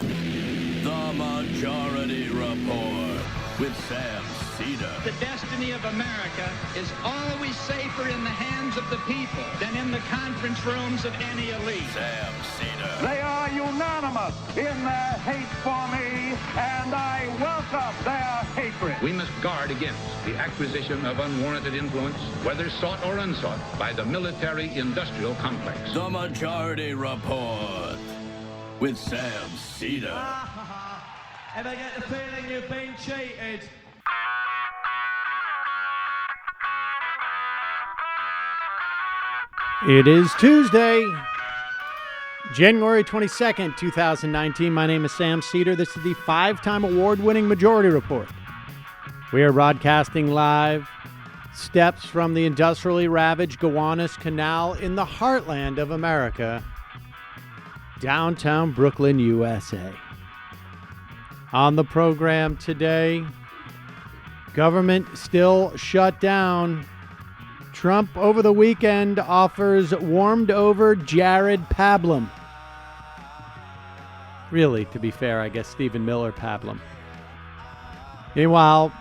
The Majority Report with Sam Seder. The destiny of America is always safer in the hands of the people than in the conference rooms of any elite. Sam Seder. They are unanimous in their hate for me, and I welcome their hatred. We must guard against the acquisition of unwarranted influence, whether sought or unsought, by the military-industrial complex. The Majority Report with Sam Seder. If I get the feeling you've been cheated. It is Tuesday, January 22nd, 2019. My name is Sam Seder. This is the 5-time award-winning Majority Report. We are broadcasting live steps from the industrially ravaged Gowanus Canal in the heartland of America, downtown Brooklyn, USA. On the program today, government still shut down. Trump over the weekend offers warmed over Jared Pablum. Really, to be fair, I guess Stephen Miller Pablum. Meanwhile,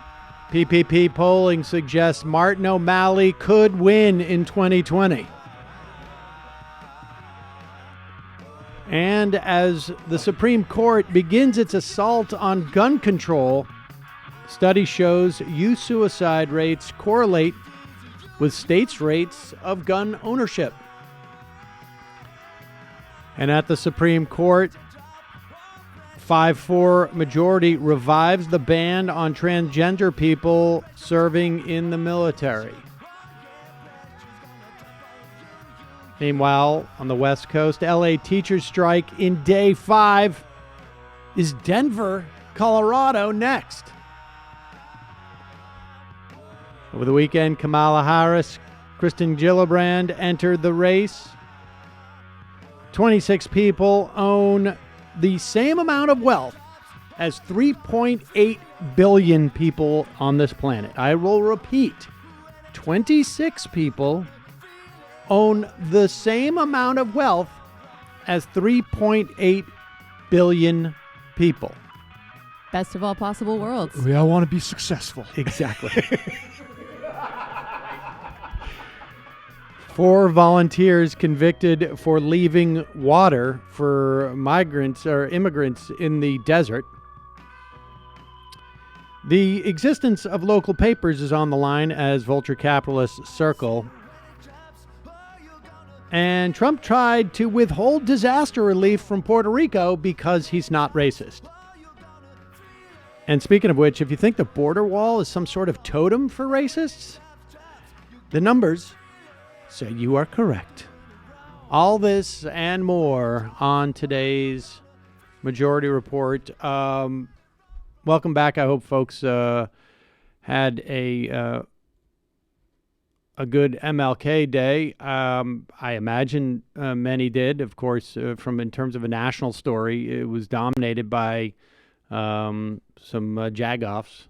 PPP polling suggests Martin O'Malley could win in 2020. And as the Supreme Court begins its assault on gun control, study shows youth suicide rates correlate with states' rates of gun ownership. And at the Supreme Court, 5-4 majority revives the ban on transgender people serving in the military. Meanwhile, on the West Coast, LA teachers strike in day 5. Is Denver, Colorado next? Over the weekend, Kamala Harris, Kristen Gillibrand entered the race. 26 people own the same amount of wealth as 3.8 billion people on this planet. I will repeat, 26 people own the same amount of wealth as 3.8 billion people. Best of all possible worlds. We all want to be successful. Exactly. 4 volunteers convicted for leaving water for migrants or immigrants in the desert. The existence of local papers is on the line as vulture capitalists circle. And Trump tried to withhold disaster relief from Puerto Rico because he's not racist. And speaking of which, if you think the border wall is some sort of totem for racists, the numbers say you are correct. All this and more on today's Majority Report. Welcome back. I hope folks had a good MLK Day. I imagine many did. Of course, in terms of a national story, it was dominated by some jagoffs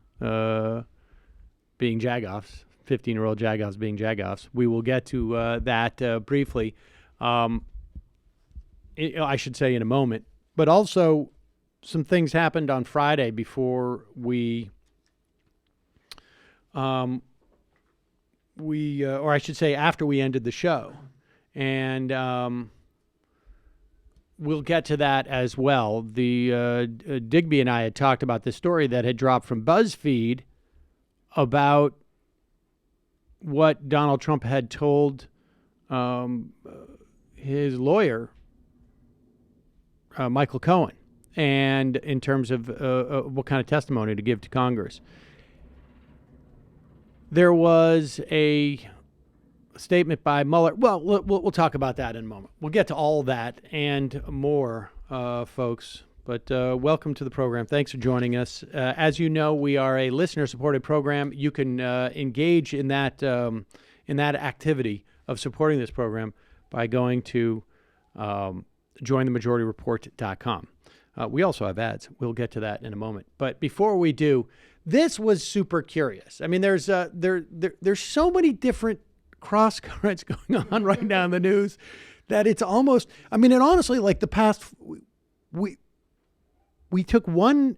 being jagoffs. 15-year-old jagoffs being jagoffs. We will get to that briefly, I should say in a moment. But also, some things happened on Friday before or I should say after we ended the show. And we'll get to that as well. Digby and I had talked about this story that had dropped from BuzzFeed about what Donald Trump had told his lawyer, Michael Cohen, and in terms of what kind of testimony to give to Congress. There was a statement by Mueller. Well, we'll talk about that in a moment. We'll get to all that and more, folks. But welcome to the program. Thanks for joining us. As you know, we are a listener-supported program. You can engage in that activity of supporting this program by going to jointhemajorityreport.com. We also have ads. We'll get to that in a moment. But before we do, this was super curious. I mean, there's so many different cross currents going on right now in the news that it's almost. I mean, and honestly, like the past we took one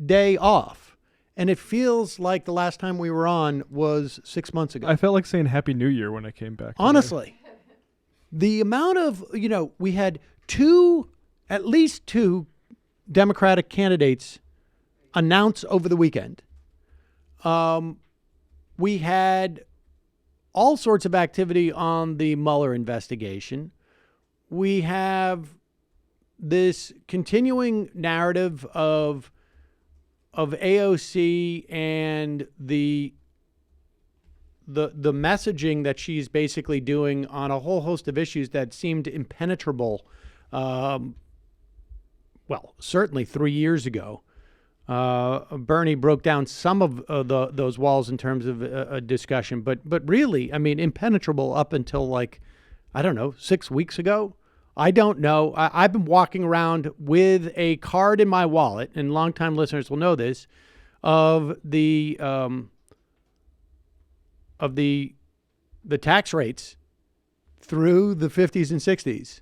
day off, and it feels like the last time we were on was 6 months ago. I felt like saying Happy New Year when I came back. Honestly, the amount of, we had at least two Democratic candidates announce over the weekend. We had all sorts of activity on the Mueller investigation. We have this continuing narrative of AOC and the messaging that she's basically doing on a whole host of issues that seemed impenetrable. Certainly 3 years ago. Bernie broke down some of those walls in terms of a discussion, but really, I mean, impenetrable up until 6 weeks ago. I don't know. I've been walking around with a card in my wallet, and longtime listeners will know this, of the tax rates through the 50s and 60s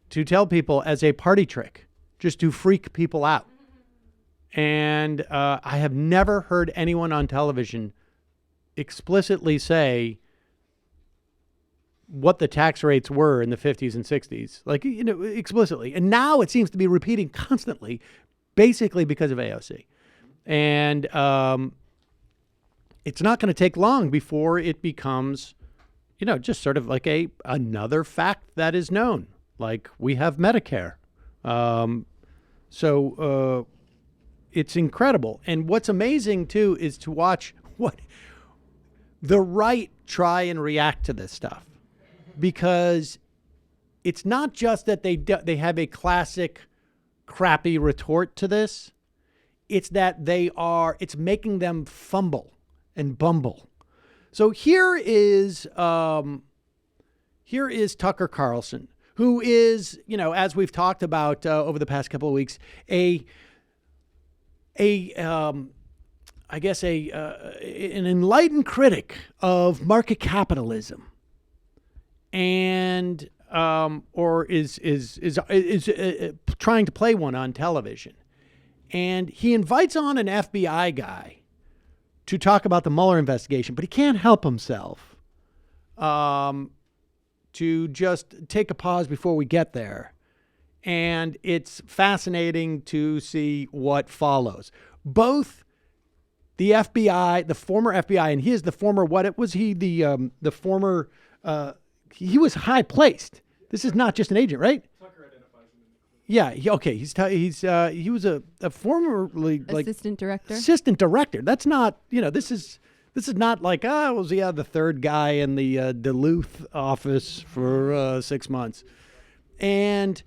to tell people as a party trick, just to freak people out. And I have never heard anyone on television explicitly say what the tax rates were in the 50s and 60s, explicitly. And now it seems to be repeating constantly, basically because of AOC. And it's not going to take long before it becomes, just sort of like another fact that is known. Like we have Medicare. So it's incredible. And what's amazing, too, is to watch what the right try and react to this stuff. Because it's not just that they have a classic crappy retort to this. It's that it's making them fumble and bumble. So here is Tucker Carlson, who is, as we've talked about over the past couple of weeks, an enlightened critic of market capitalism, and or is trying to play one on television, and he invites on an FBI guy to talk about the Mueller investigation, but he can't help himself to just take a pause before we get there. And it's fascinating to see what follows. Both the FBI, the former FBI, and he is the former, he was high placed. This is not just an agent, right? Tucker identifies him. Yeah. He was a formerly assistant director. Assistant director. That's not, this is not like, the third guy in the Duluth office for 6 months. And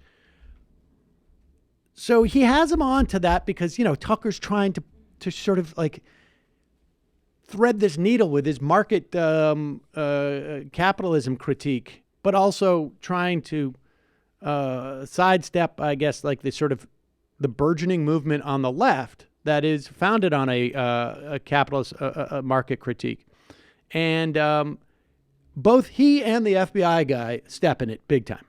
so he has him on to that because, Tucker's trying to sort of thread this needle with his market capitalism critique, but also trying to sidestep, I guess, the burgeoning movement on the left that is founded on a capitalist market critique. And both he and the FBI guy step in it big time.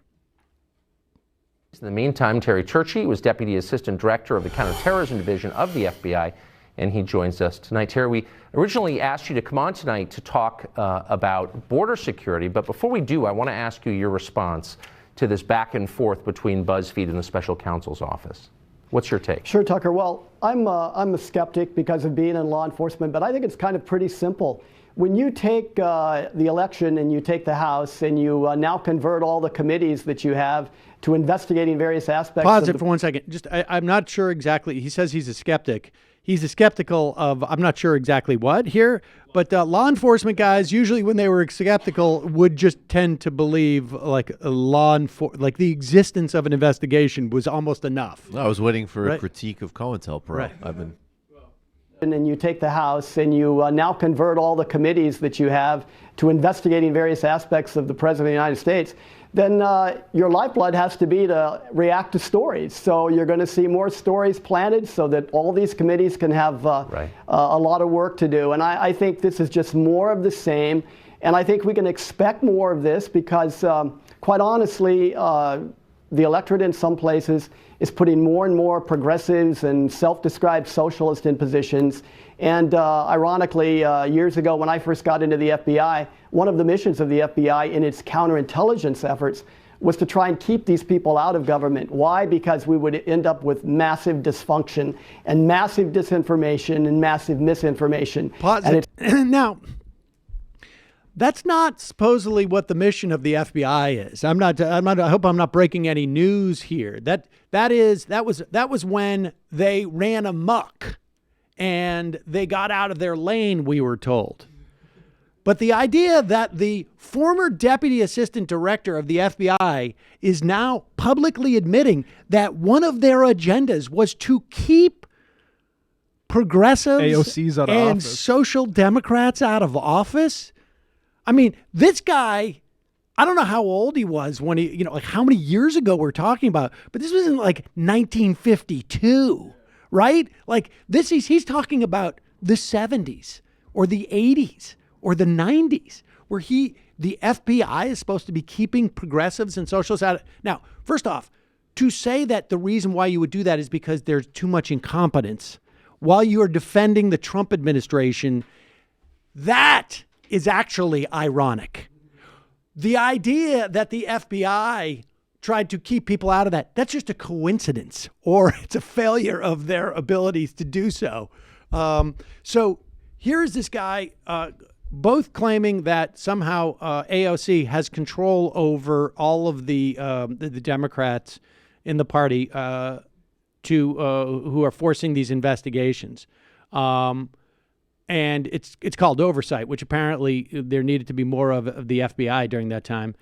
In the meantime, Terry Turchi was Deputy Assistant Director of the Counterterrorism Division of the FBI, and he joins us tonight. Terry, we originally asked you to come on tonight to talk about border security, but before we do, I want to ask you your response to this back and forth between BuzzFeed and the special counsel's office. What's your take? Sure, Tucker. Well, I'm a skeptic because of being in law enforcement, but I think it's kind of pretty simple. When you take the election and you take the House and you now convert all the committees that you have to investigating various aspects. Pause it for 1 second. I'm not sure exactly. He says he's a skeptic. He's a skeptical of, I'm not sure exactly what here, but law enforcement guys, usually when they were skeptical, would just tend to believe the existence of an investigation was almost enough. I was waiting for a critique of COINTELPRO. Right. And you take the House and you now convert all the committees that you have to investigating various aspects of the President of the United States, then your lifeblood has to be to react to stories. So you're going to see more stories planted so that all these committees can have a lot of work to do. And I think this is just more of the same. And I think we can expect more of this because, quite honestly, the electorate in some places is putting more and more progressives and self-described socialists in positions. And ironically, years ago when I first got into the FBI, one of the missions of the FBI in its counterintelligence efforts was to try and keep these people out of government. Why? Because we would end up with massive dysfunction and massive disinformation and massive misinformation. Now, that's not supposedly what the mission of the FBI is. I hope I'm not breaking any news here. That was when they ran amok and they got out of their lane, we were told. But the idea that the former deputy assistant director of the FBI is now publicly admitting that one of their agendas was to keep progressives AOC's out of and office. social democrats out of office. I mean, this guy, I don't know how old he was when he, like how many years ago we're talking about, but this was in like 1952, right? Like he's talking about the 70s or the 80s. Or the 90s, where the FBI is supposed to be keeping progressives and socialists out. Now, first off, to say that the reason why you would do that is because there's too much incompetence while you are defending the Trump administration, that is actually ironic. The idea that the FBI tried to keep people out of that's just a coincidence, or it's a failure of their abilities to do so. So here's this guy, both claiming that somehow AOC has control over all of the Democrats in the party who are forcing these investigations. And it's called oversight, which apparently there needed to be more of the FBI during that time.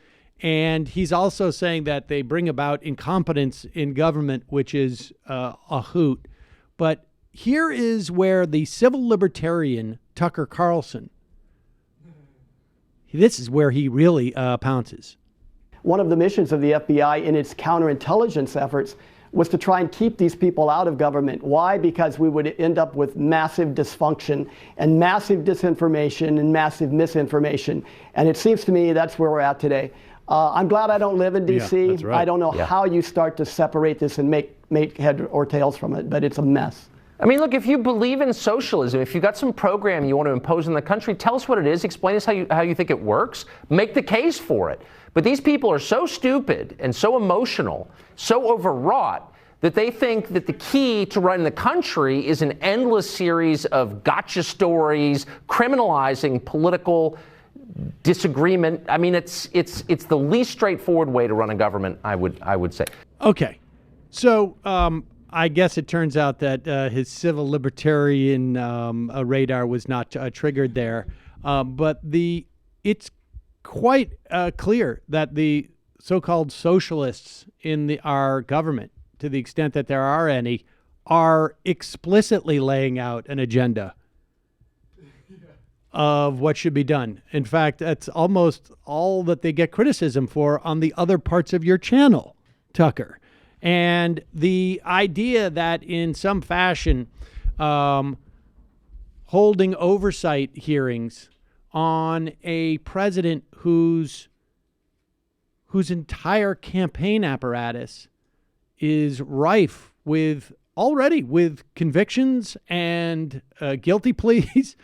And he's also saying that they bring about incompetence in government, which is a hoot. But here is where the civil libertarian Tucker Carlson, this is where he really pounces. One of the missions of the FBI in its counterintelligence efforts was to try and keep these people out of government. Why? Because we would end up with massive dysfunction and massive disinformation and massive misinformation. And it seems to me that's where we're at today. I'm glad I don't live in D.C. Yeah, that's right. I don't know how you start to separate this and make head or tails from it, but it's a mess. I mean, look, if you believe in socialism, if you've got some program you want to impose on the country, tell us what it is, explain us how you think it works, make the case for it. But these people are so stupid and so emotional, so overwrought, that they think that the key to running the country is an endless series of gotcha stories, criminalizing political disagreement. I mean, it's the least straightforward way to run a government, I would say. Okay. So, I guess it turns out that his civil libertarian radar was not triggered there. But it's quite clear that the so-called socialists in our government, to the extent that there are any, are explicitly laying out an agenda of what should be done. In fact, that's almost all that they get criticism for on the other parts of your channel, Tucker. And the idea that in some fashion, holding oversight hearings on a president whose entire campaign apparatus is rife with convictions and guilty pleas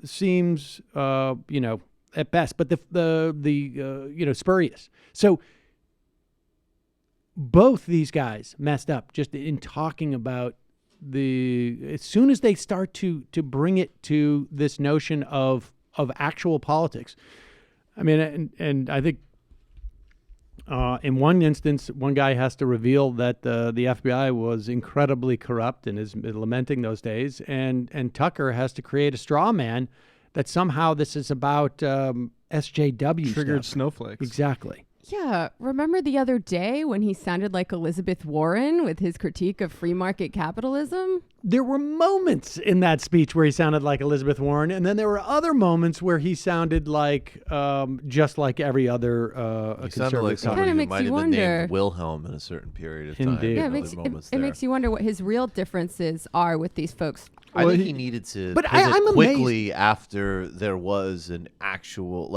seems at best, but the spurious. So both these guys messed up just in talking about as soon as they start to bring it to this notion of actual politics. I mean, and I think in one instance, one guy has to reveal that the FBI was incredibly corrupt and is lamenting those days, and Tucker has to create a straw man that somehow this is about SJW triggered stuff. snowflakes. Exactly. Yeah, remember the other day when he sounded like Elizabeth Warren with his critique of free market capitalism? There were moments in that speech where he sounded like Elizabeth Warren, and then there were other moments where he sounded like just like every other he sounded like somebody who might have been named Wilhelm in a certain period of time. Indeed. Yeah, it makes you wonder what his real differences are with these folks. I think he needed to pivot quickly after there was an actual,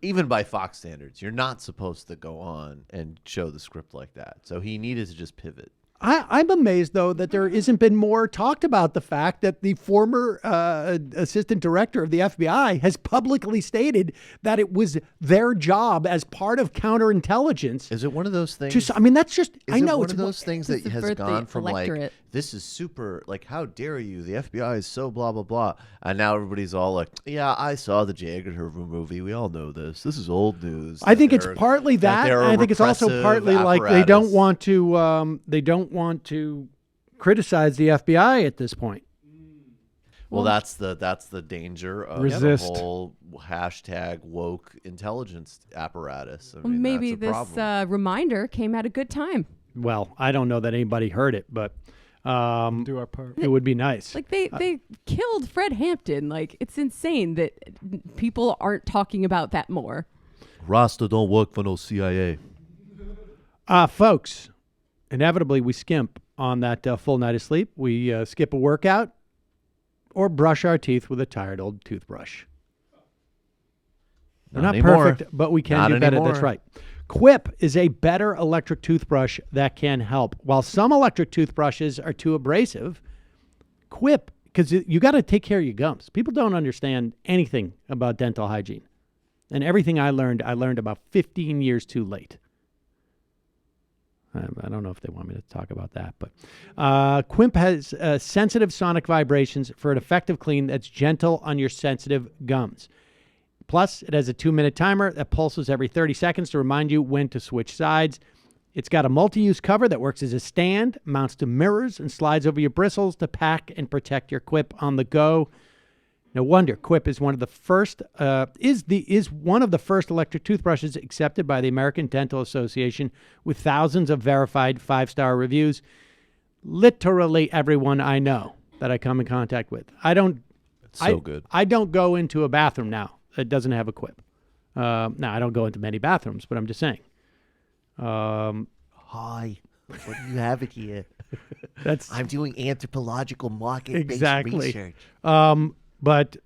even by Fox standards, you're not supposed to go on and show the script like that. So he needed to just pivot. I'm amazed, though, that there isn't been more talked about the fact that the former assistant director of the FBI has publicly stated that it was their job as part of counterintelligence. Is it one of those things? I mean, that's just, I know. It's one of those things that has gone from like, this is super, like, how dare you? The FBI is so blah, blah, blah. And now everybody's all like, yeah, I saw the J. Edgar Hoover movie. We all know this. This is old news. I think it's partly that. I think it's also partly like they don't want to criticize the FBI at this point. Well, that's the danger of the whole hashtag woke intelligence apparatus. I mean, maybe this reminder came at a good time. Well, I don't know that anybody heard it, but do our part. It would be nice. Like they killed Fred Hampton. Like, it's insane that people aren't talking about that more. Rasta don't work for no CIA. Folks, inevitably we skimp on that full night of sleep. We skip a workout or brush our teeth with a tired old toothbrush. We're not perfect, but we can do better. That's right. Quip is a better electric toothbrush that can help. While some electric toothbrushes are too abrasive, Quip, because you got to take care of your gums. People don't understand anything about dental hygiene. And everything I learned about 15 years too late. I don't know if they want me to talk about that, but Quip has sensitive sonic vibrations for an effective clean that's gentle on your sensitive gums. Plus, it has a 2-minute timer that pulses every 30 seconds to remind you when to switch sides. It's got a multi-use cover that works as a stand, mounts to mirrors, and slides over your bristles to pack and protect your Quip on the go. No wonder Quip is one of the first one of the first electric toothbrushes accepted by the American Dental Association, with thousands of verified 5-star reviews. Literally everyone I know that I come in contact with. It's so good. I don't go into a bathroom now that doesn't have a Quip. Now I don't go into many bathrooms, but I'm just saying. Hi, what do you have it here? I'm doing anthropological market-based research. But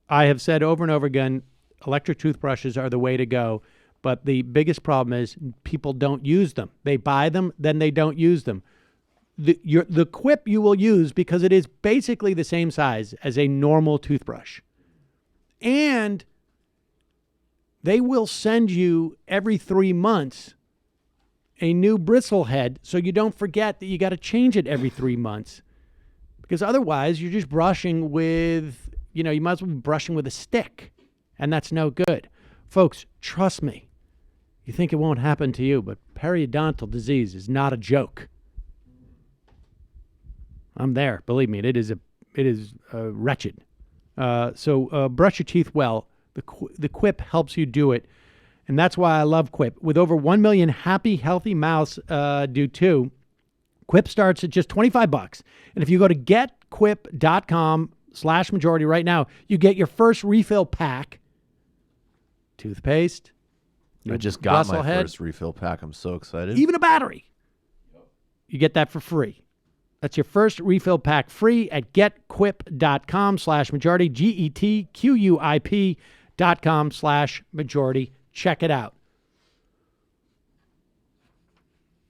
I have said over and over again, electric toothbrushes are the way to go. But the biggest problem is people don't use them. They buy them, then they don't use them. The Quip you will use because it is basically the same size as a normal toothbrush. And they will send you every 3 months a new bristle head so you don't forget that you got to change it every 3 months. Because otherwise you're just brushing with... you might as well be brushing with a stick, and that's no good. Folks, trust me. You think it won't happen to you, but periodontal disease is not a joke. I'm there. Believe me, it is wretched. So brush your teeth well. The Quip helps you do it, and that's why I love Quip. With over 1 million happy, healthy mouths do too, Quip starts at just $25. And if you go to getquip.com/majority right now, you get your first refill pack. Toothpaste. I just got my first refill pack. I'm so excited. Even a battery. You get that for free. That's your first refill pack free at getquip.com/majority. GETQUIP.com/majority. Check it out.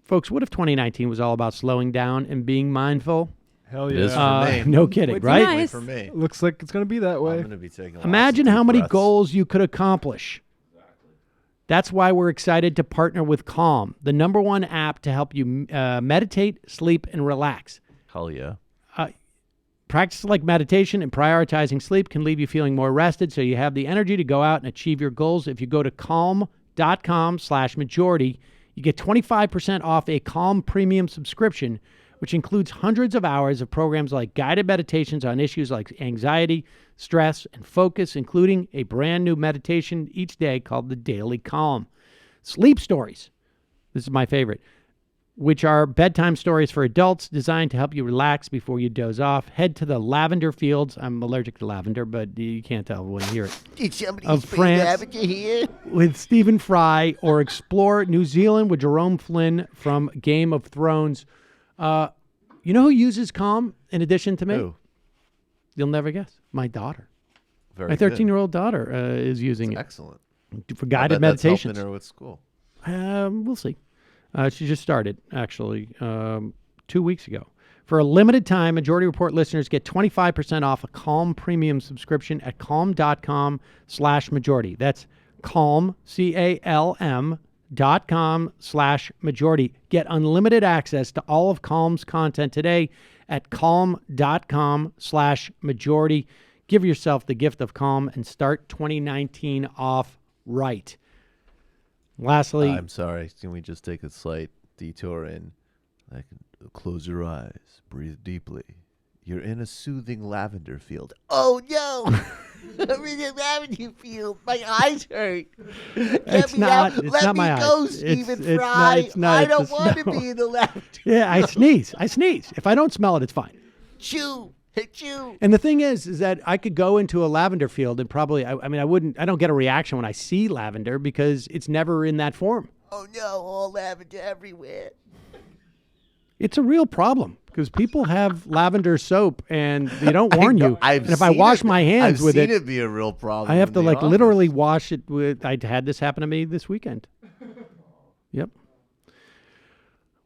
Folks, what if 2019 was all about slowing down and being mindful? Hell yeah. It is for me. No kidding, right? Nice. For me. Looks like it's going to be that way. I'm going to be taking Imagine how many goals you could accomplish. Exactly. That's why we're excited to partner with Calm, the #1 app to help you meditate, sleep, and relax. Hell yeah. Practices like meditation and prioritizing sleep can leave you feeling more rested, so you have the energy to go out and achieve your goals. If you go to calm.com/majority, you get 25% off a Calm premium subscription, which includes hundreds of hours of programs like guided meditations on issues like anxiety, stress, and focus, including a brand new meditation each day called the Daily Calm. Sleep stories. This is my favorite, which are bedtime stories for adults designed to help you relax before you doze off. Head to the lavender fields. I'm allergic to lavender, but you can't tell when you hear it. Did somebody of spray France lavender here? with Stephen Fry, or explore New Zealand with Jerome Flynn from Game of Thrones. You know who uses Calm in addition to me? Who? You'll never guess. My daughter. Very My good. 13-year-old daughter is using That's it. excellent. for guided meditations. That's helping her with school. We'll see. She just started, actually, 2 weeks ago. For a limited time, Majority Report listeners get 25% off a Calm premium subscription at calm.com/majority. That's Calm, CALM.com/majority. Get unlimited access to all of Calm's content today at calm.com/majority. Give yourself the gift of Calm and start 2019 off right. Lastly, I'm sorry. Can we just take a slight detour in? Close your eyes, breathe deeply. You're in a soothing lavender field. Oh no! I'm in a lavender field. My eyes hurt. It's not. It's Let not me my go, eyes. Stephen It's Fry. not. It's not. I It's don't just- want to no. be in the lavender. Yeah, I sneeze. If I don't smell it, it's fine. Chew. Chew. And the thing is that I could go into a lavender field and probably, I don't get a reaction when I see lavender because it's never in that form. Oh no! All lavender everywhere. It's a real problem because people have lavender soap and they don't warn you. And if I wash my hands with I've seen it be a real problem. I have in to the office. literally wash it with. I had this happen to me this weekend. Yep.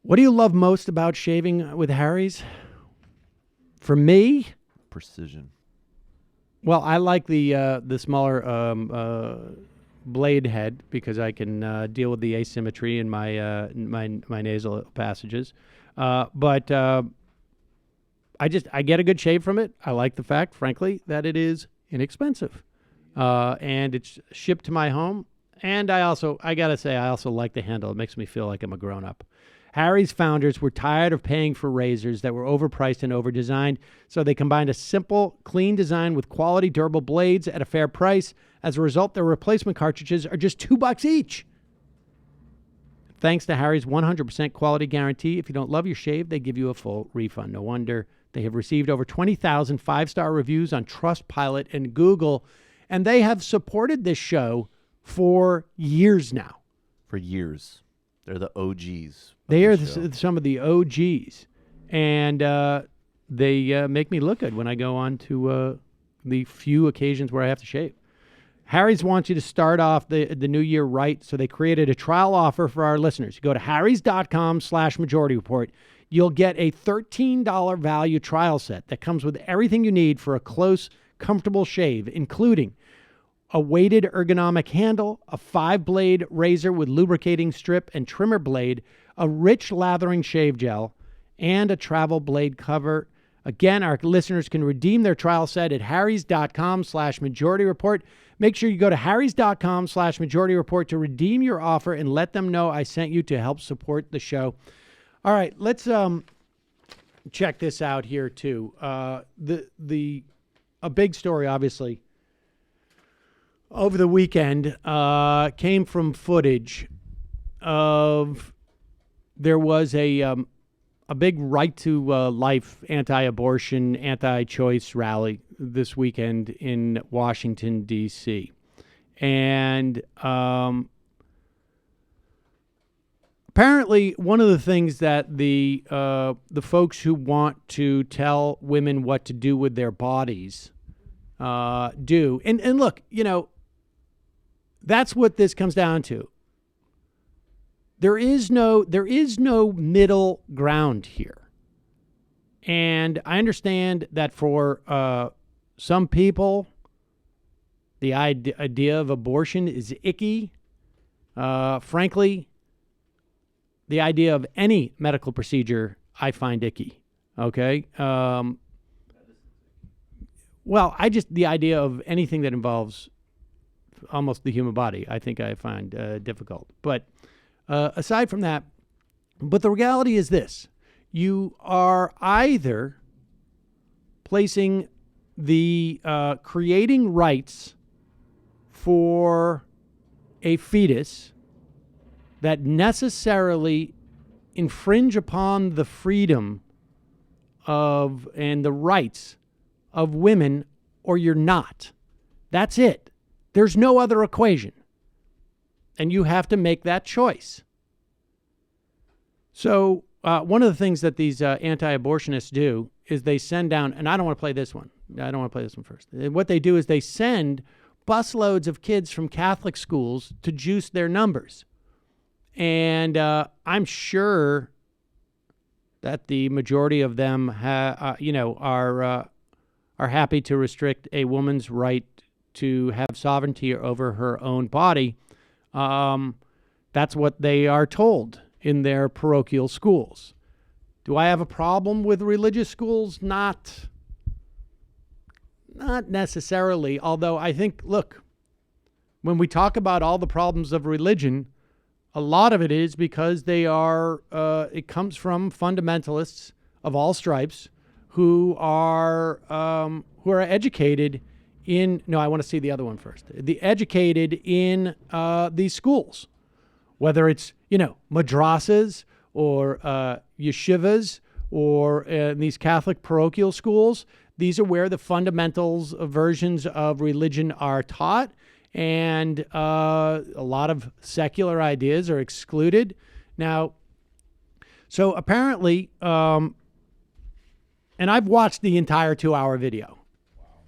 What do you love most about shaving with Harry's? For me, precision. Well, I like the smaller blade head because I can deal with the asymmetry in my my nasal passages. But I get a good shave from it. I like the fact, frankly, that it is inexpensive, and it's shipped to my home. And I gotta say, I also like the handle. It makes me feel like I'm a grown up. Harry's founders were tired of paying for razors that were overpriced and overdesigned, so they combined a simple, clean design with quality, durable blades at a fair price. As a result, their replacement cartridges are just $2 each. Thanks to Harry's 100% quality guarantee, if you don't love your shave, they give you a full refund. No wonder they have received over 20,000 five-star reviews on Trustpilot and Google, and they have supported this show for years now. For years. They're the OGs. They are some of the OGs, and they make me look good when I go on to the few occasions where I have to shave. Harry's wants you to start off the new year right, so they created a trial offer for our listeners. You go to harrys.com/majority report. You'll get a $13 value trial set that comes with everything you need for a close, comfortable shave, including a weighted ergonomic handle, a 5-blade razor with lubricating strip and trimmer blade, a rich lathering shave gel, and a travel blade cover. Again, our listeners can redeem their trial set at harrys.com/majority report. Make sure you go to harrys.com/majority report to redeem your offer and let them know I sent you to help support the show. All right, let's check this out here too. A big story, obviously, over the weekend came from footage of there was a big right to life, anti-abortion, anti-choice rally this weekend in Washington, D.C. And apparently one of the things that the folks who want to tell women what to do with their bodies do, and look, that's what this comes down to. There is no middle ground here. And I understand that for some people, the idea of abortion is icky. Frankly, the idea of any medical procedure I find icky. Okay? The idea of anything that involves almost the human body, I think I find difficult. But aside from that, but the reality is this. You are either placing the creating rights for a fetus that necessarily infringe upon the freedom of and the rights of women, or you're not. That's it. There's no other equation. And you have to make that choice. So one of the things that these anti-abortionists do is they send down, and I don't want to play this one. I don't want to play this one first. What they do is they send busloads of kids from Catholic schools to juice their numbers. And I'm sure that the majority of them are happy to restrict a woman's right to have sovereignty over her own body. That's what they are told in their parochial schools. Do I have a problem with religious schools? Not necessarily, although I think, look, when we talk about all the problems of religion, a lot of it is because they are, it comes from fundamentalists of all stripes who are educated in, no, I want to see the other one first. The educated in these schools, whether it's, madrasas or yeshivas or these Catholic parochial schools. These are where the fundamentals versions of religion are taught, and a lot of secular ideas are excluded. Now, so apparently, and I've watched the entire 2-hour video.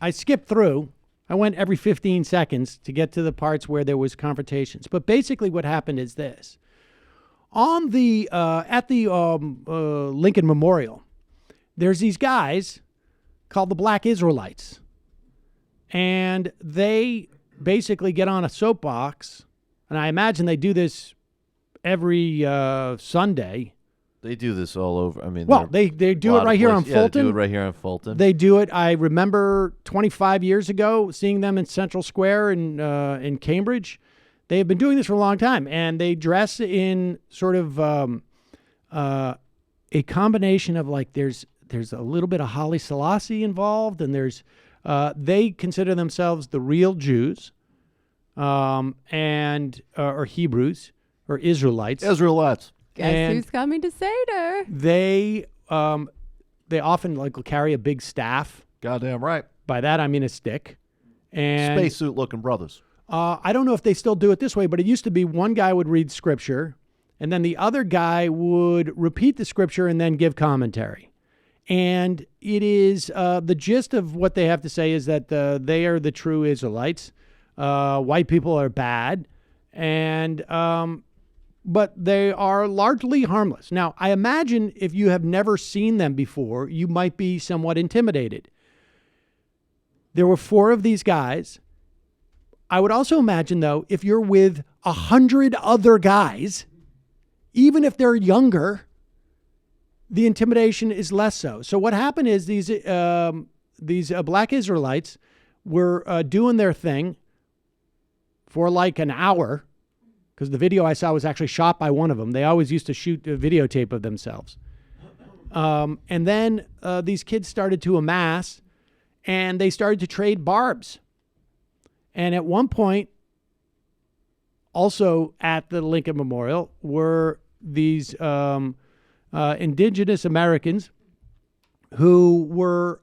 I skipped through. I went every 15 seconds to get to the parts where there was confrontations. But basically what happened is this. On the at the Lincoln Memorial, there's these guys called the Black Israelites. And they basically get on a soapbox, and I imagine they do this every Sunday. They do this all over. I mean, well, they do it right here on Fulton. Yeah, they do it right here on Fulton. They do it. I remember 25 years ago seeing them in Central Square in Cambridge. They have been doing this for a long time, and they dress in sort of a combination of, like, there's a little bit of Haile Selassie involved, and there's they consider themselves the real Jews, and or Hebrews or Israelites. Israelites. Guess who's coming to Seder? They often like will carry a big staff. Goddamn right. By that I mean a stick. And spacesuit looking brothers. I don't know if they still do it this way, but it used to be one guy would read scripture, and then the other guy would repeat the scripture and then give commentary. And it is the gist of what they have to say is that they are the true Israelites. White people are bad, and but they are largely harmless. Now, I imagine if you have never seen them before, you might be somewhat intimidated. There were 4 of these guys. I would also imagine, though, if you're with 100 other guys, even if they're younger, the intimidation is less so. So what happened is these Black Israelites were doing their thing for like an hour, because the video I saw was actually shot by one of them. They always used to shoot a videotape of themselves. And then these kids started to amass, and they started to trade barbs. And at one point, also at the Lincoln Memorial, were these indigenous Americans who were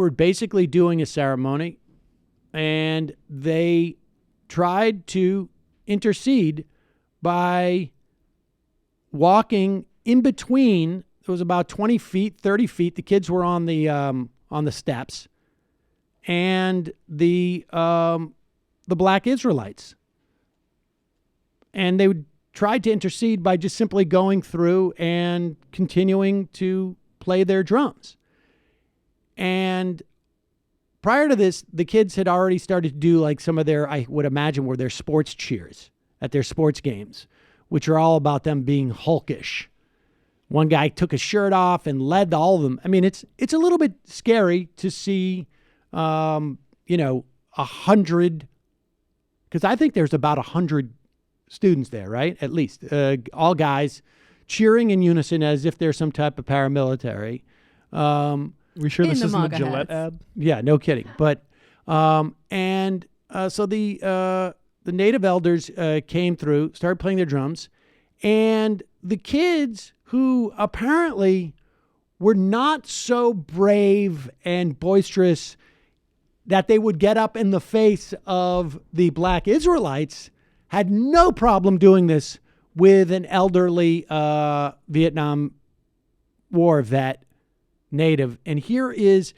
basically doing a ceremony, and they tried to intercede by walking in between. It was about 20 feet, 30 feet. The kids were on the steps, and the Black Israelites, and they tried to intercede by just simply going through and continuing to play their drums. And prior to this, the kids had already started to do like some of their, I would imagine, were their sports cheers at their sports games, which are all about them being hulkish. One guy took his shirt off and led all of them. I mean, it's a little bit scary to see, 100, because I think there's about 100 students there, right? At least all guys cheering in unison as if they're some type of paramilitary. We sure this isn't a Gillette ad? Yeah, no kidding. But so the native elders came through, started playing their drums, and the kids who apparently were not so brave and boisterous that they would get up in the face of the Black Israelites had no problem doing this with an elderly Vietnam War vet native. And here is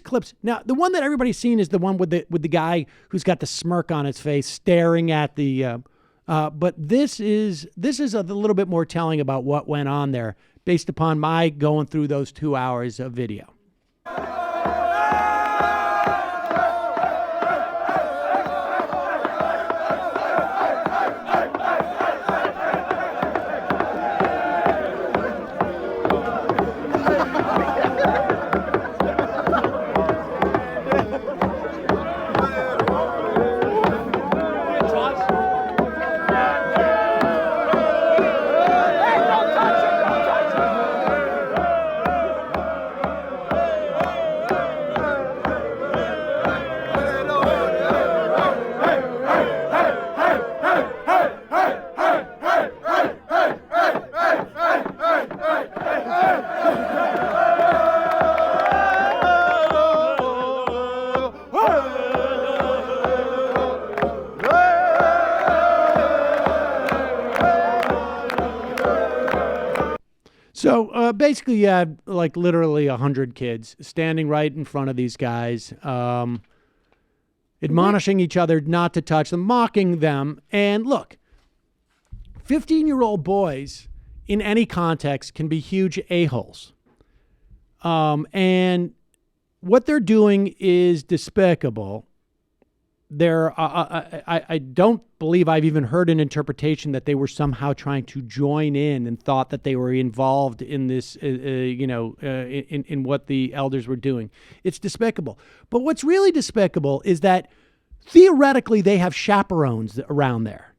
clips. Now, the one that everybody's seen is the one with the guy who's got the smirk on his face staring at the but this is a little bit more telling about what went on there based upon my going through those 2 hours of video. So basically, you had like literally 100 kids standing right in front of these guys, admonishing each other not to touch them, mocking them. And look, 15-year-old boys in any context can be huge a-holes. And what they're doing is despicable. I don't believe I've even heard an interpretation that they were somehow trying to join in and thought that they were involved in this, in what the elders were doing. It's despicable. But what's really despicable is that theoretically they have chaperones around there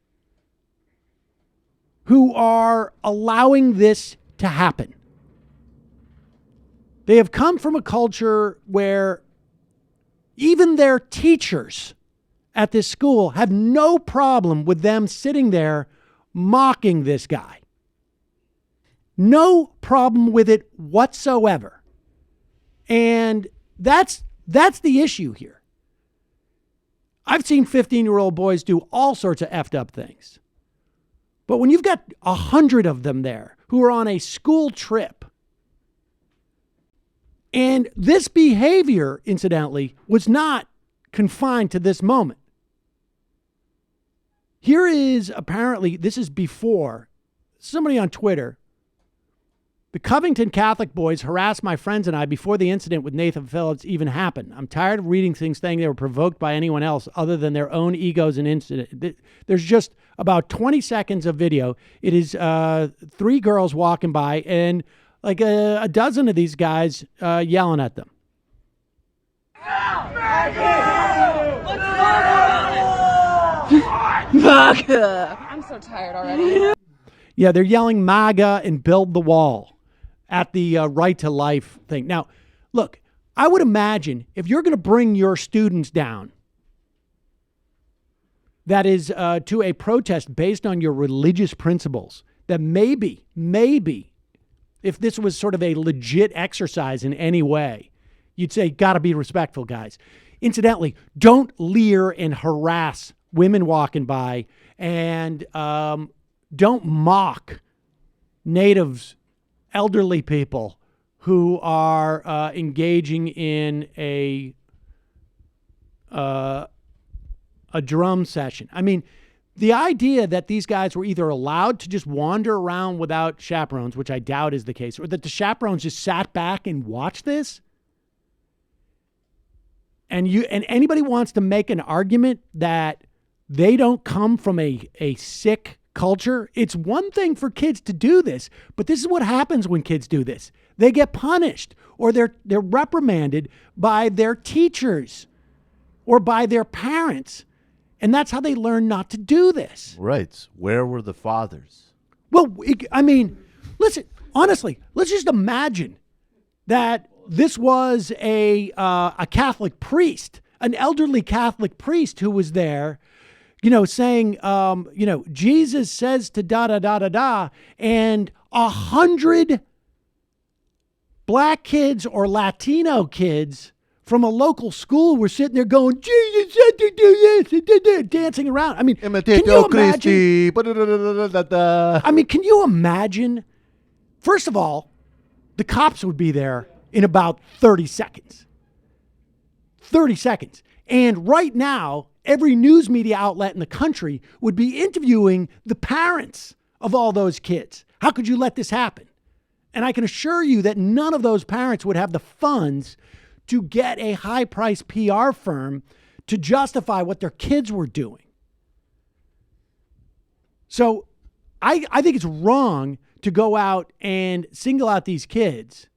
who are allowing this to happen. They have come from a culture where even their teachers at this school have no problem with them sitting there mocking this guy. No problem with it whatsoever. And that's the issue here. I've seen 15-year-old boys do all sorts of effed up things. But when you've got 100 of them there who are on a school trip, and this behavior, incidentally, was not confined to this moment. Here is apparently, this is before, somebody on Twitter, the Covington Catholic boys harassed my friends and I before the incident with Nathan Phillips even happened. I'm tired of reading things saying they were provoked by anyone else other than their own egos and incident. There's just about 20 seconds of video. It is 3 girls walking by and like a dozen of these guys yelling at them. MAGA! I'm so tired already. Yeah, they're yelling MAGA and build the wall at the right to life thing. Now, look, I would imagine if you're going to bring your students down, that is to a protest based on your religious principles, that maybe, if this was sort of a legit exercise in any way, you'd say, got to be respectful, guys. Incidentally, don't leer and harass women walking by, and don't mock natives, elderly people who are engaging in a drum session. I mean, the idea that these guys were either allowed to just wander around without chaperones, which I doubt is the case, or that the chaperones just sat back and watched this. And anybody wants to make an argument that they don't come from a sick culture. It's one thing for kids to do this, but this is what happens when kids do this. They get punished, or they're reprimanded by their teachers or by their parents. And that's how they learn not to do this. Right. Where were the fathers? Well, I mean, listen, honestly, let's just imagine that this was a Catholic priest, an elderly Catholic priest who was there, saying, Jesus says to da-da-da-da-da, and 100 black kids or Latino kids from a local school were sitting there going, Jesus said to do this, dancing around. I mean, can you imagine? I mean, can you imagine? First of all, the cops would be there in about 30 seconds. 30 seconds. And right now, every news media outlet in the country would be interviewing the parents of all those kids. How could you let this happen? And I can assure you that none of those parents would have the funds to get a high-priced PR firm to justify what their kids were doing. So I think it's wrong to go out and single out these kids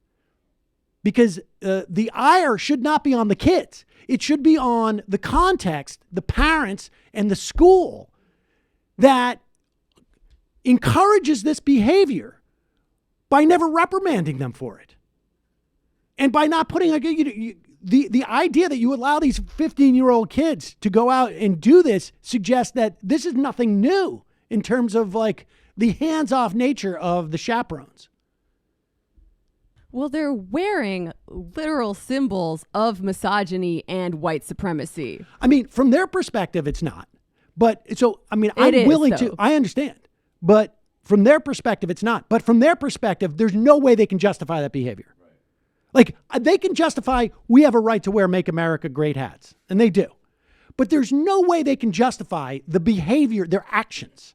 because the ire should not be on the kids. It should be on the context, the parents, and the school that encourages this behavior by never reprimanding them for it. And by not putting the idea that you allow these 15-year-old kids to go out and do this suggests that this is nothing new in terms of like the hands-off nature of the chaperones. Well, they're wearing literal symbols of misogyny and white supremacy. I mean, from their perspective, it's not. But so, I mean, I'm willing to, I understand. But from their perspective, it's not. But from their perspective, there's no way they can justify that behavior. Like, they can justify, we have a right to wear Make America Great hats. And they do. But there's no way they can justify the behavior, their actions.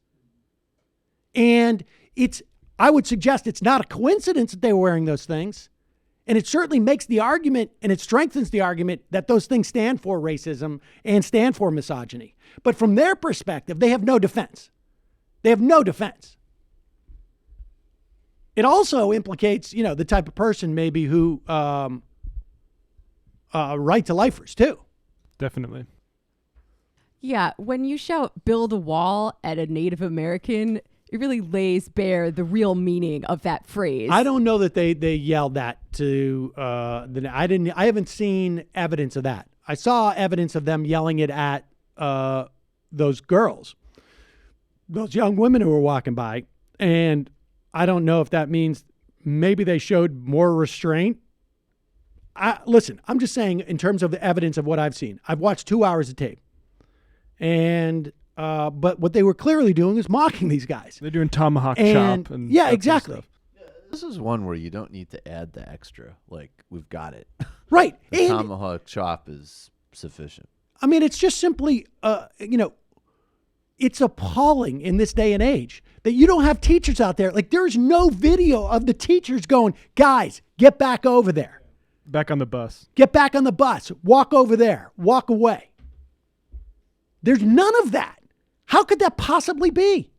And I would suggest it's not a coincidence that they were wearing those things. And it certainly makes the argument, and it strengthens the argument that those things stand for racism and stand for misogyny. But from their perspective, they have no defense. They have no defense. It also implicates, the type of person maybe who right to lifers too. Definitely. Yeah, when you shout "build a wall" at a Native American, it really lays bare the real meaning of that phrase. I don't know that they yelled that to I haven't seen evidence of that. I saw evidence of them yelling it at those girls, those young women who were walking by, and I don't know if that means maybe they showed more restraint. Listen, I'm just saying in terms of the evidence of what I've seen. I've watched 2 hours of tape. And but what they were clearly doing is mocking these guys. They're doing tomahawk chop. And yeah, exactly. This is one where you don't need to add the extra. Like, we've got it. Right. The tomahawk chop is sufficient. I mean, it's just simply, it's appalling in this day and age that you don't have teachers out there. Like, there's no video of the teachers going, guys, get back over there. Back on the bus. Get back on the bus. Walk over there. Walk away. There's none of that. How could that possibly be?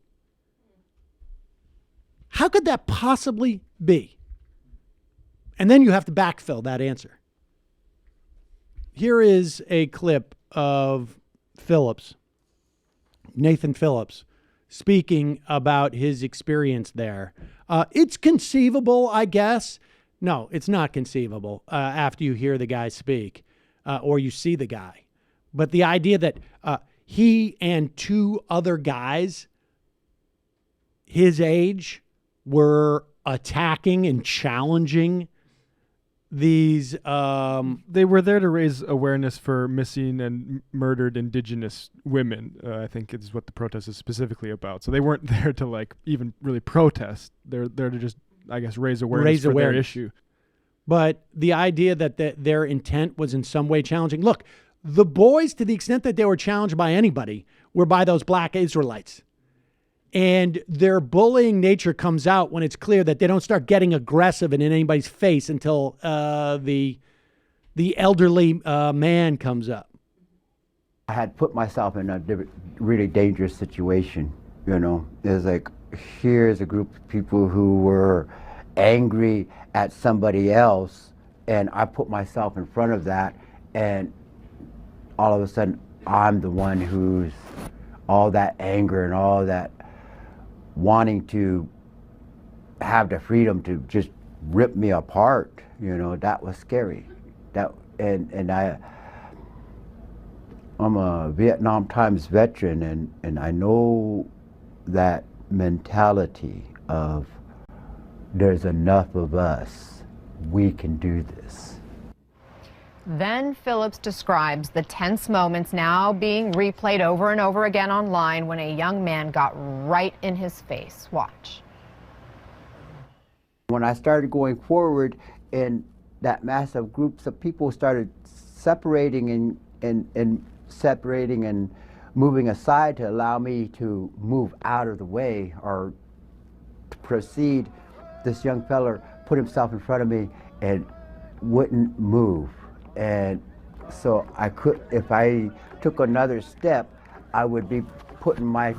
How could that possibly be? And then you have to backfill that answer. Here is a clip of Phillips, Nathan Phillips, speaking about his experience there. It's conceivable, I guess. No, it's not conceivable after you hear the guy speak or you see the guy. But the idea that he and two other guys his age were attacking and challenging these. They were there to raise awareness for missing and murdered Indigenous women, I think is what the protest is specifically about. So they weren't there to like even really protest. They're there to just, I guess, raise awareness for their issue. But the idea that their intent was in some way challenging. Look, the boys, to the extent that they were challenged by anybody, were by those Black Israelites. And their bullying nature comes out when it's clear that they don't start getting aggressive and in anybody's face until the elderly man comes up. I had put myself in a really dangerous situation, you know. There's like, here's a group of people who were angry at somebody else, and I put myself in front of that, and all of a sudden, I'm the one who's all that anger and all that wanting to have the freedom to just rip me apart. You know, that was scary. I'm a Vietnam Times veteran, and I know that mentality of there's enough of us, we can do this. Then Phillips describes the tense moments now being replayed over and over again online when a young man got right in his face. Watch. When I started going forward and that massive groups of people started separating and moving aside to allow me to move out of the way or to proceed. This young fella put himself in front of me and wouldn't move. And so I could, if I took another step, I would be putting my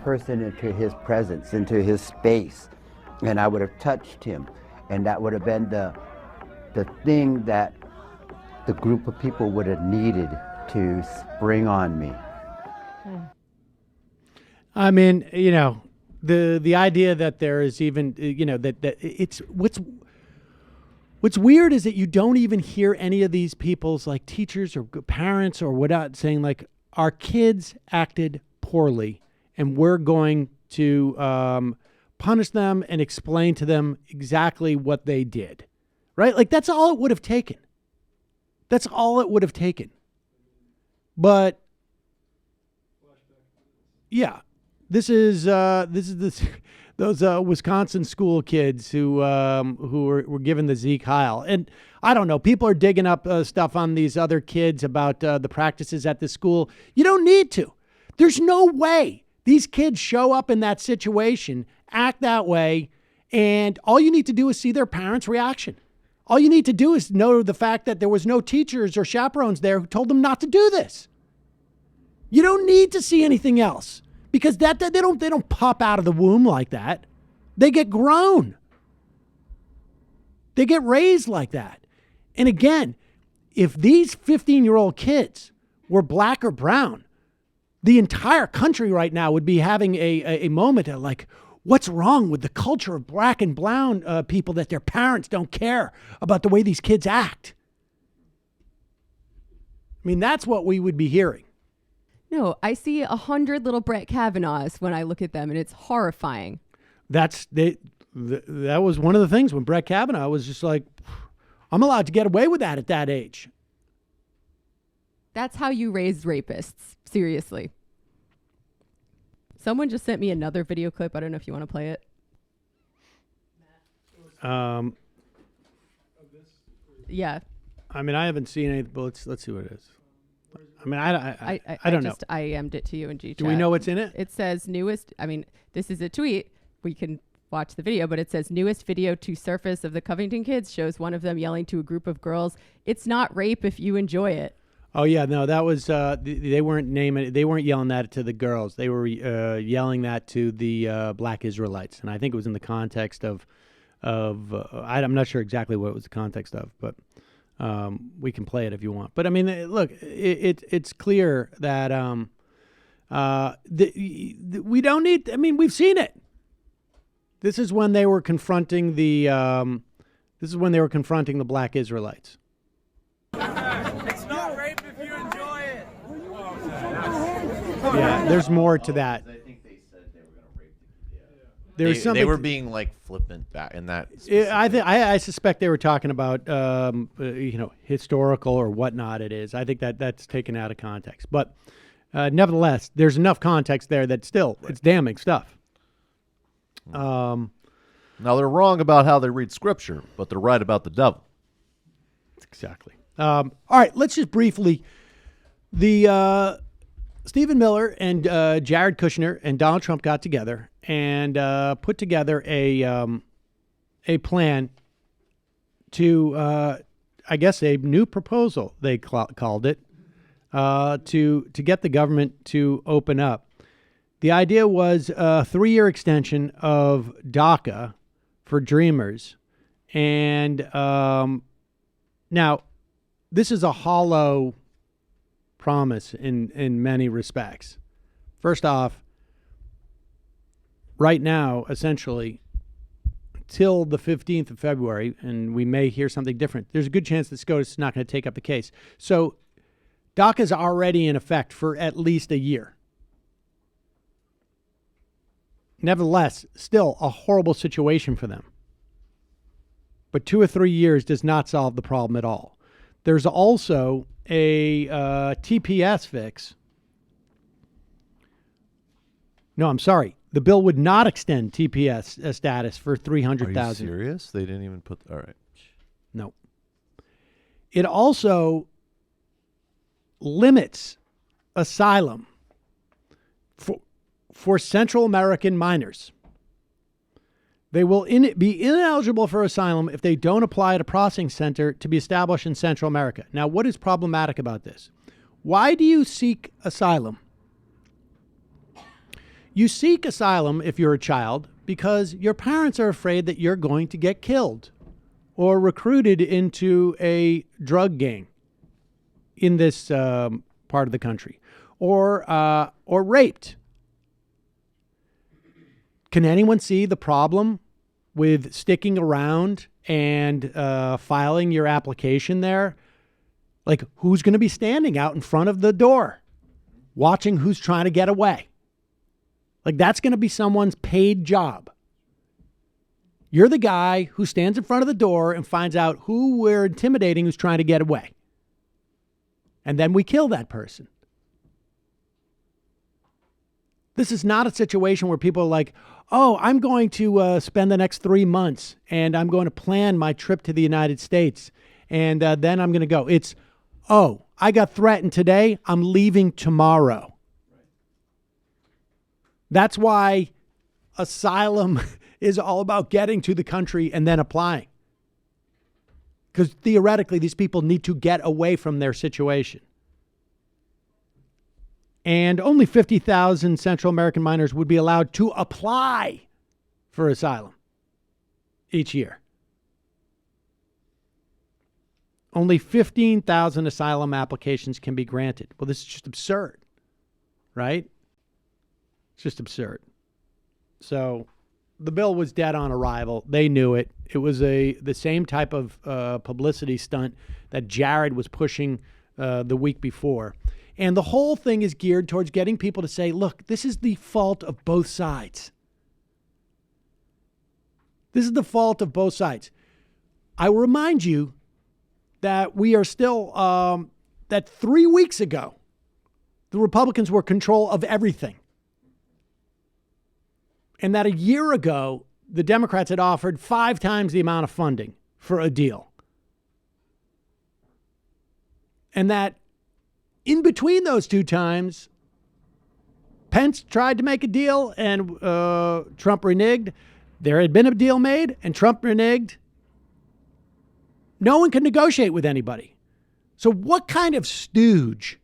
person into his presence, into his space, and I would have touched him. And that would have been the thing that the group of people would have needed to spring on me. I mean, you know, the idea that there is even, you know, that it's what's weird is that you don't even hear any of these people's like teachers or parents or whatnot saying like, our kids acted poorly and we're going to punish them and explain to them exactly what they did, right? Like that's all it would have taken. That's all it would have taken. But yeah, this is those Wisconsin school kids who were given the Zeke Heil. And I don't know, people are digging up stuff on these other kids about the practices at the school. You don't need to. There's no way these kids show up in that situation, act that way, and all you need to do is see their parents' reaction. All you need to do is know the fact that there was no teachers or chaperones there who told them not to do this. You don't need to see anything else because they don't pop out of the womb like that. They get grown. They get raised like that. And again, if these 15-year-old kids were black or brown, the entire country right now would be having a moment of like, what's wrong with the culture of black and brown people that their parents don't care about the way these kids act? I mean, that's what we would be hearing. No, I see 100 little Brett Kavanaughs when I look at them, and it's horrifying. That was one of the things when Brett Kavanaugh was just like, I'm allowed to get away with that at that age. That's how you raise rapists. Seriously. Someone just sent me another video clip. I don't know if you want to play it. Yeah. I mean, I haven't seen anything, but let's see what it is. I mean, I don't know. I IM'd it to you in G-Chat. Do we know what's in it? It says newest. I mean, this is a tweet. We can watch the video, but it says newest video to surface of the Covington kids shows one of them yelling to a group of girls. It's not rape if you enjoy it. Oh yeah, no, that was they weren't yelling that to the girls. They were yelling that to the Black Israelites, and I think it was in the context of I'm not sure exactly what it was the context of, but we can play it if you want. But I mean, look, it's clear that we don't need. I mean, we've seen it. This is when they were confronting the Black Israelites. It's not rape if you enjoy it. Yeah, there's more to that. I think they said they were going to rape the There's they were being like flippant back in that. I suspect they were talking about historical or whatnot. It is. I think that's taken out of context, but nevertheless, there's enough context there that still it's damning stuff. Now they're wrong about how they read scripture, but they're right about the devil. Exactly. All right, let's just briefly Stephen Miller and Jared Kushner and Donald Trump got together and put together a plan to, I guess, a new proposal, they called it, to get the government to open up. The idea was a 3-year extension of DACA for Dreamers. And now, this is a hollow promise in many respects. First off, right now, essentially, till the 15th of February, and we may hear something different, there's a good chance that SCOTUS is not going to take up the case. So DACA is already in effect for at least a year. Nevertheless, still a horrible situation for them. But 2 or 3 years does not solve the problem at all. There's also a TPS fix. No, I'm sorry. The bill would not extend TPS status for 300,000. Are you serious? They didn't even put. All right. No. It also limits asylum for Central American minors. They will be ineligible for asylum if they don't apply at a processing center to be established in Central America. Now, what is problematic about this? Why do you seek asylum? You seek asylum if you're a child because your parents are afraid that you're going to get killed or recruited into a drug gang in this part of the country, or raped. Can anyone see the problem with sticking around and filing your application there? Like, who's going to be standing out in front of the door watching who's trying to get away? Like, that's going to be someone's paid job. You're the guy who stands in front of the door and finds out who we're intimidating who's trying to get away. And then we kill that person. This is not a situation where people are like, oh, I'm going to spend the next 3 months and I'm going to plan my trip to the United States and then I'm going to go. It's, oh, I got threatened today. I'm leaving tomorrow. That's why asylum is all about getting to the country and then applying. Because theoretically, these people need to get away from their situation. And only 50,000 Central American minors would be allowed to apply for asylum each year. Only 15,000 asylum applications can be granted. Well, this is just absurd, right? It's just absurd. So the bill was dead on arrival. They knew it. It was the same type of publicity stunt that Jared was pushing the week before. And the whole thing is geared towards getting people to say, look, this is the fault of both sides. This is the fault of both sides. I will remind you that we are still, that 3 weeks ago, the Republicans were in control of everything. And that a year ago, the Democrats had offered 5 times the amount of funding for a deal. And that in between those 2 times, Pence tried to make a deal and Trump reneged. There had been a deal made and Trump reneged. No one could negotiate with anybody. So what kind of stooge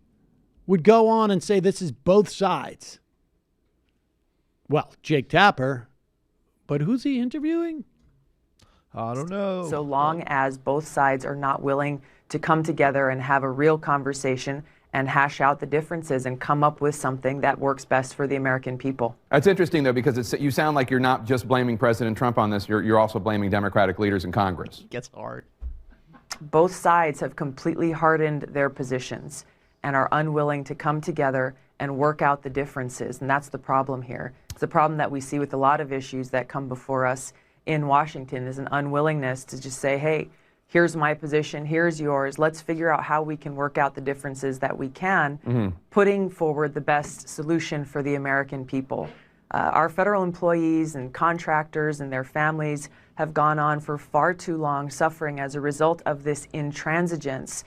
would go on and say this is both sides? Well, Jake Tapper, but who's he interviewing? I don't know. So long as both sides are not willing to come together and have a real conversation and hash out the differences and come up with something that works best for the American people. That's interesting, though, because you sound like you're not just blaming President Trump on this. You're also blaming Democratic leaders in Congress. It gets hard. Both sides have completely hardened their positions and are unwilling to come together and work out the differences. And that's the problem here. It's the problem that we see with a lot of issues that come before us in Washington is an unwillingness to just say, hey, here's my position, here's yours. Let's figure out how we can work out the differences that we can, putting forward the best solution for the American people. Our federal employees and contractors and their families have gone on for far too long suffering as a result of this intransigence,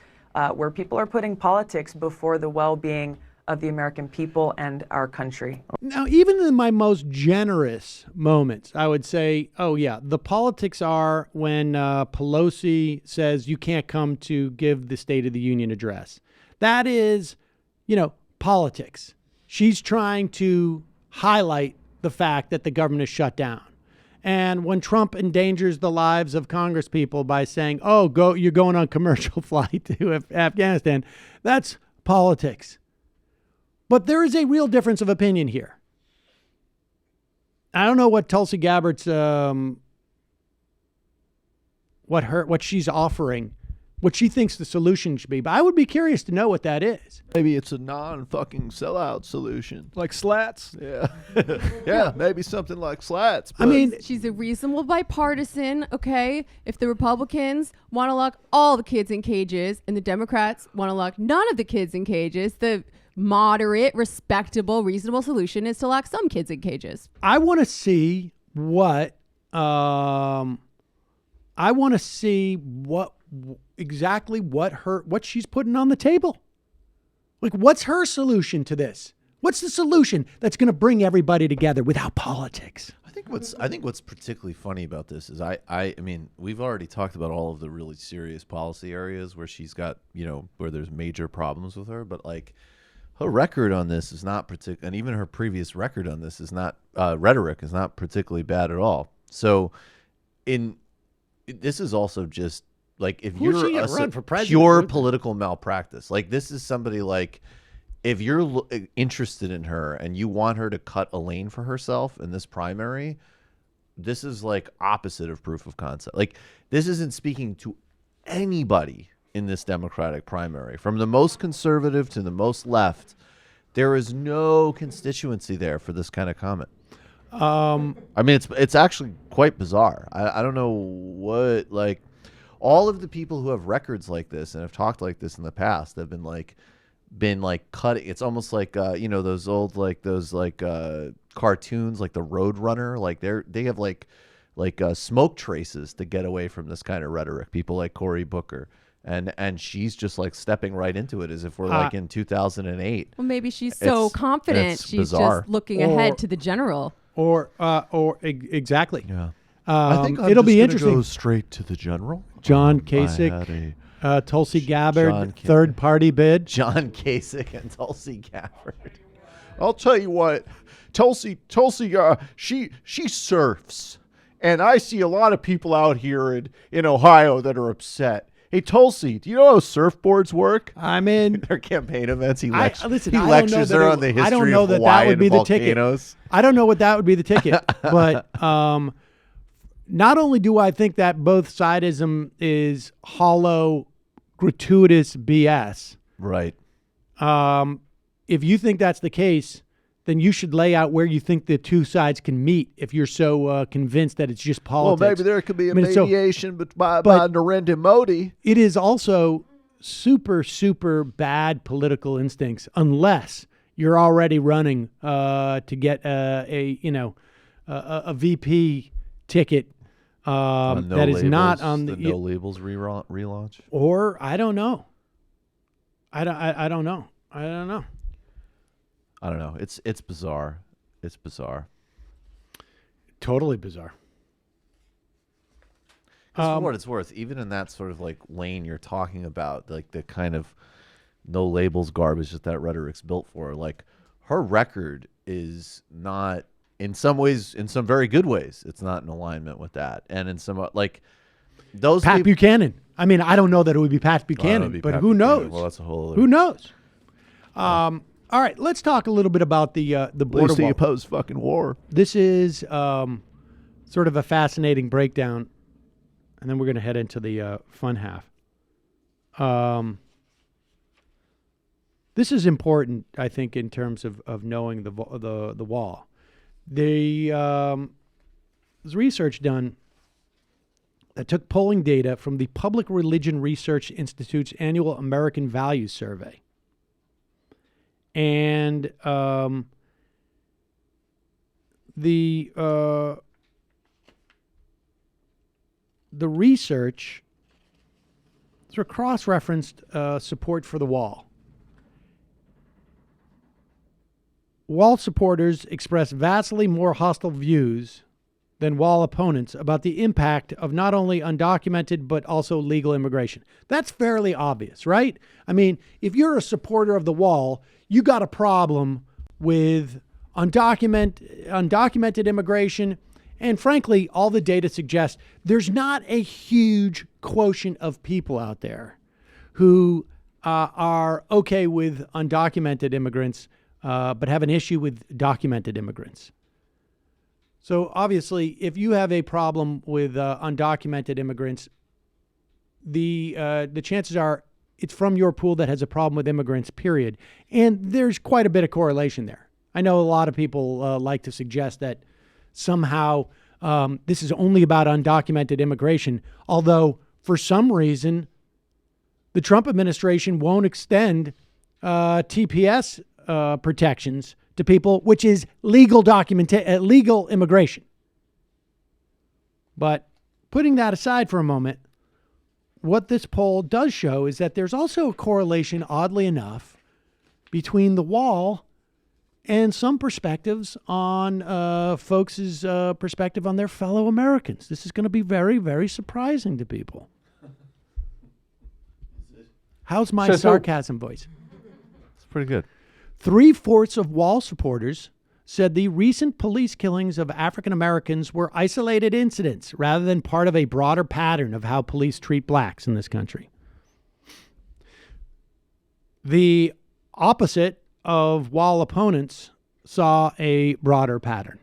where people are putting politics before the well-being of the American people and our country. Now, even in my most generous moments, I would say, oh, yeah, the politics are when Pelosi says you can't come to give the State of the Union address. That is, politics. She's trying to highlight the fact that the government is shut down. And when Trump endangers the lives of Congress people by saying, oh, you're going on commercial flight to Afghanistan, that's politics. But there is a real difference of opinion here. I don't know what Tulsi Gabbard's, what she's offering, what she thinks the solution should be. But I would be curious to know what that is. Maybe it's a non-fucking sellout solution. Like slats? Yeah. Yeah, maybe something like slats. I mean, she's a reasonable bipartisan, okay? If the Republicans want to lock all the kids in cages and the Democrats want to lock none of the kids in cages, the moderate, respectable, reasonable solution is to lock some kids in cages. I want to see what, I I want to see exactly what she's putting on the table. Like, what's her solution to this? What's the solution that's going to bring everybody together without politics? I think what's particularly funny about this is I mean, we've already talked about all of the really serious policy areas where she's got, where there's major problems with her, but like her record on this is not and even her previous record on this is not rhetoric is not particularly bad at all. So this is also just like if you're run for president? Pure political malpractice. Like this is somebody like if you're interested in her and you want her to cut a lane for herself in this primary, this is like opposite of proof of concept. Like this isn't speaking to anybody in this Democratic primary, from the most conservative to the most left. There is no constituency there for this kind of comment. I mean, it's actually quite bizarre. I don't know what, like, all of the people who have records like this and have talked like this in the past have been cutting. It's almost like those old cartoons like the Road Runner. Like they have like smoke traces to get away from this kind of rhetoric. People like Cory Booker. And she's just like stepping right into it as if we're like in 2008. Well, maybe she's so confident she's bizarre. just looking ahead to the general. Exactly. Yeah. I think it'll be interesting. Go straight to the general. John Kasich, Tulsi Gabbard, third party bid. John Kasich and Tulsi Gabbard. I'll tell you what, Tulsi, she surfs, and I see a lot of people out here in Ohio that are upset. Hey, Tulsi, do you know how surfboards work? I'm in their campaign events. He lectures her on the history I don't know of that Hawaii that would be and the volcanoes. ticket. I don't know what that would be the ticket. But not only do I think that both sidism is hollow, gratuitous BS. Right. If you think that's the case, then you should lay out where you think the two sides can meet if you're so convinced that it's just politics. Well, maybe there could be a mediation by Narendra Modi. It is also super, super bad political instincts unless you're already running to get a VP ticket that is not on the No Labels relaunch. Or I don't know. I don't know. I don't know. It's bizarre. It's bizarre. Totally bizarre. For what it's worth, even in that sort of like lane you're talking about, like the kind of no labels garbage that rhetoric's built for, like her record is not, in some ways, in some very good ways, it's not in alignment with that. And in some, like those Pat Buchanan. I mean, I don't know that it would be Pat Buchanan, but who knows? Well, that's a whole other... Who knows? All right, let's talk a little bit about the border wall. Oppose fucking war. This is sort of a fascinating breakdown, and then we're going to head into the fun half. This is important, I think, in terms of knowing the wall. There's research done that took polling data from the Public Religion Research Institute's annual American Values Survey. And the research sort of cross-referenced support for the wall. Wall supporters express vastly more hostile views than wall opponents about the impact of not only undocumented but also legal immigration. That's fairly obvious, right? I mean, if you're a supporter of the wall, you got a problem with undocumented immigration. And frankly, all the data suggests there's not a huge quotient of people out there who are okay with undocumented immigrants, but have an issue with documented immigrants. So obviously, if you have a problem with undocumented immigrants, the chances are it's from your pool that has a problem with immigrants, period. And there's quite a bit of correlation there. I know a lot of people like to suggest that somehow this is only about undocumented immigration, although for some reason the Trump administration won't extend TPS protections to people, which is legal immigration. But putting that aside for a moment, what this poll does show is that there's also a correlation, oddly enough, between the wall and some perspectives on folks' perspective on their fellow Americans. This is going to be very, very surprising to people. How's my sarcasm voice? It's pretty good. 3/4 of wall supporters said the recent police killings of African Americans were isolated incidents rather than part of a broader pattern of how police treat blacks in this country. The opposite of wall opponents saw a broader pattern.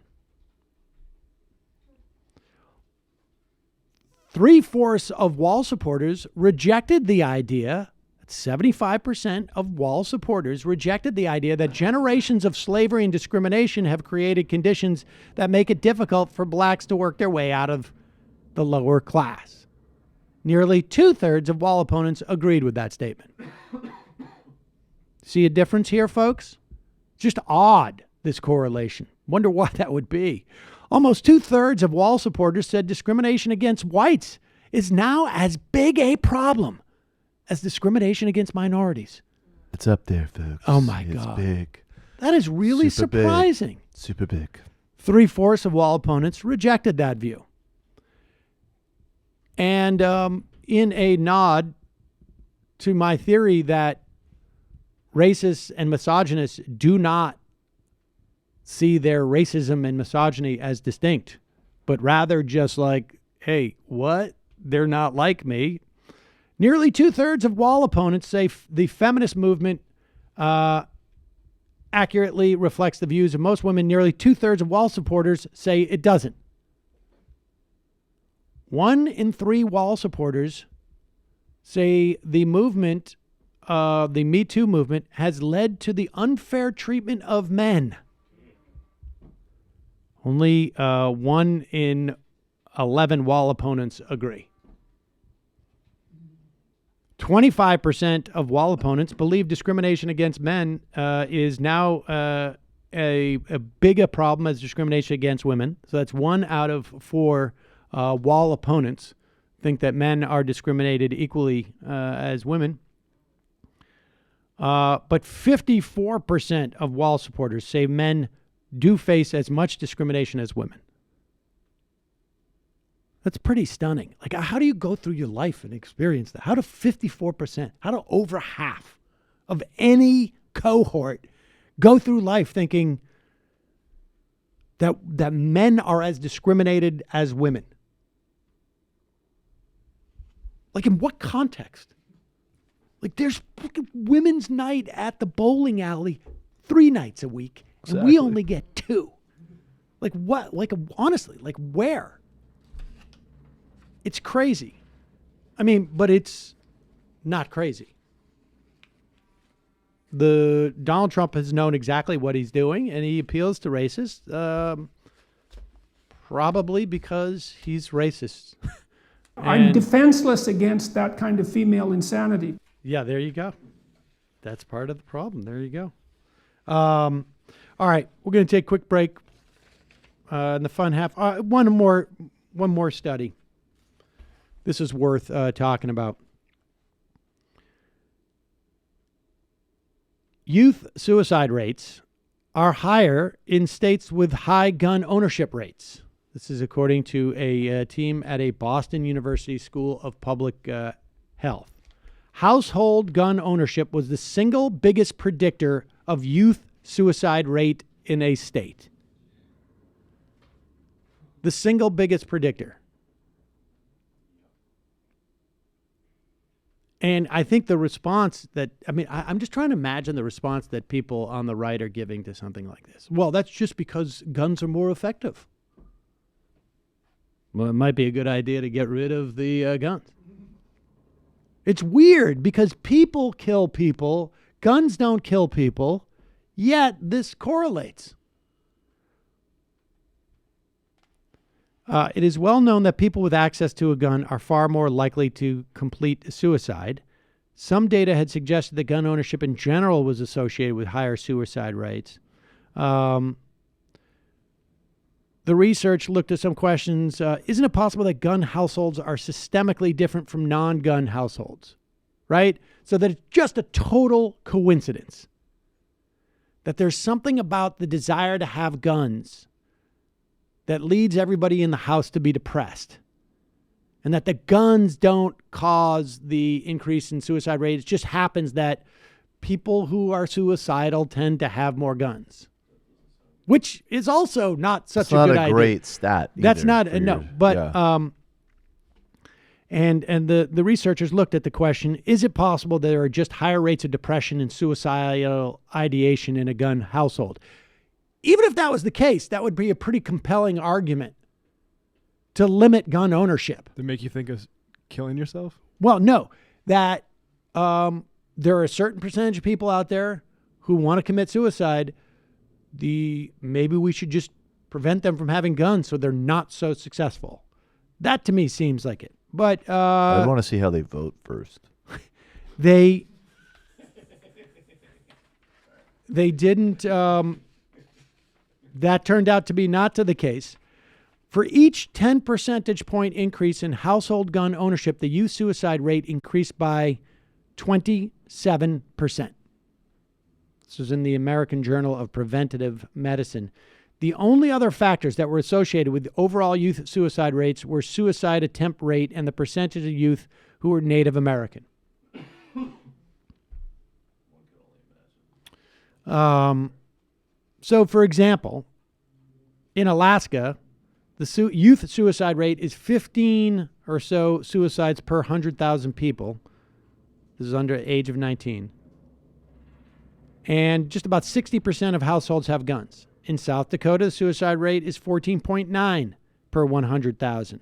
3/4 of wall supporters rejected the idea, 75% of wall supporters rejected the idea that generations of slavery and discrimination have created conditions that make it difficult for blacks to work their way out of the lower class. Nearly 2/3 of wall opponents agreed with that statement. See a difference here, folks? Just odd, this correlation. Wonder why that would be. Almost 2/3 of wall supporters said discrimination against whites is now as big a problem as discrimination against minorities. It's up there, folks. Oh, my God. It's big. That is really Super surprising. Big. Super big. 3/4 of wall opponents rejected that view. And in a nod to my theory that racists and misogynists do not see their racism and misogyny as distinct, but rather just like, hey, what? They're not like me. Nearly 2/3 of wall opponents say the feminist movement accurately reflects the views of most women. Nearly 2/3 of wall supporters say it doesn't. 1 in 3 wall supporters say the movement, the Me Too movement, has led to the unfair treatment of men. Only 1 in 11 wall opponents agree. 25% of wall opponents believe discrimination against men is now a bigger problem as discrimination against women. So that's 1 out of 4 wall opponents think that men are discriminated equally as women. But 54% of wall supporters say men do face as much discrimination as women. That's pretty stunning. Like, how do you go through your life and experience that? How do 54%, how do over half of any cohort go through life thinking that men are as discriminated as women? Like, in what context? Like, there's fucking women's night at the bowling alley 3 nights a week, and we only get 2. Like, what? Like, honestly, like, where? It's crazy. I mean, but it's not crazy. Donald Trump has known exactly what he's doing, and he appeals to racists, probably because he's racist. I'm defenseless against that kind of female insanity. Yeah, there you go. That's part of the problem. There you go. All right, we're going to take a quick break in the fun half. One more study. This is worth talking about. Youth suicide rates are higher in states with high gun ownership rates. This is according to a team at a Boston University School of Public Health. Household gun ownership was the single biggest predictor of youth suicide rate in a state. The single biggest predictor. And I think the response that, I'm just trying to imagine the response that people on the right are giving to something like this. Well, that's just because guns are more effective. Well, it might be a good idea to get rid of the guns. It's weird because people kill people, guns don't kill people, yet this correlates. It is well known that people with access to a gun are far more likely to complete suicide. Some data had suggested that gun ownership in general was associated with higher suicide rates. The the research looked at some questions. Isn't it possible that gun households are systemically different from non-gun households? Right? So that it's just a total coincidence that there's something about the desire to have guns that leads everybody in the house to be depressed. And that the guns don't cause the increase in suicide rate. It just happens that people who are suicidal tend to have more guns, which is also not such a good idea. That's not a great stat. That's not no, but and the researchers looked at the question: is it possible there are just higher rates of depression and suicidal ideation in a gun household? Even if that was the case, that would be a pretty compelling argument to limit gun ownership. That make you think of killing yourself? Well, no, that there are a certain percentage of people out there who want to commit suicide. Maybe we should just prevent them from having guns so they're not so successful. That to me seems like it. But I want to see how they vote first. They didn't. That turned out to be not to the case. For each 10 percentage point increase in household gun ownership, the youth suicide rate increased by 27%. This was in the American Journal of Preventative Medicine. The only other factors that were associated with overall youth suicide rates were suicide attempt rate and the percentage of youth who were Native American. So, for example, in Alaska, the youth suicide rate is 15 or so suicides per 100,000 people. This is under the age of 19. And just about 60% of households have guns. In South Dakota, the suicide rate is 14.9 per 100,000.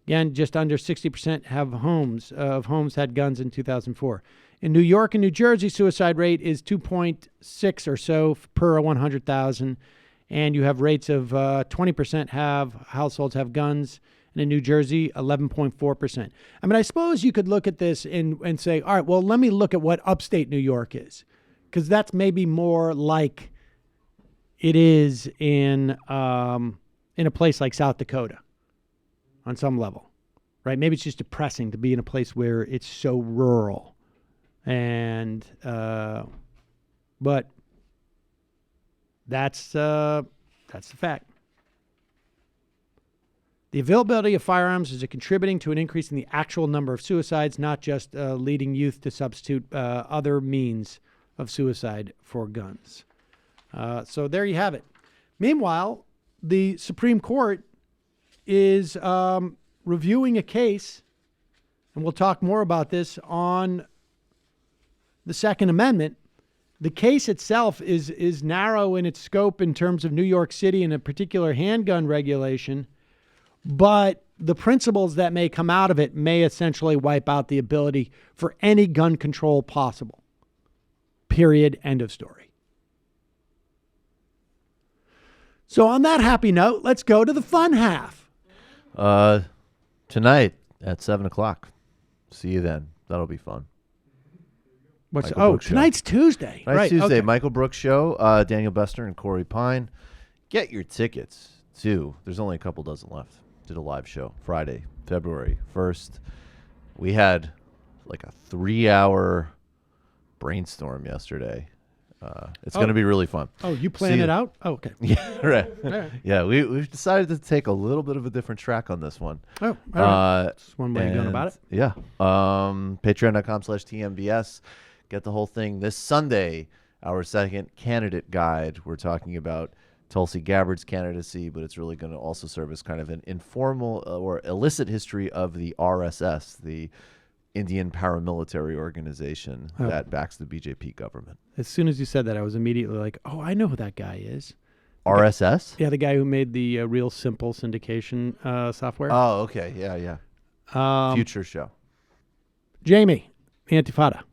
Again, just under 60% have homes had guns in 2004. In New York and New Jersey, suicide rate is 2.6 or so per 100,000. And you have rates of 20% households have guns. And in New Jersey, 11.4%. I mean, I suppose you could look at this and say, all right, well, let me look at what upstate New York is. Because that's maybe more like it is in a place like South Dakota on some level, right? Maybe it's just depressing to be in a place where it's so rural. And, but that's the fact. The availability of firearms is contributing to an increase in the actual number of suicides, not just leading youth to substitute other means of suicide for guns. So there you have it. Meanwhile, the Supreme Court is reviewing a case, and we'll talk more about this on the Second Amendment. The case itself is narrow in its scope in terms of New York City and a particular handgun regulation, but the principles that may come out of it may essentially wipe out the ability for any gun control possible. Period. End of story. So on that happy note, let's go to the fun half. Tonight at 7:00. See you then. That'll be fun. Tonight's Tuesday. Tonight's Tuesday. Okay. Michael Brooks show. Daniel Bester and Corey Pine. Get your tickets too. There's only a couple dozen left. Did a live show Friday, February 1st. We had like a 3-hour brainstorm yesterday. It's going to be really fun. Oh, you planned it out? Oh, okay. Yeah, right. Right. Yeah, we've decided to take a little bit of a different track on this one. Oh, all right. That's one way of going about it. Yeah. Patreon.com/TMBS. Get the whole thing this Sunday. Our second candidate guide. We're talking about Tulsi Gabbard's candidacy, but it's really going to also serve as kind of an informal or illicit history of the RSS, the Indian paramilitary organization that backs the BJP government. As soon as you said that, I was immediately like, oh, I know who that guy is. RSS? Yeah, the guy who made the Real Simple syndication software. Oh, okay. Yeah. Future show. Jamie, Antifada.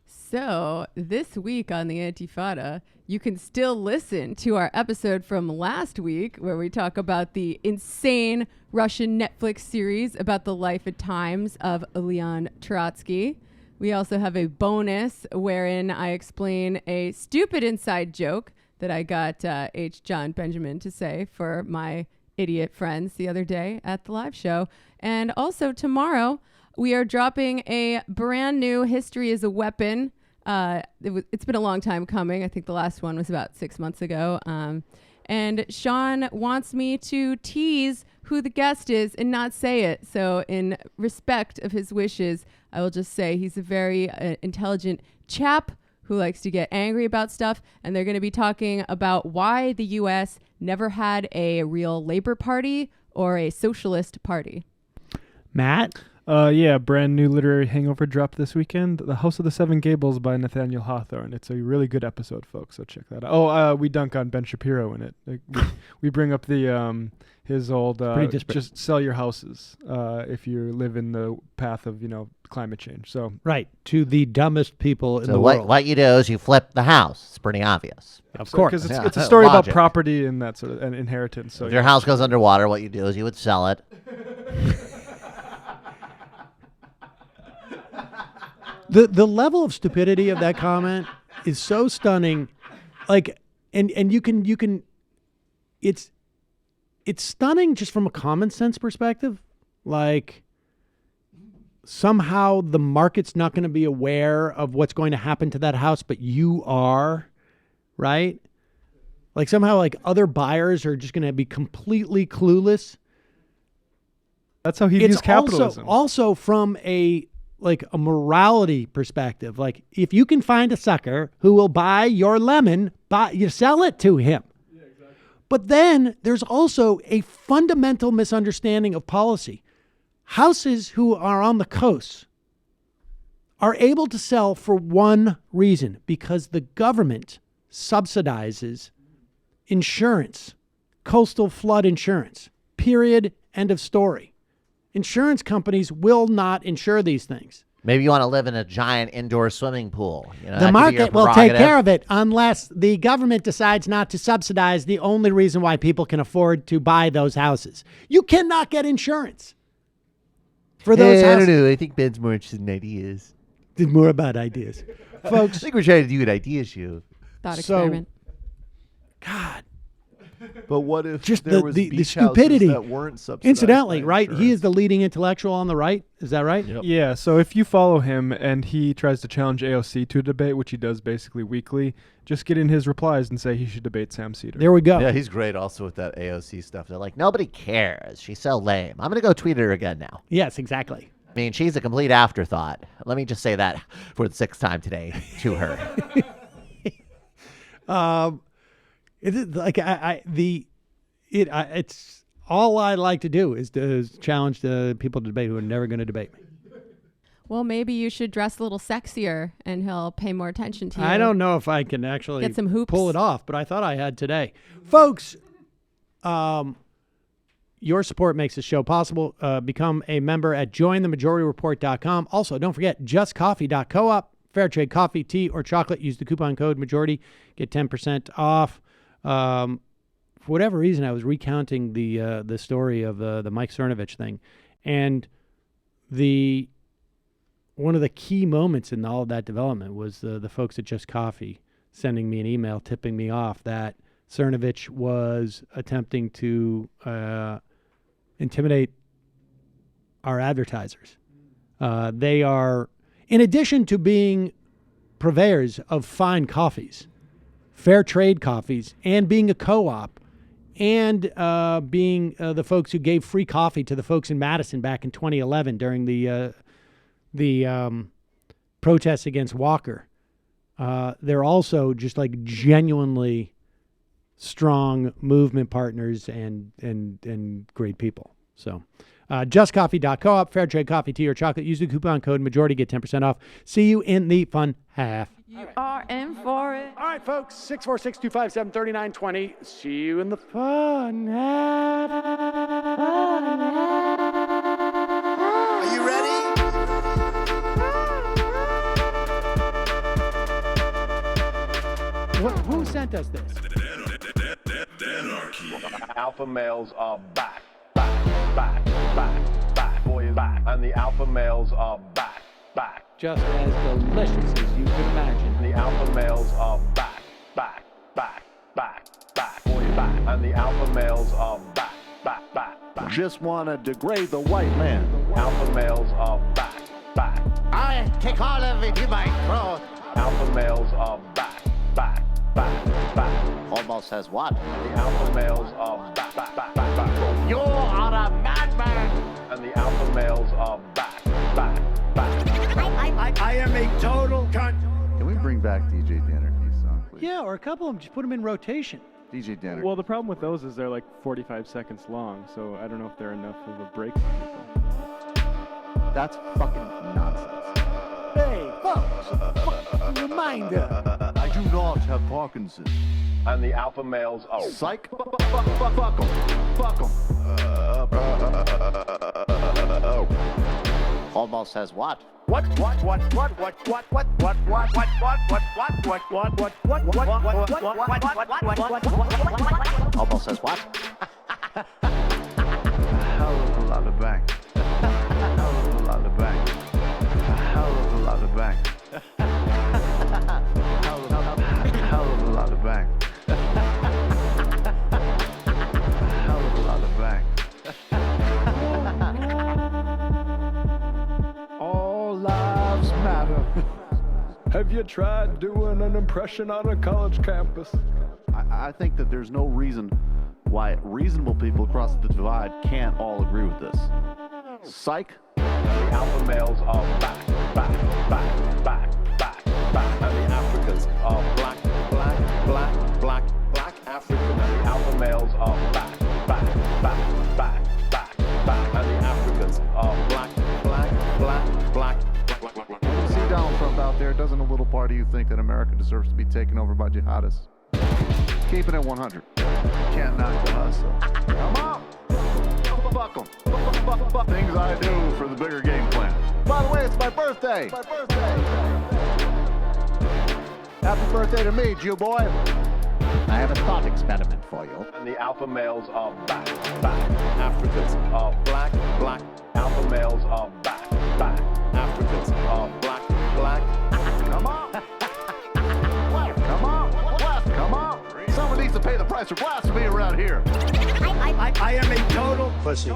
So this week on the Antifada, you can still listen to our episode from last week where we talk about the insane Russian Netflix series about the life and times of Leon Trotsky. We also have a bonus wherein I explain a stupid inside joke that I got H. John Benjamin to say for my idiot friends the other day at the live show. And also tomorrow, we are dropping a brand new History is a Weapon. It's been a long time coming. I think the last one was about 6 months ago. And Sean wants me to tease who the guest is and not say it. So in respect of his wishes, I will just say he's a very intelligent chap who likes to get angry about stuff. And they're going to be talking about why the U.S. never had a real Labor Party or a socialist party. Matt? Yeah, brand new literary hangover dropped this weekend. The House of the Seven Gables by Nathaniel Hawthorne. It's a really good episode, folks, so check that out. Oh, we dunk on Ben Shapiro in it. We bring up the his old just sell your houses if you live in the path of, climate change. So right, to the dumbest people in the world. world. What you do is you flip the house. It's pretty obvious. Of course. Because it's a story about property and that sort of and inheritance. So if your house goes underwater, what you do is you would sell it. The level of stupidity of that comment is so stunning. Like, and you can it's stunning just from a common sense perspective. Like, somehow the market's not going to be aware of what's going to happen to that house, but you are, right? Like, somehow, like, other buyers are just going to be completely clueless. That's how he views capitalism. Also from a morality perspective. Like, if you can find a sucker who will buy your lemon, you sell it to him. Yeah, exactly. But then there's also a fundamental misunderstanding of policy. Houses who are on the coast are able to sell for one reason, because the government subsidizes insurance, coastal flood insurance, period, end of story. Insurance companies will not insure these things. Maybe you want to live in a giant indoor swimming pool. The market will take care of it unless the government decides not to subsidize the only reason why people can afford to buy those houses. You cannot get insurance for those houses. I don't know. I think Ben's more interested in ideas. More about ideas. Folks. I think we're trying to do an idea show. Thought experiment. God. But what if just there was the beach stupidity houses that weren't subsidized? Incidentally, by right? insurance? He is the leading intellectual on the right. Is that right? Yep. Yeah. So if you follow him and he tries to challenge AOC to a debate, which he does basically weekly, just get in his replies and say he should debate Sam Seder. There we go. Yeah, he's great also with that AOC stuff. They're like, nobody cares. She's so lame. I'm going to go tweet her again now. Yes, exactly. I mean, she's a complete afterthought. Let me just say that for the 6th time today to her. It's all I like to do is to challenge the people to debate who are never going to debate me. Well, maybe you should dress a little sexier and he'll pay more attention to you. I don't know if I can actually get some hoops. Pull it off, but I thought I had today. Folks, your support makes this show possible. Become a member at jointhemajorityreport.com. Also, don't forget justcoffee.coop. Fair trade coffee, tea, or chocolate. Use the coupon code majority. Get 10% off. For whatever reason, I was recounting the story of the Mike Cernovich thing, and one of the key moments in all of that development was the folks at Just Coffee sending me an email tipping me off that Cernovich was attempting to intimidate our advertisers. They are, in addition to being purveyors of fine coffees, fair trade coffees, and being a co-op, and being the folks who gave free coffee to the folks in Madison back in 2011 during the protests against Walker. They're also just like genuinely strong movement partners and great people. So justcoffee.coop, fair trade coffee, tea, or chocolate. Use the coupon code majority, get 10% off. See you in the fun half. You are in for it. All right, folks, 646-257-3920. See you in the fun half. Are you ready? Who sent us this? Alpha males are back. Boy is back. And the alpha males are back. Just as delicious as you could imagine. The alpha males are back. And the alpha males are back. Just want to degrade the white man. Alpha males are back. I take all of it in my throat. Alpha males are back. Almost has what? The alpha males are back. You are a madman. And the alpha males are back. I am a total cunt. Can we bring back DJ Dannerky's song, please? Yeah, or a couple of them, just put them in rotation. DJ Dannerky. Well, the problem with those is they're like 45 seconds long, so I don't know if they're enough of a break for people. That's fucking nonsense. Hey, folks, reminder. I do not have Parkinson's. And the alpha males are psych. Fuck them. Almost has what? Almost has what? Hell of a lot of bank. Hell of a lot of bank. Hell of a lot of bank. Hell of a lot of bank. Hell of a lot of bank. All lives matter. Have you tried doing an impression on a college campus? I think that there's no reason why reasonable people across the divide can't all agree with this. Psych. The alpha males are back. And the Africans are black African. And the alpha males are back. And the Africans are black. See Donald Trump out there, doesn't a little part of you think that America deserves to be taken over by jihadists? Keeping it 100. Can't knock the hustle. Come on! Fuck them. Things I do for the bigger game plan. By the way, it's my birthday! Happy birthday to me, Jew boy! I have a thought experiment for you. And the alpha males are back. Africans are black. Alpha males are back. Africans are black. Come on! Come on! Someone needs to pay the price for blasphemy around here. I am a total pussy.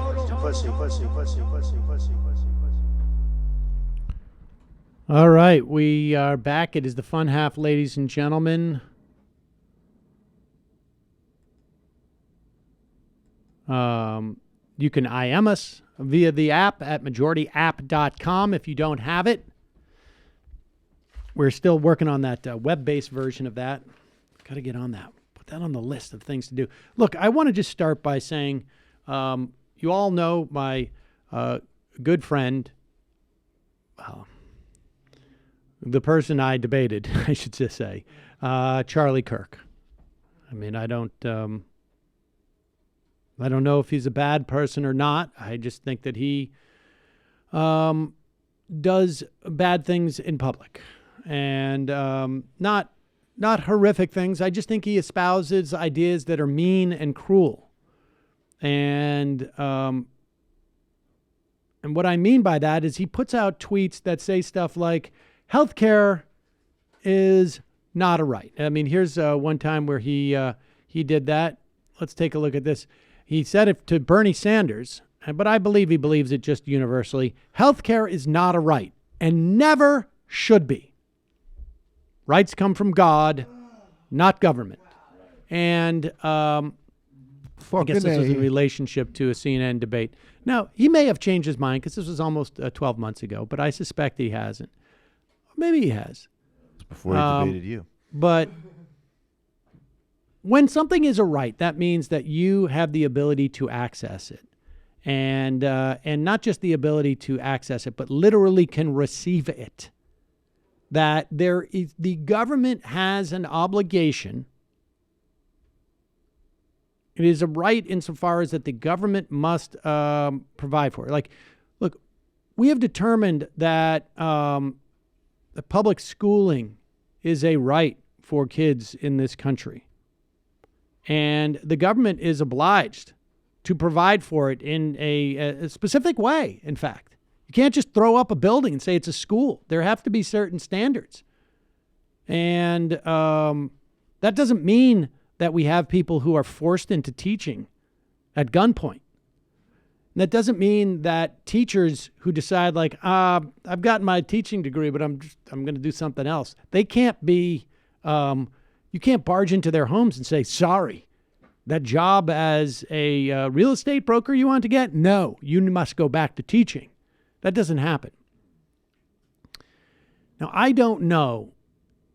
All right, we are back. It is the fun half, ladies and gentlemen. You can IM us via the app at majorityapp.com if you don't have it. We're still working on that web-based version of that. Got to get on that. Put that on the list of things to do. Look, I want to just start by saying you all know my good friend, the person I debated, I should just say, Charlie Kirk. I mean, I don't know if he's a bad person or not. I just think that he does bad things in public, and not horrific things. I just think he espouses ideas that are mean and cruel. And what I mean by that is he puts out tweets that say stuff like, healthcare is not a right. I mean, here's one time where he did that. Let's take a look at this. He said it to Bernie Sanders, but I believe he believes it just universally. Healthcare is not a right and never should be. Rights come from God, not government. And I guess this was in relationship to a CNN debate. Now, he may have changed his mind because this was almost 12 months ago, but I suspect he hasn't. Maybe he has. It's before he debated you. But when something is a right, that means that you have the ability to access it. And not just the ability to access it, but literally can receive it. That the government has an obligation. It is a right insofar as that the government must provide for it. Like, look, we have determined that the public schooling is a right for kids in this country. And the government is obliged to provide for it in a specific way, in fact. You can't just throw up a building and say it's a school. There have to be certain standards. And that doesn't mean that we have people who are forced into teaching at gunpoint. And that doesn't mean that teachers who decide like, I've gotten my teaching degree, but I'm going to do something else. They can't be, you can't barge into their homes and say, sorry, that job as a real estate broker you want to get? No, you must go back to teaching. That doesn't happen. Now, I don't know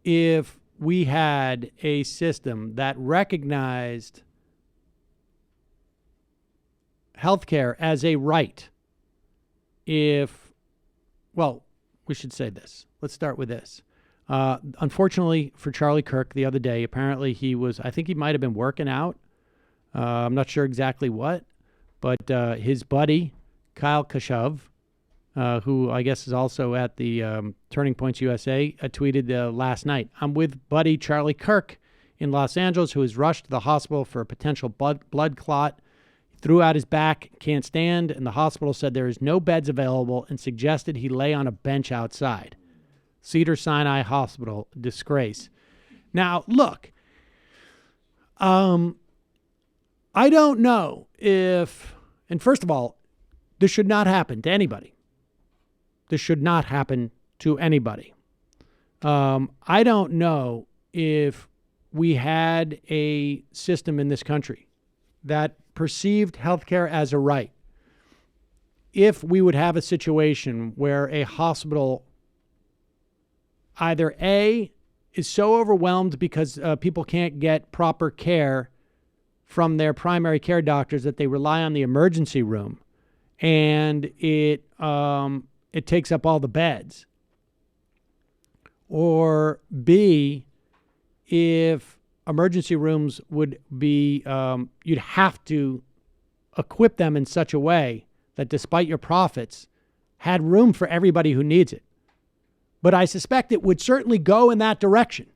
if we had a system that recognized healthcare as a right. Well, we should say this. Let's start with this. Unfortunately for Charlie Kirk the other day, apparently I think he might have been working out. I'm not sure exactly what, but his buddy, Kyle Kashuv, who I guess is also at the Turning Points USA, tweeted last night, I'm with buddy Charlie Kirk in Los Angeles, who was rushed to the hospital for a potential blood clot. He threw out his back, can't stand, and the hospital said there is no beds available and suggested he lay on a bench outside. Cedar Sinai Hospital, disgrace. Now, look, I don't know if, and first of all, this should not happen to anybody. This should not happen to anybody. I don't know if we had a system in this country that perceived healthcare as a right. If we would have a situation where a hospital either A, is so overwhelmed because people can't get proper care from their primary care doctors that they rely on the emergency room, and it takes up all the beds. Or B, if emergency rooms would be, you'd have to equip them in such a way that despite your profits, had room for everybody who needs it. But I suspect it would certainly go in that direction.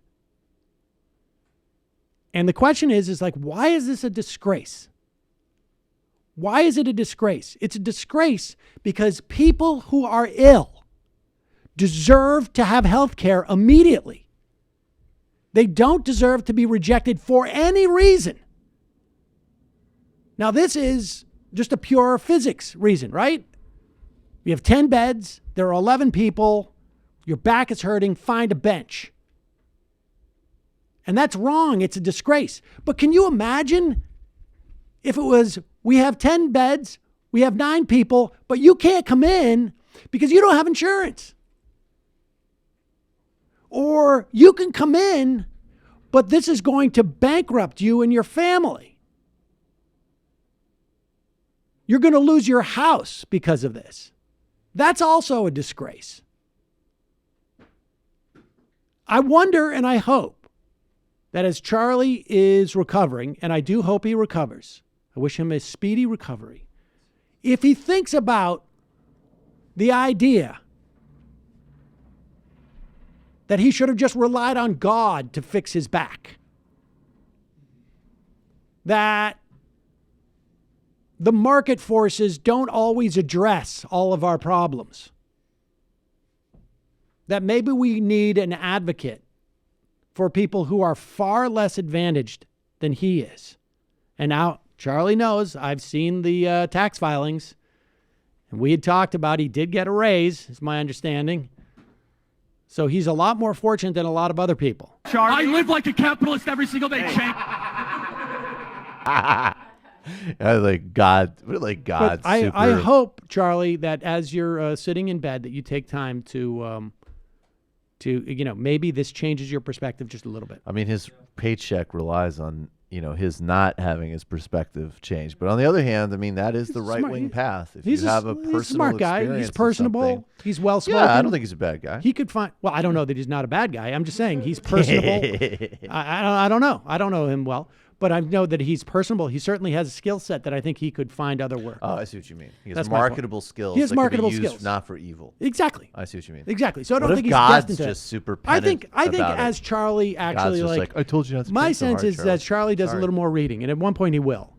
And the question is like, why is this a disgrace? Why is it a disgrace? It's a disgrace because people who are ill deserve to have health care immediately. They don't deserve to be rejected for any reason. Now, this is just a pure physics reason, right? You have 10 beds. There are 11 people. Your back is hurting. Find a bench. And that's wrong. It's a disgrace. But can you imagine if it was, we have 10 beds, we have 9 people, but you can't come in because you don't have insurance. Or you can come in, but this is going to bankrupt you and your family. You're going to lose your house because of this. That's also a disgrace. I wonder and I hope that as Charlie is recovering, and I do hope he recovers, I wish him a speedy recovery, if he thinks about the idea that he should have just relied on God to fix his back, that the market forces don't always address all of our problems, that maybe we need an advocate for people who are far less advantaged than he is. And now Charlie knows, I've seen the tax filings, and we had talked about he did get a raise, is my understanding. So he's a lot more fortunate than a lot of other people. I live like a capitalist every single day, Jake. like God. I hope, Charlie, that as you're sitting in bed, that you take time to maybe this changes your perspective just a little bit. I mean, his paycheck relies on, his not having his perspective change. But on the other hand, I mean, that is the right-wing path. If you have a personal he's a smart guy. He's personable. He's well-spoken. Yeah, I don't think he's a bad guy. He could find, I don't know that he's not a bad guy. I'm just saying he's personable. I don't know. I don't know him well. But I know that he's personable. He certainly has a skill set that I think he could find other work. Oh, I see what you mean. He has marketable skills. He has marketable skills, skills, not for evil. Exactly. I see what you mean. Exactly. So I don't what think if he's God's destined to. Just super pedant I think about as it? Charlie actually God's just I told you not to. My think so sense hard, is that Charlie does a little more reading, and at one point he will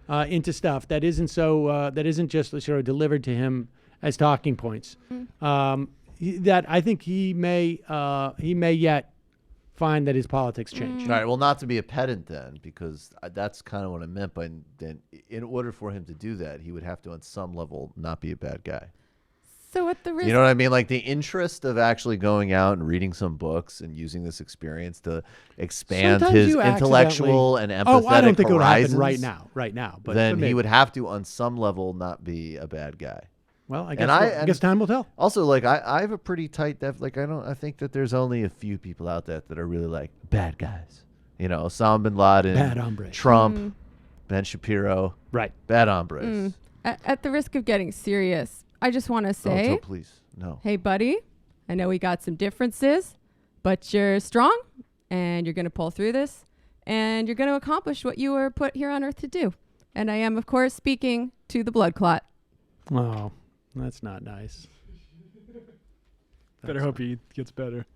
into stuff that isn't so that isn't just sort of delivered to him as talking points. That I think he may yet find that his politics change. All right, well, not to be a pedant then, because that's kind of what I meant. But then, in order for him to do that, he would have to, on some level, not be a bad guy. So at the risk, you know what I mean? Like the interest of actually going out and reading some books and using this experience to expand his intellectual and empathetic I don't think it would horizons happen right now. But then he would have to, on some level, not be a bad guy. Well, I guess time will tell. Also, like I have a pretty tight I think that there's only a few people out there that are really like bad guys. You know, Osama bin Laden, bad hombres. Trump, Ben Shapiro, right? Bad hombres. At the risk of getting serious, I just want to say, please, no. Hey, buddy, I know we got some differences, but you're strong, and you're going to pull through this, and you're going to accomplish what you were put here on Earth to do. And I am, of course, speaking to the blood clot. Oh. That's not nice. Better hope he gets better.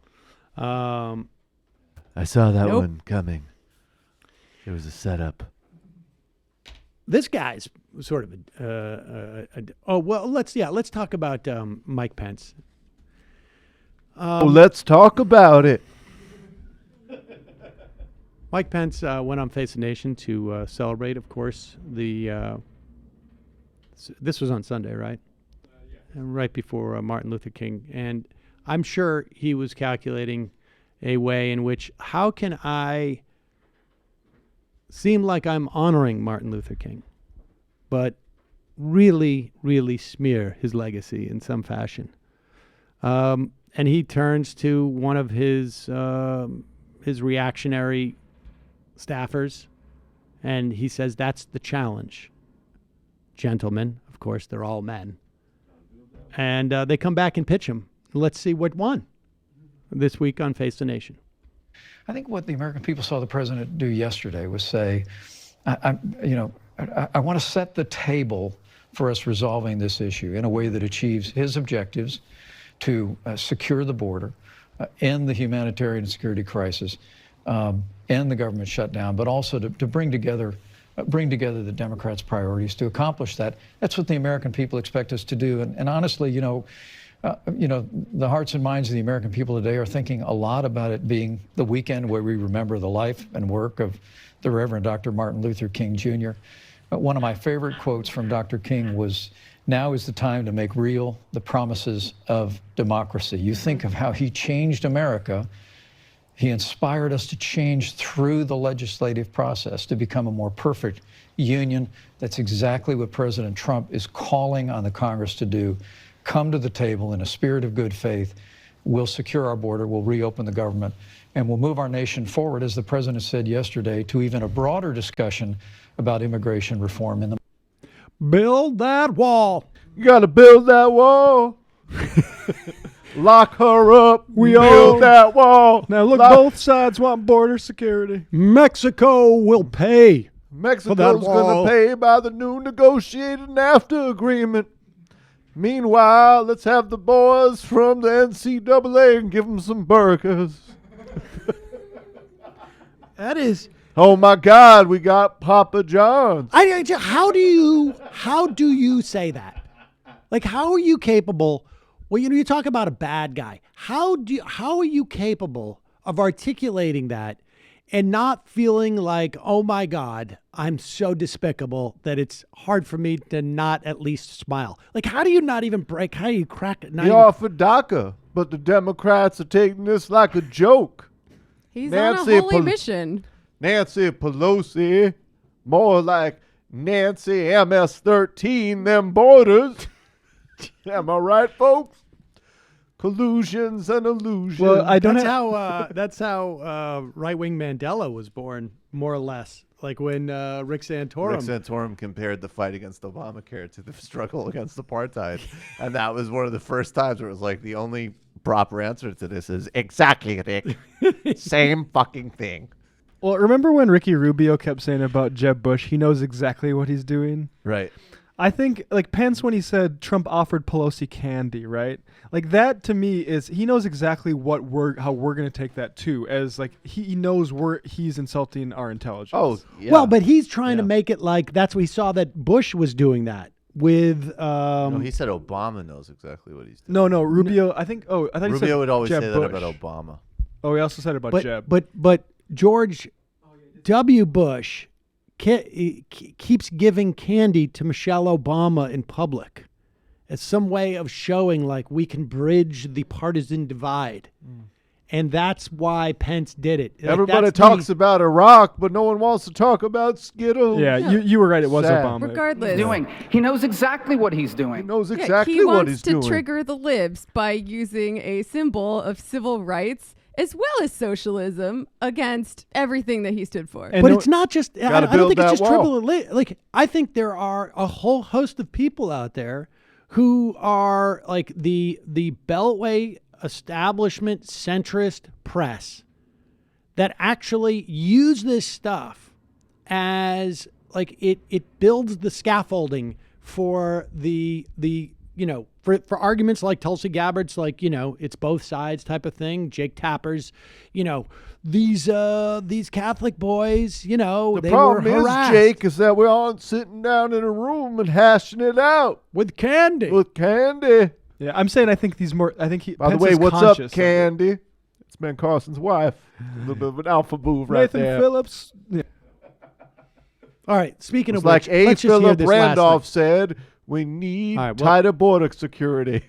I saw that one coming. It was a setup. This guy's sort of let's talk about Mike Pence. Let's talk about it. Mike Pence went on Face the Nation to celebrate, of course, this was on Sunday, right? Right before Martin Luther King. And I'm sure he was calculating a way in which, how can I seem like I'm honoring Martin Luther King, but really, really smear his legacy in some fashion? And he turns to one of his reactionary staffers, and he says, that's the challenge. Gentlemen, of course, they're all men. And they come back and pitch him. Let's see what won this week on Face the Nation. I think what the American people saw the president do yesterday was say, I want to set the table for us resolving this issue in a way that achieves his objectives to secure the border, end the humanitarian and security crisis, end the government shutdown, but also to bring together the Democrats' priorities to accomplish that. That's what the American people expect us to do. And honestly, the hearts and minds of the American people today are thinking a lot about it being the weekend where we remember the life and work of the Reverend Dr. Martin Luther King Jr. One of my favorite quotes from Dr. King was, "Now is the time to make real the promises of democracy." You think of how he changed America. He inspired us to change through the legislative process to become a more perfect union. That's exactly what President Trump is calling on the Congress to do. Come to the table in a spirit of good faith. We'll secure our border, we'll reopen the government, and we'll move our nation forward, as the president said yesterday, to even a broader discussion about immigration reform in the Build that wall. You got to build that wall. Lock her up. We build that wall. Now look, both sides want border security. Mexico will pay. Mexico's going to pay by the new negotiated NAFTA agreement. Meanwhile, let's have the boys from the NCAA and give them some burgers. That is. Oh my God, we got Papa John's. How do you say that? Like, how are you capable? Well, you talk about a bad guy. How are you capable of articulating that and not feeling like, oh my God, I'm so despicable that it's hard for me to not at least smile? Like, how do you not even break? How do you crack it? You're off for DACA, but the Democrats are taking this like a joke. He's on a holy mission. Nancy Pelosi, more like Nancy MS-13, them borders. Am I right, folks? Collusions and illusions. Well, that's how right-wing Mandela was born, more or less. Like when Rick Santorum compared the fight against Obamacare to the struggle against apartheid. And that was one of the first times where it was like the only proper answer to this is exactly, Rick. Same fucking thing. Well, remember when Ricky Rubio kept saying about Jeb Bush, he knows exactly what he's doing? Right. I think, like Pence, when he said Trump offered Pelosi candy, right? Like that to me is, he knows exactly how we're going to take that too, as like he knows he's insulting our intelligence. Oh, yeah. Well, but he's trying to make it like that's what he saw that Bush was doing that with. No, he said Obama knows exactly what he's doing. No, Rubio. I thought Rubio he said would always Jeb say Bush. that about Obama. Oh, he also said about Jeb. But George W. Bush keeps giving candy to Michelle Obama in public as some way of showing like we can bridge the partisan divide. And that's why Pence did it. Like, everybody talks about Iraq, but no one wants to talk about Skittles. Yeah, you were right. It was Obama. Regardless. He knows exactly what he's doing. He knows Yeah, exactly he what he's doing. wants to trigger the libs by using a symbol of civil rights as well as socialism against everything that he stood for. But it's not just, I don't think it's just wall. like, I think there are a whole host of people out there who are like the Beltway establishment centrist press that actually use this stuff as like it builds the scaffolding for the for arguments like Tulsi Gabbard's, like, it's both sides type of thing. Jake Tapper's, these Catholic boys, they problem were harassed. Jake, is that we aren't sitting down in a room and hashing it out with candy. Yeah, I'm saying I think By the way, what's up, Candy? It's Ben Carson's wife. A little bit of an alpha move right Nathan there. Phillips. Yeah. All right, speaking of like which, let's just hear Philip this Randolph last said, we need tighter border security.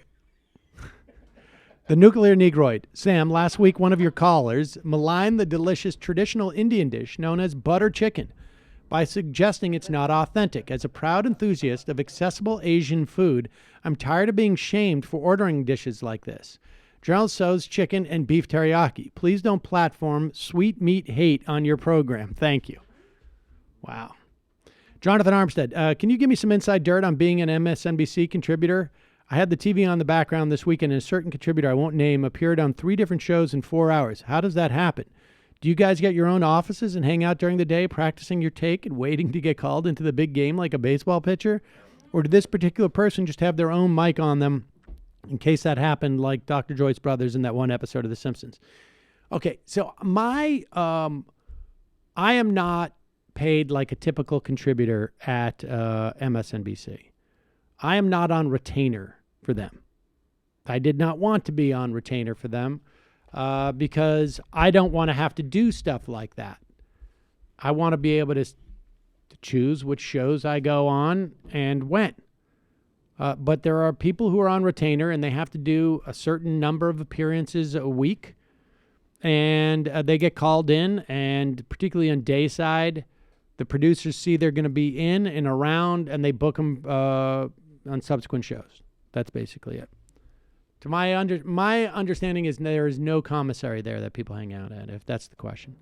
The nuclear negroid. Sam, last week one of your callers maligned the delicious traditional Indian dish known as butter chicken by suggesting it's not authentic. As a proud enthusiast of accessible Asian food, I'm tired of being shamed for ordering dishes like this. General Tso's chicken and beef teriyaki. Please don't platform sweet meat hate on your program. Thank you. Wow. Jonathan Armstead, can you give me some inside dirt on being an MSNBC contributor? I had the TV on the background this weekend, and a certain contributor I won't name appeared on 3 different shows in 4 hours. How does that happen? Do you guys get your own offices and hang out during the day practicing your take and waiting to get called into the big game like a baseball pitcher? Or did this particular person just have their own mic on them in case that happened like Dr. Joyce Brothers in that one episode of The Simpsons? Okay, so I am not paid like a typical contributor at MSNBC. I am not on retainer for them. I did not want to be on retainer for them because I don't want to have to do stuff like that. I want to be able to choose which shows I go on and when. But there are people who are on retainer and they have to do a certain number of appearances a week. And they get called in, and particularly on Dayside, the producers see they're going to be in and around, and they book them on subsequent shows. That's basically it. To my understanding is there is no commissary there that people hang out at, if that's the question.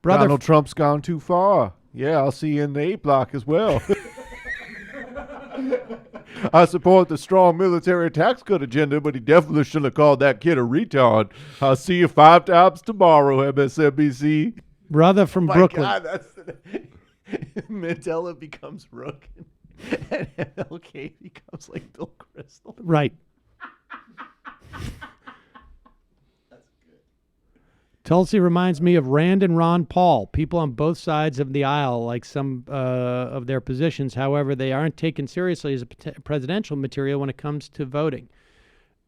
Donald Trump's gone too far. Yeah, I'll see you in the 8 block as well. I support the strong military tax cut agenda, but he definitely shouldn't have called that kid a retard. I'll see you 5 times tomorrow, MSNBC. Brother from Brooklyn. God, that's Mandela becomes Rook, and MLK becomes like Bill Kristol. Right. Tulsi reminds me of Rand and Ron Paul, people on both sides of the aisle, like some of their positions. However, they aren't taken seriously as a presidential material when it comes to voting.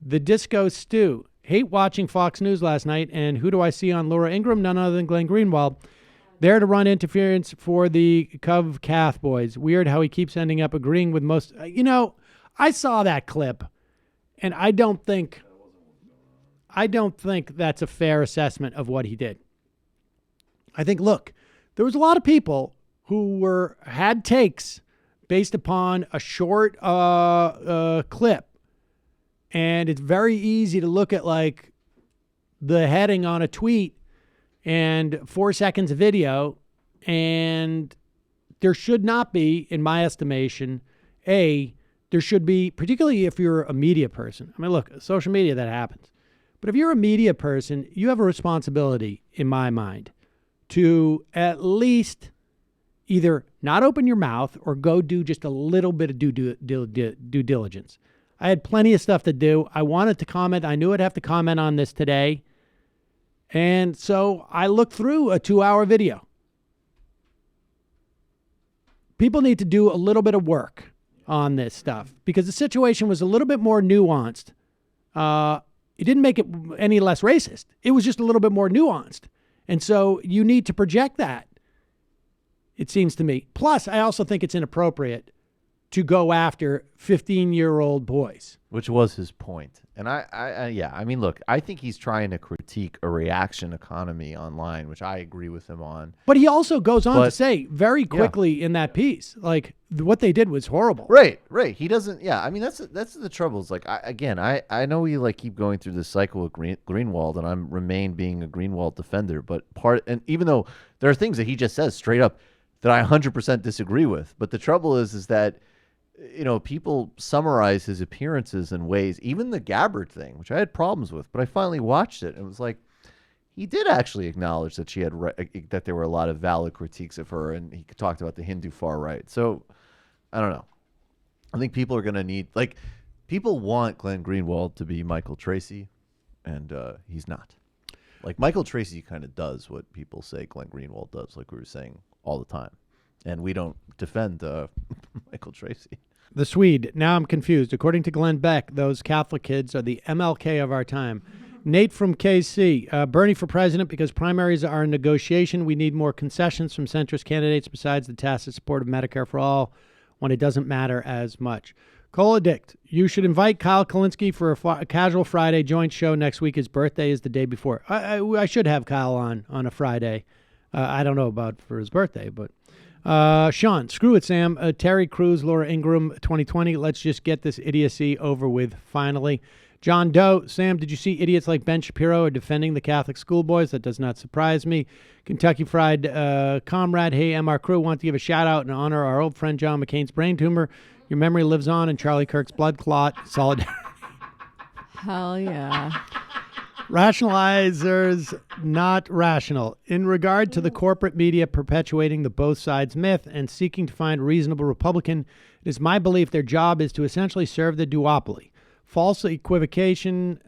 The Disco Stew. Hate watching Fox News last night, and who do I see on Laura Ingraham? None other than Glenn Greenwald. There to run interference for the Cov Cath boys. Weird how he keeps ending up agreeing with most. I saw that clip, and I don't think that's a fair assessment of what he did. I think, look, there was a lot of people who had takes based upon a short clip. And it's very easy to look at like the heading on a tweet and 4 seconds of video. And there should not be, in my estimation, there should be, particularly if you're a media person. I mean, look, social media, that happens. But if you're a media person, you have a responsibility, in my mind, to at least either not open your mouth or go do just a little bit of due diligence. I had plenty of stuff to do. I wanted to comment. I knew I'd have to comment on this today. And so I looked through a 2-hour video. People need to do a little bit of work on this stuff because the situation was a little bit more nuanced It didn't make it any less racist. It was just a little bit more nuanced. And so you need to project that, it seems to me. Plus, I also think it's inappropriate to go after 15-year-old boys. Which was his point. And I mean, look, I think he's trying to critique a reaction economy online, which I agree with him on. But he also goes on to say very quickly in that piece, like, what they did was horrible. Right. He doesn't, I mean, that's the trouble. It's like, I know we like keep going through this cycle with Greenwald, and I'm remain being a Greenwald defender, but and even though there are things that he just says straight up that I 100% disagree with, but the trouble is that, people summarize his appearances in ways, even the Gabbard thing, which I had problems with, but I finally watched it and it was like, he did actually acknowledge that that there were a lot of valid critiques of her, and he talked about the Hindu far right. So, I don't know. I think people are going to need, people want Glenn Greenwald to be Michael Tracy, and he's not. Like, Michael Tracy kind of does what people say Glenn Greenwald does, like we were saying all the time. And we don't defend Michael Tracy. The Swede. Now I'm confused. According to Glenn Beck, those Catholic kids are the MLK of our time. Nate from KC. Bernie for president because primaries are in negotiation. We need more concessions from centrist candidates besides the tacit support of Medicare for all when it doesn't matter as much. Cola Dict. You should invite Kyle Kalinske for a casual Friday joint show next week. His birthday is the day before. I should have Kyle on a Friday. I don't know about for his birthday, but... Sean, screw it, Sam. Terry Crews, Laura Ingraham, 2020. Let's just get this idiocy over with finally. John Doe, Sam, did you see idiots like Ben Shapiro are defending the Catholic schoolboys? That does not surprise me. Kentucky Fried Comrade, hey, MR Crew, want to give a shout out and honor our old friend John McCain's brain tumor. Your memory lives on in Charlie Kirk's blood clot. Solidarity. Hell yeah. Rationalizers not rational. In regard to the corporate media perpetuating the both sides myth and seeking to find a reasonable Republican, it is my belief their job is to essentially serve the duopoly. False equivocation,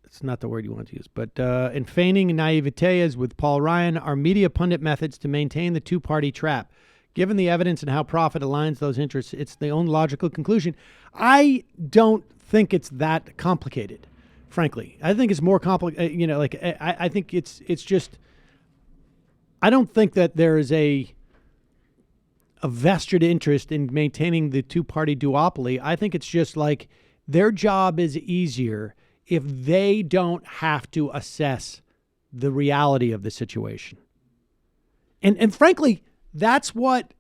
it's not the word you want to use, but in feigning naivete as with Paul Ryan are media pundit methods to maintain the two-party trap. Given the evidence and how profit aligns those interests, it's the own logical conclusion. I don't think it's that complicated, frankly. I think it's more complicated. I think it's just. I don't think that there is a vested interest in maintaining the two-party duopoly. I think it's just like their job is easier if they don't have to assess the reality of the situation. And frankly, that's what.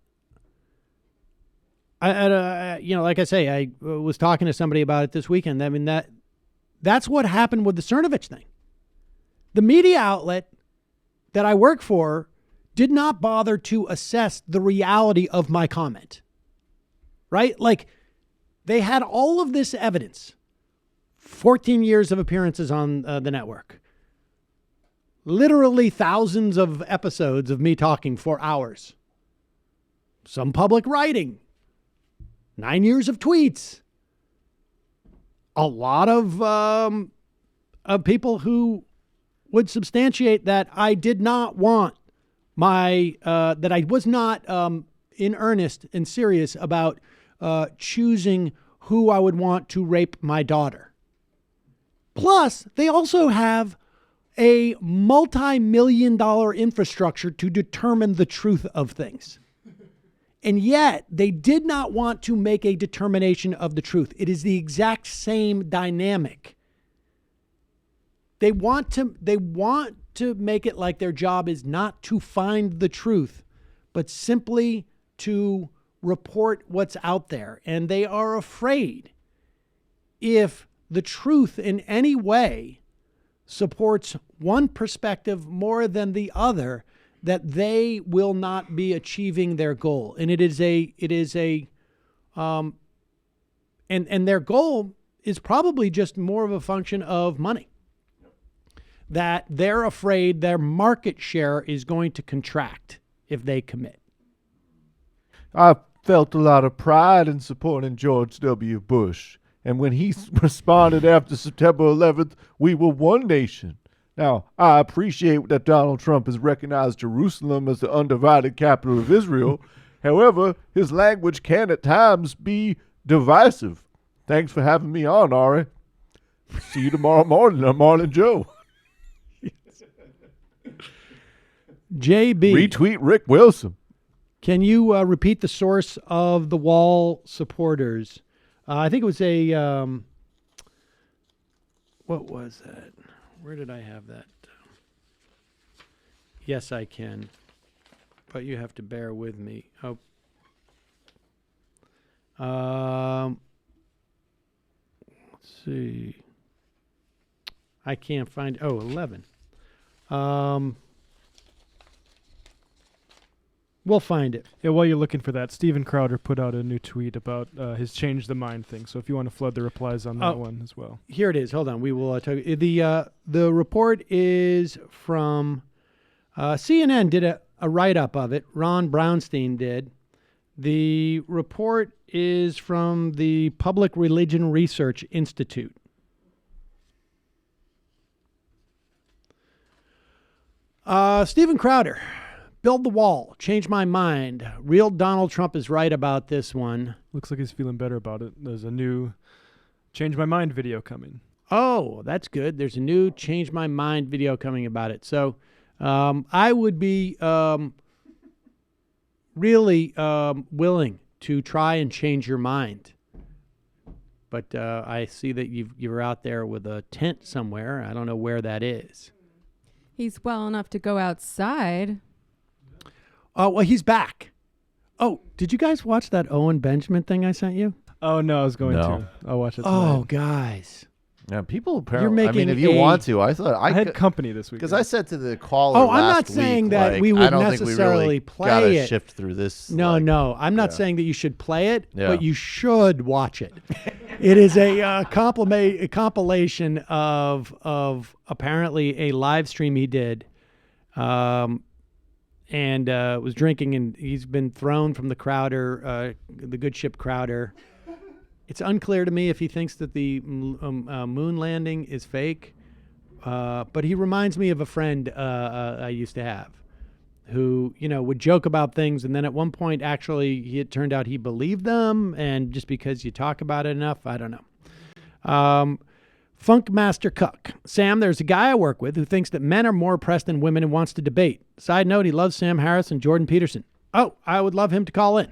Like I say, I was talking to somebody about it this weekend. I mean, that's what happened with the Cernovich thing. The media outlet that I work for did not bother to assess the reality of my comment, right? Like, they had all of this evidence, 14 years of appearances on the network, literally thousands of episodes of me talking for hours, some public writing, 9 years of tweets, a lot of people who would substantiate that I did not want that I was not in earnest and serious about choosing who I would want to rape my daughter. Plus, they also have a multi-million-dollar infrastructure to determine the truth of things. And yet, they did not want to make a determination of the truth. It is the exact same dynamic. They want to make it like their job is not to find the truth, but simply to report what's out there. And they are afraid if the truth in any way supports one perspective more than the other, that they will not be achieving their goal. And and their goal is probably just more of a function of money. That they're afraid their market share is going to contract if they commit. I felt a lot of pride in supporting George W. Bush. And when he responded after September 11th, we were one nation. Now, I appreciate that Donald Trump has recognized Jerusalem as the undivided capital of Israel. However, his language can at times be divisive. Thanks for having me on, Ari. See you tomorrow morning on Marlon Joe. JB. Retweet Rick Wilson. Can you repeat the source of the wall supporters? I think it was a, what was that? Where did I have that? Yes, I can. But you have to bear with me. Let's see. I can't find, 11. We'll find it. Yeah, while you're looking for that, Steven Crowder put out a new tweet about his change the mind thing. So if you want to flood the replies on that one as well. Here it is. Hold on. We will tell you. The report is from CNN did a write-up of it. Ron Brownstein did. The report is from the Public Religion Research Institute. Steven Crowder. Build the wall. Change my mind. Real Donald Trump is right about this one. Looks like he's feeling better about it. There's a new Change My Mind video coming. Oh, that's good. There's a new Change My Mind video coming about it. So I would be really willing to try and change your mind. But I see that you're out there with a tent somewhere. I don't know where that is. He's well enough to go outside. Oh, well, he's back. Oh, did you guys watch that Owen Benjamin thing I sent you? Oh, no, I was going to. I'll watch it tonight. Oh, guys. Yeah, people apparently. I mean, if you want to, I thought I had company this week. Because I said to the caller I'm last not saying week, that like, we I would don't necessarily think we really play gotta it. shift through this. No. I'm not saying that you should play it, Yeah. but you should watch it. It is a compilation of apparently a live stream he did. And was drinking, and he's been thrown from the Crowder, the good ship Crowder. It's unclear to me if he thinks that the moon landing is fake, but he reminds me of a friend I used to have who, would joke about things, and then at one point, actually, it turned out he believed them, and just because you talk about it enough, I don't know. Funk Master Cook. Sam, there's a guy I work with who thinks that men are more oppressed than women and wants to debate. Side note, he loves Sam Harris and Jordan Peterson. Oh, I would love him to call in.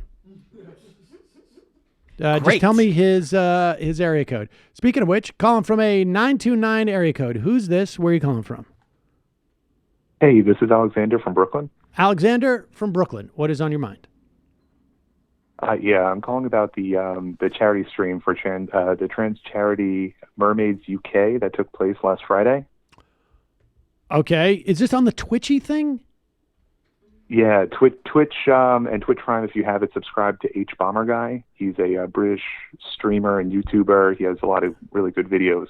Just tell me his area code. Speaking of which, calling from a 929 area code. Who's this? Where are you calling from? Hey, this is Alexander from Brooklyn. Alexander from Brooklyn. What is on your mind? Yeah, I'm calling about the charity stream for the trans charity Mermaids UK that took place last Friday. Okay, is this on the Twitchy thing? Yeah, Twitch and Twitch Prime, if you have it, subscribe to H Bomber Guy. He's a British streamer and YouTuber. He has a lot of really good videos.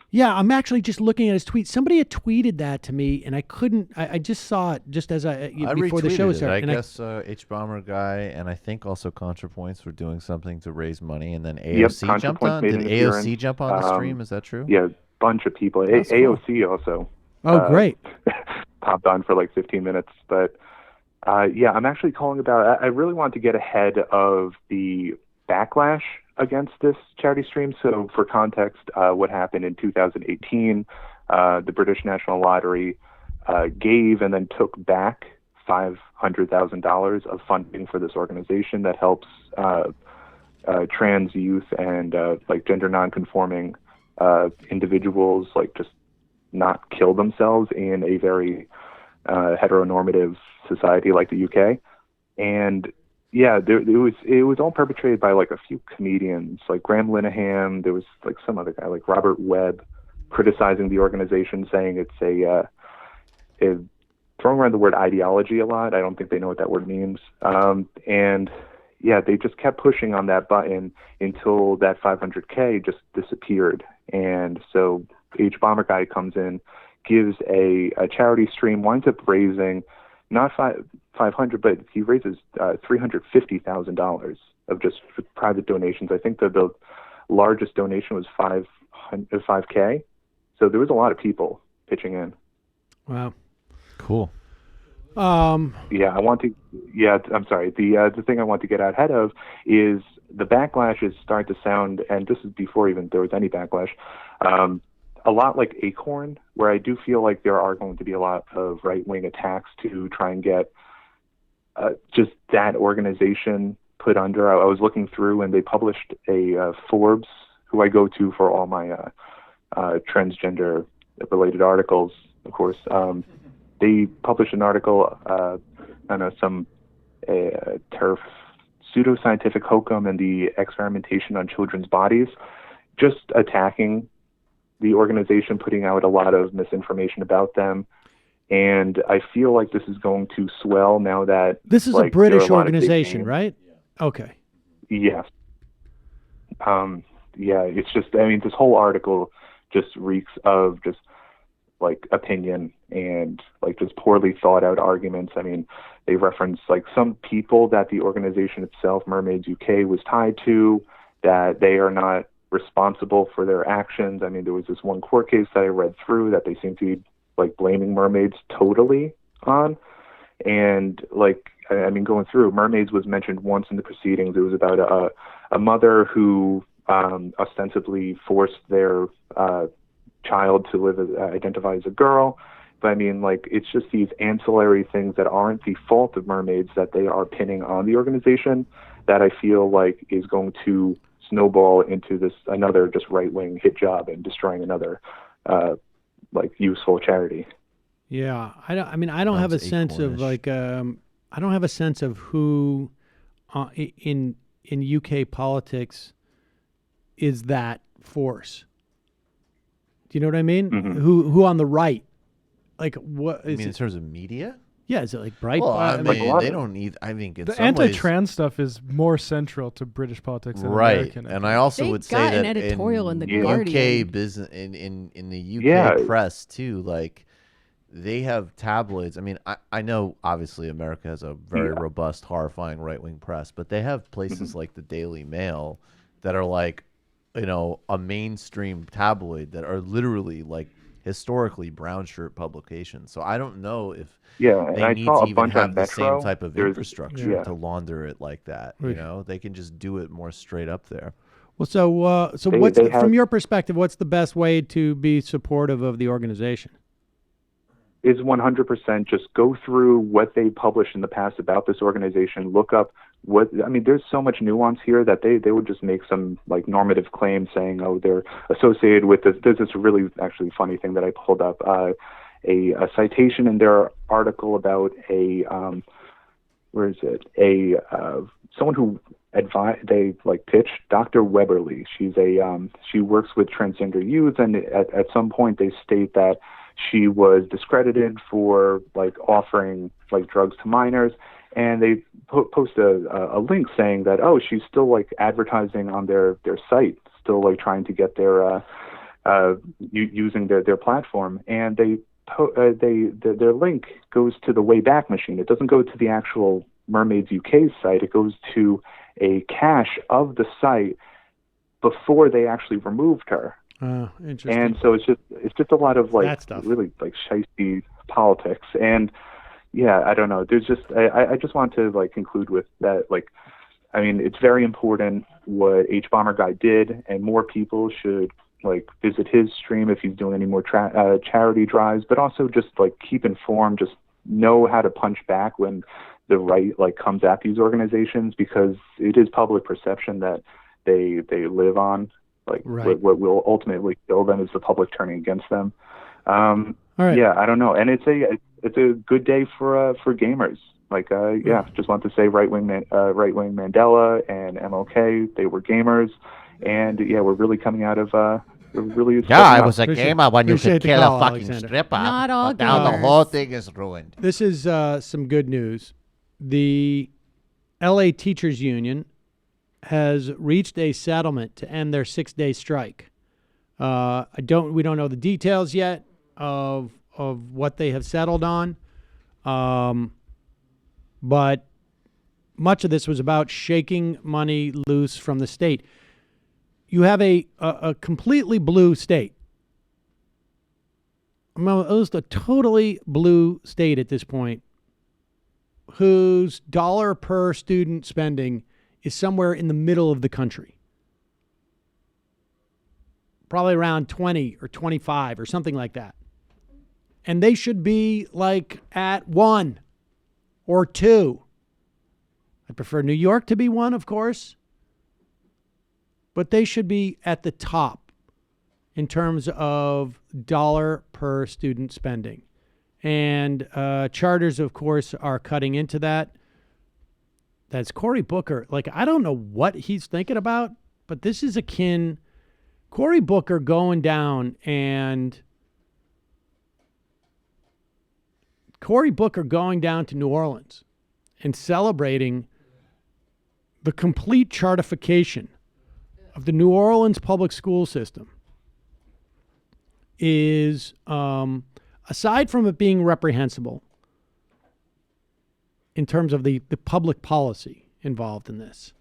Yeah, I'm actually just looking at his tweet. Somebody had tweeted that to me, and I couldn't. I just saw it just as before the show started. I guess H Bomber Guy and I think also ContraPoints were doing something to raise money, and then AOC jumped on. Did AOC jump on the stream? Is that true? Yeah, a bunch of people. AOC also. Oh, great. Popped on for like 15 minutes, but yeah, I'm actually calling about. I really want to get ahead of the backlash against this charity stream. So for context, what happened in 2018, the British National Lottery gave and then took back $500,000 of funding for this organization that helps trans youth and like gender nonconforming individuals like just not kill themselves in a very heteronormative society like the UK. And yeah, it was all perpetrated by like a few comedians, like Graham Linehan. There was like some other guy, like Robert Webb, criticizing the organization, saying it's throwing around the word ideology a lot. I don't think they know what that word means. And yeah, they just kept pushing on that button until that 500K just disappeared. And so H Bomber Guy comes in, gives a charity stream, winds up raising not 500, but he raises $350,000 of just private donations. I think the largest donation was $5K. So there was a lot of people pitching in. Wow. Cool. Yeah, I'm sorry. The thing I want to get ahead of is the backlash is starting to sound, and this is before even there was any backlash, a lot like Acorn, where I do feel like there are going to be a lot of right-wing attacks to try and get just that organization put under. I was looking through, and they published a Forbes, who I go to for all my transgender-related articles, of course. They published an article on some turf pseudoscientific hokum and the experimentation on children's bodies, just attacking the organization, putting out a lot of misinformation about them. And I feel like this is going to swell now that this is a British organization, right? Okay. Yes. Yeah, it's just, I mean, this whole article just reeks of just like opinion and like just poorly thought out arguments. I mean, they reference like some people that the organization itself, Mermaids UK, was tied to, that they are not responsible for their actions. I mean, there was this one court case that I read through that they seem to be like blaming mermaids totally on. And like, I mean, going through, mermaids was mentioned once in the proceedings. It was about a mother who ostensibly forced their child to identify as a girl. But I mean, like, it's just these ancillary things that aren't the fault of mermaids that they are pinning on the organization that I feel like is going to snowball into this another just right-wing hit job and destroying another like useful charity. Yeah, I don't have a sense of like I don't have a sense of who in UK politics is that force. Do you know what I mean? Mm-hmm. Who on the right? Like what? You mean in terms of media? Yeah, is it like Breitbart? Well, I mean, they don't need. I think the anti-trans stuff is more central to British politics than American. And I also would say that an editorial in the UK business, in the UK press too, like they have tabloids. I mean, I know obviously America has a very robust, horrifying right-wing press, but they have places like the Daily Mail that are like, you know, a mainstream tabloid that are literally like historically brown shirt publications. So I don't know if they need to even have the same type of infrastructure to launder it like that. You know, they can just do it more straight up there. Well, so from your perspective, what's the best way to be supportive of the organization? Is 100% just go through what they published in the past about this organization, look up what, I mean, there's so much nuance here that they would just make some like normative claim saying, oh, they're associated with this. There's this really actually funny thing that I pulled up, a citation in their article about someone who they like pitched Dr. Weberly. She works with transgender youth, and at some point they state that she was discredited for like offering like drugs to minors, and they post a link saying that, oh, she's still like advertising on their site, still like trying to get their using their platform, and their link goes to the Wayback Machine. It doesn't go to the actual Mermaids UK site. It goes to a cache of the site before they actually removed her. Interesting. And so it's just a lot of like really like shifty politics. And yeah, I don't know. There's just I just want to like conclude with that. Like, I mean, it's very important what H Bomber Guy did, and more people should like visit his stream if he's doing any more charity drives. But also just like keep informed. Just know how to punch back when the right like comes at these organizations, because it is public perception that they live on. Like what will ultimately kill them is the public turning against them. Yeah, I don't know, and it's a good day for gamers. Like just want to say right wing Mandela and MLK, they were gamers, and we're really coming out of I was a gamer when you could kill a fucking stripper. Not all gamers. Now the whole thing is ruined. This is some good news. The LA Teachers Union has reached a settlement to end their 6-day strike. We don't know the details yet of what they have settled on, but much of this was about shaking money loose from the state. You have a completely blue state. Almost a totally blue state at this point, whose dollar per student spending is somewhere in the middle of the country. Probably around 20 or 25 or something like that. And they should be like at 1 or 2. I prefer New York to be 1, of course. But they should be at the top in terms of dollar per student spending. And charters, of course, are cutting into that. That's Cory Booker. Like, I don't know what he's thinking about, but this is akin. Cory Booker going down to New Orleans and celebrating the complete chartification of the New Orleans public school system is, aside from it being reprehensible in terms of the public policy involved in this,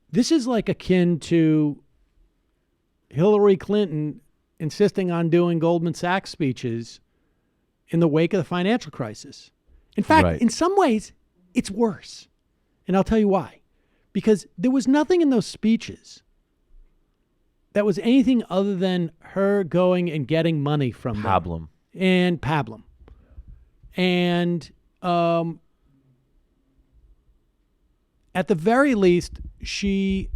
this is like akin to Hillary Clinton insisting on doing Goldman Sachs speeches in the wake of the financial crisis. In fact, in some ways, it's worse. And I'll tell you why. Because there was nothing in those speeches that was anything other than her going and getting money from Pablum. And Pablum. And at the very least, she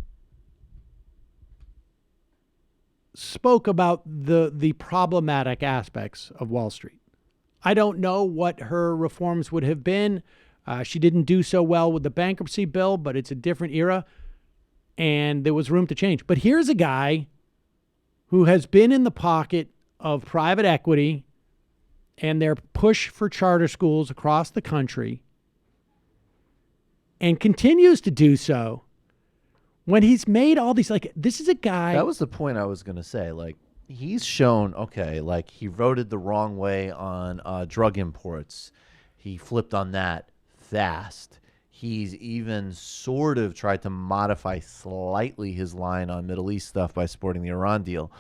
spoke about the problematic aspects of Wall Street. I don't know what her reforms would have been. She didn't do so well with the bankruptcy bill, but it's a different era, and there was room to change. But here's a guy who has been in the pocket of private equity and their push for charter schools across the country and continues to do so when he's made all these, like, this is a guy. That was the point I was going to say. Like, he's shown, okay, like he voted the wrong way on drug imports. He flipped on that fast. He's even sort of tried to modify slightly his line on Middle East stuff by supporting the Iran deal.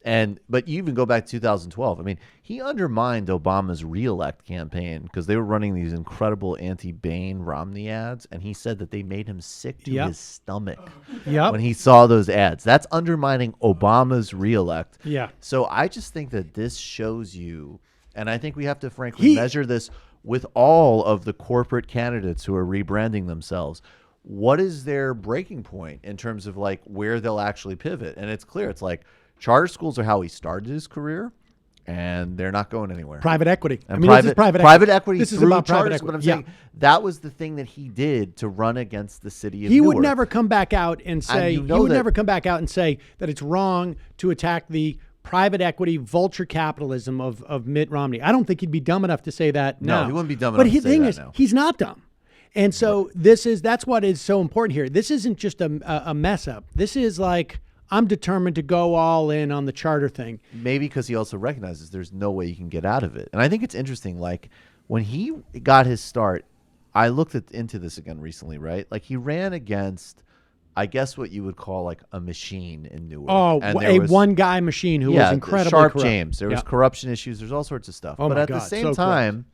But you even go back to 2012. I mean, he undermined Obama's reelect campaign because they were running these incredible anti-Bain Romney ads, and he said that they made him sick to his stomach when he saw those ads. That's undermining Obama's reelect. Yeah. So I just think that this shows you, and I think we have to frankly measure this with all of the corporate candidates who are rebranding themselves. What is their breaking point in terms of like where they'll actually pivot? And it's clear. It's like charter schools are how he started his career, and they're not going anywhere. Private equity. And this is private equity. This is through about private charters, equity. But I'm saying that was the thing that he did to run against the city of He Newark. would never come back out and say, never come back out and say that it's wrong to attack the private equity vulture capitalism of Mitt Romney. I don't think he'd be dumb enough to say that now. No, he wouldn't be dumb enough to say that now. But the thing is, he's not dumb. And so that's what is so important here. This isn't just a mess up. This is like, I'm determined to go all in on the charter thing. Maybe because he also recognizes there's no way you can get out of it. And I think it's interesting, like when he got his start, I looked into this again recently, right? Like he ran against, I guess what you would call like a machine in Newark. Oh, a one-guy machine who was incredibly Sharp corrupt. James. There was corruption issues. There's all sorts of stuff. Oh, but my at God, the same so time,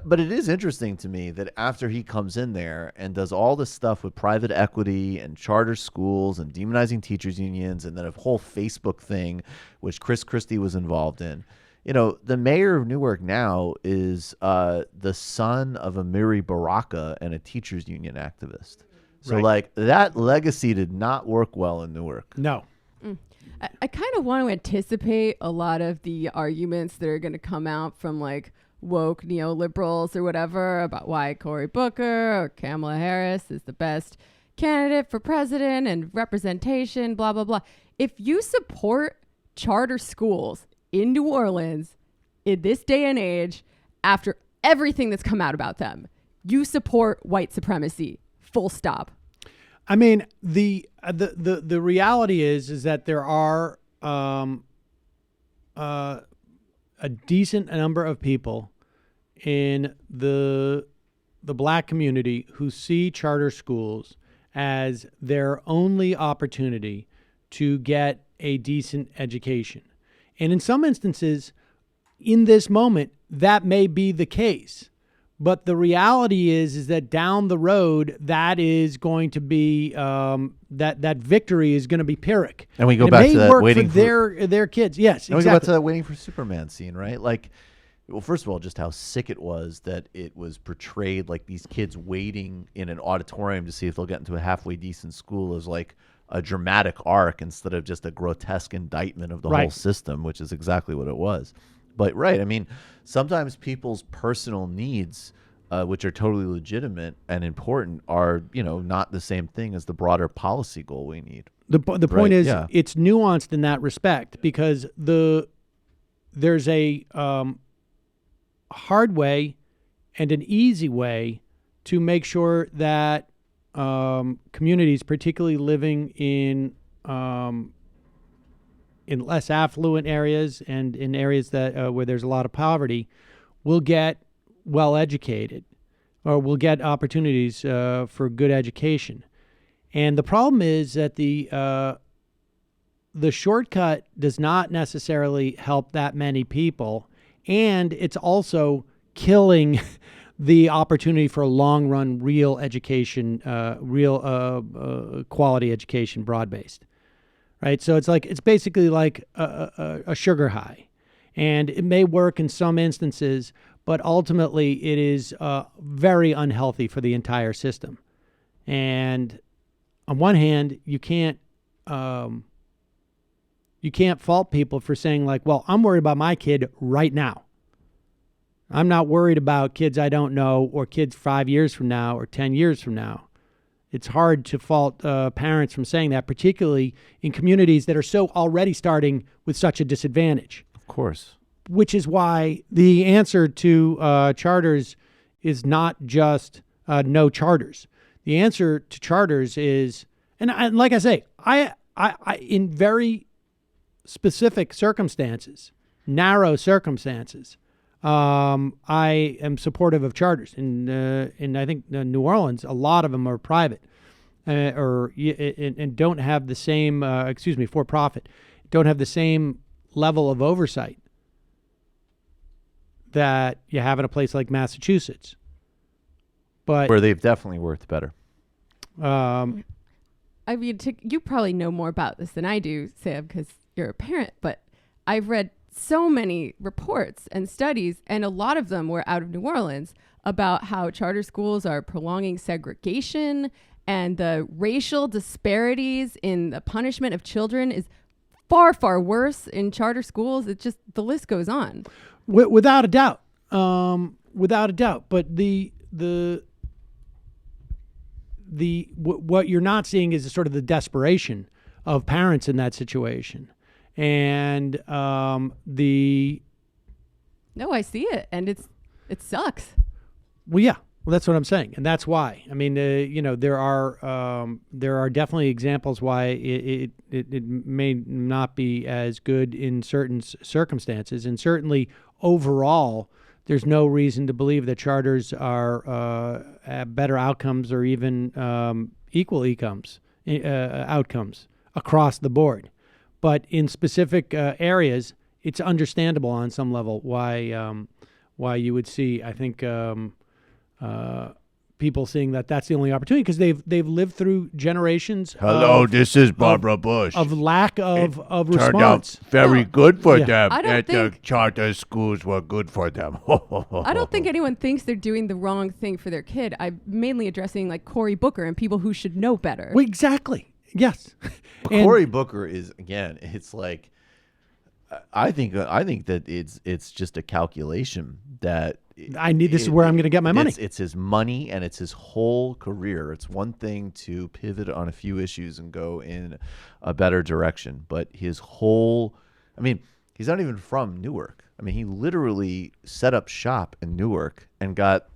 but it is interesting to me that after he comes in there and does all this stuff with private equity and charter schools and demonizing teachers unions and then a whole Facebook thing, which Chris Christie was involved in, you know, the mayor of Newark now is the son of Amiri Baraka and a teachers union activist. So like that legacy did not work well in Newark. No. I kind of want to anticipate a lot of the arguments that are going to come out from like woke neoliberals or whatever about why Cory Booker or Kamala Harris is the best candidate for president and representation, blah, blah, blah. If you support charter schools in New Orleans in this day and age, after everything that's come out about them, you support white supremacy, full stop. I mean, the reality is that there are a decent number of people in the black community who see charter schools as their only opportunity to get a decent education. And in some instances, in this moment, that may be the case. But the reality is that down the road, that is going to be that victory is going to be Pyrrhic. And we go back to that waiting for their kids. Yes, and exactly. we go back to that waiting for Superman scene, right? Like, well, first of all, just how sick it was that it was portrayed like these kids waiting in an auditorium to see if they'll get into a halfway decent school as like a dramatic arc instead of just a grotesque indictment of the whole system, which is exactly what it was. But I mean, sometimes people's personal needs, which are totally legitimate and important, are not the same thing as the broader policy goal we need. The point is, it's nuanced in that respect because there's a hard way and an easy way to make sure that communities, particularly living in less affluent areas and in areas that where there's a lot of poverty, will get well educated or will get opportunities for good education. And the problem is that the shortcut does not necessarily help that many people, and it's also killing the opportunity for a long-run real education, real quality education, broad-based. Right, so it's basically like a sugar high, and it may work in some instances, but ultimately it is very unhealthy for the entire system. And on one hand, you can't fault people for saying like, well, I'm worried about my kid right now. I'm not worried about kids I don't know or kids 5 years from now or 10 years from now. It's hard to fault parents from saying that, particularly in communities that are so already starting with such a disadvantage. Of course. Which is why the answer to charters is not just no charters. The answer to charters is, and like I say, I in very specific circumstances, narrow circumstances, I am supportive of charters. And I think New Orleans, a lot of them are private and don't have the same, for profit, don't have the same level of oversight that you have in a place like Massachusetts. But where they've definitely worked better. I mean, you probably know more about this than I do, Sam, because you're a parent, but I've read so many reports and studies, and a lot of them were out of New Orleans, about how charter schools are prolonging segregation and the racial disparities in the punishment of children is far, far worse in charter schools. It just, the list goes on. Without a doubt. Without a doubt. But what you're not seeing is sort of the desperation of parents in that situation. And No, I see it, and it sucks. Well, yeah, that's what I'm saying, and that's why. I mean, there are definitely examples why it may not be as good in certain circumstances, and certainly overall, there's no reason to believe that charters are better outcomes or even equal outcomes across the board. But in specific areas, it's understandable on some level why you would see, I think, people seeing that that's the only opportunity because they've lived through generations. Hello, this is Barbara Bush. Of lack of response. Turned out very good for them. The charter schools were good for them. I don't think anyone thinks they're doing the wrong thing for their kid. I'm mainly addressing like Cory Booker and people who should know better. Well, exactly. Yes. Cory Booker is, again, it's like, I think that it's just a calculation that this is where I'm going to get my money. It's his money and it's his whole career. It's one thing to pivot on a few issues and go in a better direction, but his whole, I mean, he's not even from Newark. I mean, he literally set up shop in Newark and got,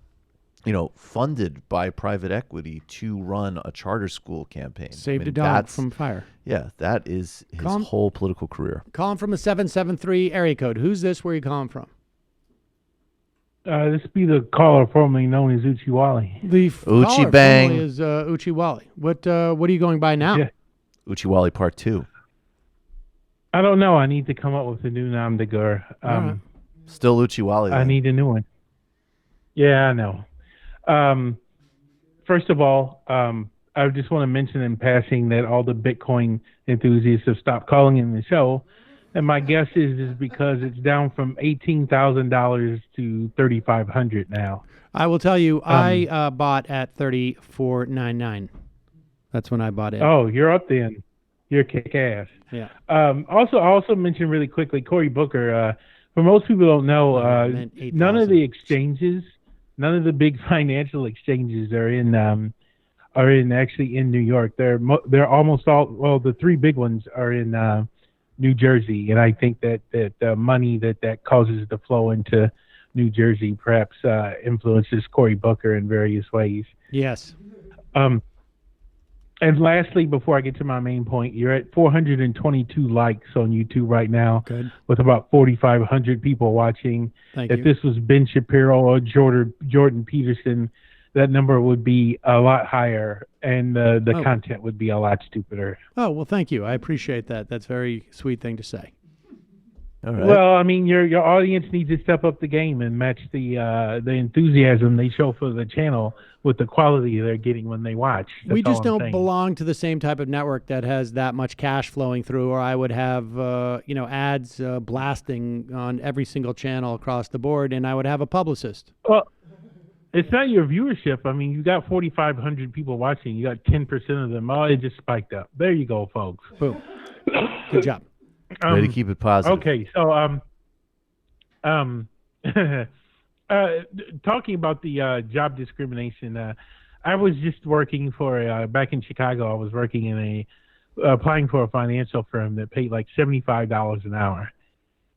funded by private equity to run a charter school campaign. Saved a dog from fire. Yeah, that is his whole political career. Calling from a 773 area code. Who's this? Where are you calling from? This be the caller formerly known as Uchi Wally. The caller formerly is Uchi Wally. What are you going by now? Yeah. Uchi Wally Part 2. I don't know. I need to come up with a new nom de guerre. Still Uchi Wally. I need a new one. Yeah, I know. First of all, I just want to mention in passing that all the Bitcoin enthusiasts have stopped calling in the show. And my guess is because it's down from $18,000 to $3,500 now. I will tell you, I bought at $34.99. That's when I bought it. Oh, you're up then. You're kick ass. Yeah. Also mention really quickly, Cory Booker. For most people don't know, none of the exchanges, none of the big financial exchanges are actually in New York. They're almost all. Well, the three big ones are in New Jersey, and I think that the money that causes to flow into New Jersey perhaps influences Cory Booker in various ways. Yes. And lastly, before I get to my main point, you're at 422 likes on YouTube right now, with about 4,500 people watching. If this was Ben Shapiro or Jordan Peterson, that number would be a lot higher, and the content would be a lot stupider. Oh, well, thank you. I appreciate that. That's a very sweet thing to say. All right. Well, I mean, your audience needs to step up the game and match the enthusiasm they show for the channel with the quality they're getting when they watch. We just don't belong to the same type of network that has that much cash flowing through, or I would have ads blasting on every single channel across the board, and I would have a publicist. Well, it's not your viewership. I mean, you got 4,500 people watching. You got 10% of them. Oh, it just spiked up. There you go, folks. Boom. Good job. Way to keep it positive. Okay, so talking about the job discrimination, I was just working for back in Chicago. I was working in applying for a financial firm that paid like $75 an hour,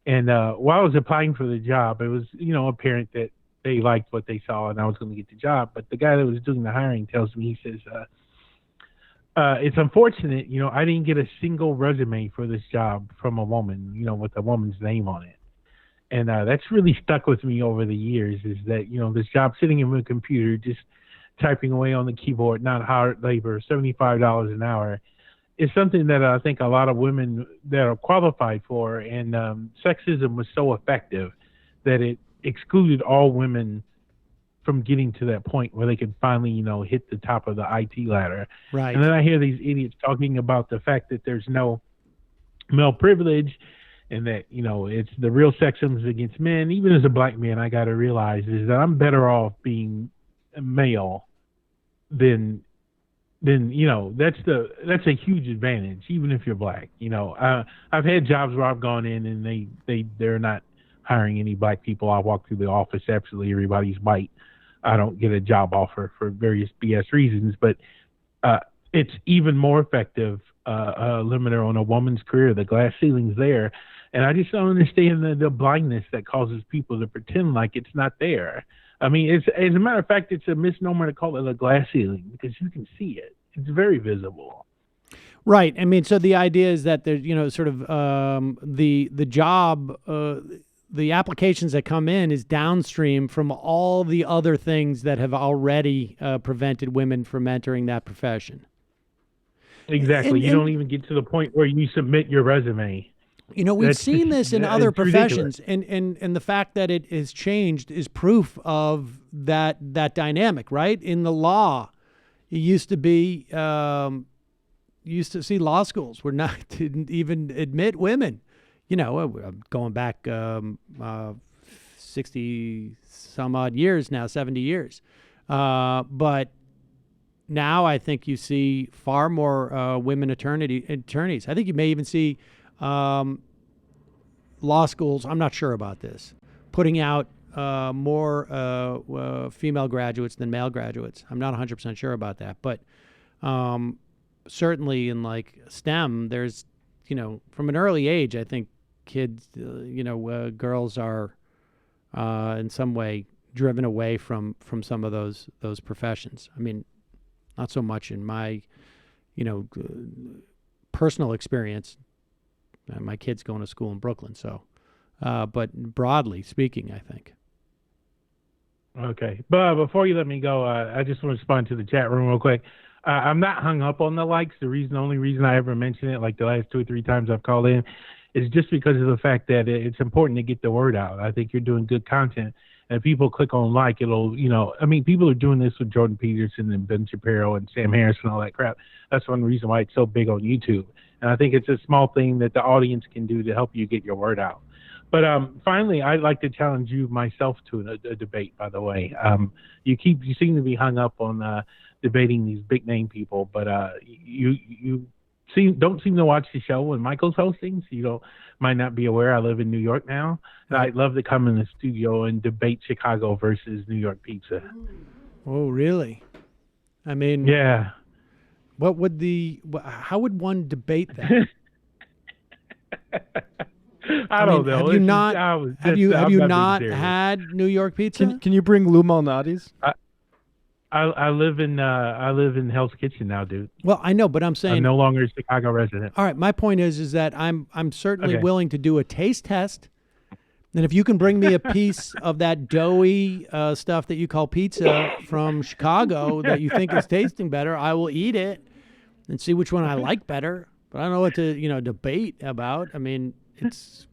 and while I was applying for the job, it was apparent that they liked what they saw and I was going to get the job. But the guy that was doing the hiring tells me, he says, it's unfortunate, I didn't get a single resume for this job from a woman, with a woman's name on it. And that's really stuck with me over the years, is that, this job sitting in a computer, just typing away on the keyboard, not hard labor, $75 an hour, is something that I think a lot of women that are qualified for. And sexism was so effective that it excluded all women from getting to that point where they could finally, hit the top of the IT ladder. Right. And then I hear these idiots talking about the fact that there's no male privilege and that, it's the real sexism against men. Even as a black man, I got to realize is that I'm better off being a male than that's a huge advantage, even if you're black. I've had jobs where I've gone in and they're not hiring any black people. I walk through the office, absolutely everybody's white. I don't get a job offer for various BS reasons, but it's even more effective limiter on a woman's career. The glass ceiling's there, and I just don't understand the blindness that causes people to pretend like it's not there. I mean, as a matter of fact, it's a misnomer to call it a glass ceiling because you can see it. It's very visible. Right. I mean, so the idea is that there's, sort of the job. The applications that come in is downstream from all the other things that have already prevented women from entering that profession. Exactly. You don't even get to the point where you submit your resume. We've seen this in other professions, and the fact that it has changed is proof of that dynamic, right? In the law, it used to be, you used to see law schools didn't even admit women. Going back 60 some odd years now, 70 years. But now I think you see far more women attorneys. I think you may even see law schools, I'm not sure about this, putting out more female graduates than male graduates. I'm not 100% sure about that. But certainly in like STEM, there's, from an early age, I think kids, girls are in some way driven away from some of those professions. I mean, not so much in my, personal experience. My kid's going to school in Brooklyn, so, but broadly speaking, I think. Okay, but before you let me go, I just want to respond to the chat room real quick. I'm not hung up on the likes. The only reason I ever mention it, like the last 2 or 3 times I've called in, is just because of the fact that it's important to get the word out. I think you're doing good content. And if people click on like, it'll, I mean, people are doing this with Jordan Peterson and Ben Shapiro and Sam Harris and all that crap. That's one reason why it's so big on YouTube. And I think it's a small thing that the audience can do to help you get your word out. But finally, I'd like to challenge you myself to a debate, by the way. You seem to be hung up on debating these big name people, but you don't seem to watch the show when Michael's hosting, so might not be aware. I live in New York now, and I'd love to come in the studio and debate Chicago versus New York pizza. Oh, really? I mean, yeah. How would one debate that? I don't know. Have you not had New York pizza? Can you bring Lou Malnati's? I live in Hell's Kitchen now, dude. Well, I know, but I'm saying I'm no longer a Chicago resident. All right, my point is that I'm certainly willing to do a taste test, and if you can bring me a piece of that doughy stuff that you call pizza from Chicago that you think is tasting better, I will eat it and see which one I like better. But I don't know what to debate about. I mean, it's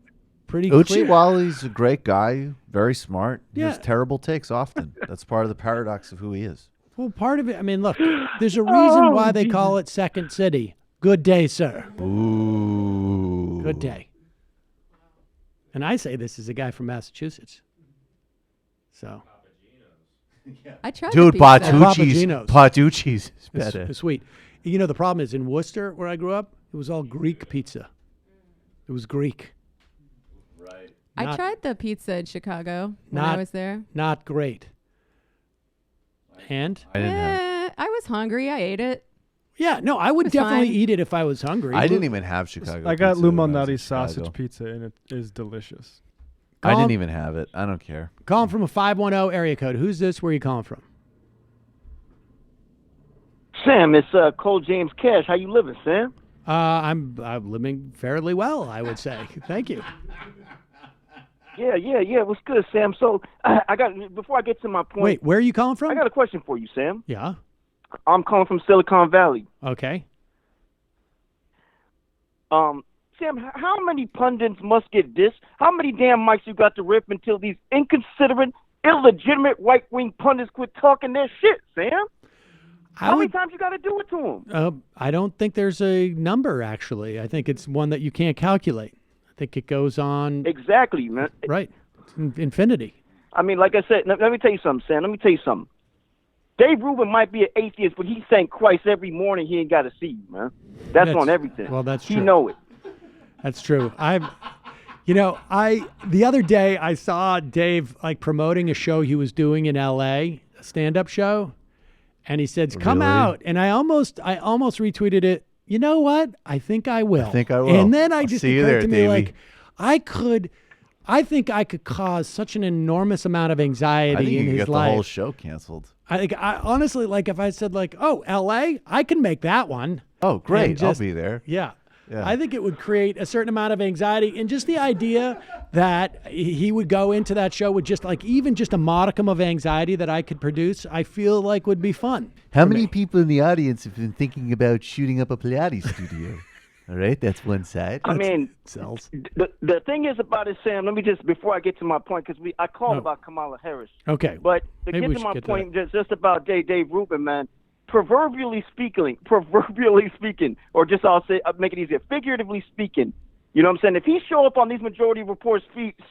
pretty clear. Uchiwali's a great guy, very smart. He Yeah. has terrible takes often. That's part of the paradox of who he is. Well, part of it, I mean, look, there's a reason why they call it Second City. Good day, sir. Ooh. Good day. And I say this is a guy from Massachusetts. So. I tried Dude, the pizza. Patucci's is better. It's sweet. You know, the problem is in Worcester, where I grew up, it was all Greek pizza. It was Greek. Right. I tried the pizza in Chicago when I was there. Not great. And? I was hungry. I ate it. Yeah, no, I would definitely eat it if I was hungry. I didn't even have Chicago. I got pizza Lou when I was in Malnati's sausage Chicago. pizza, and it is delicious. I didn't even have it. I don't care. Calling from a 510 area code. Who's this? Where are you calling from? Sam, it's Cole James Cash. How you living, Sam? I'm living fairly well, I would say. Thank you. Yeah. What's good, Sam? So I got before I get to my point. Wait, where are you calling from? I got a question for you, Sam. Yeah. I'm calling from Silicon Valley. Okay. Sam, how many pundits must get dissed? How many damn mics you got to rip until these inconsiderate, illegitimate right-wing pundits quit talking their shit, Sam? How many times you got to do it to them? I don't think there's a number, actually. I think it's one that you can't calculate. I think it goes on. Exactly, man. Right. Infinity. I mean, like I said, let me tell you something, Sam. Let me tell you something. Dave Rubin might be an atheist, but he thank Christ every morning he ain't got to see you, man. That's on everything. Well, that's true. You know it. That's true. The other day I saw Dave promoting a show he was doing in L.A., a stand-up show, and he said, "Come out." And I almost retweeted it. You know what? I think I will. And then I just occurred to me Davey. I think I could cause such an enormous amount of anxiety I think in you his get life. the whole show canceled. I honestly, if I said oh, L.A., I can make that one. Oh, great. I'll be there. Yeah. Yeah. I think it would create a certain amount of anxiety, and just the idea that he would go into that show with just even just a modicum of anxiety that I could produce, I feel like would be fun. How many people in the audience have been thinking about shooting up a Pilates studio? All right, that's one side. I mean, cells. The thing is about it, Sam, let me just, before I get to my point, because I called about Kamala Harris. Okay. But to Maybe get we to should my get to point, just about Dave Rubin, man, proverbially speaking, or just I'll make it easier, figuratively speaking, you know what I'm saying? If he show up on these Majority Report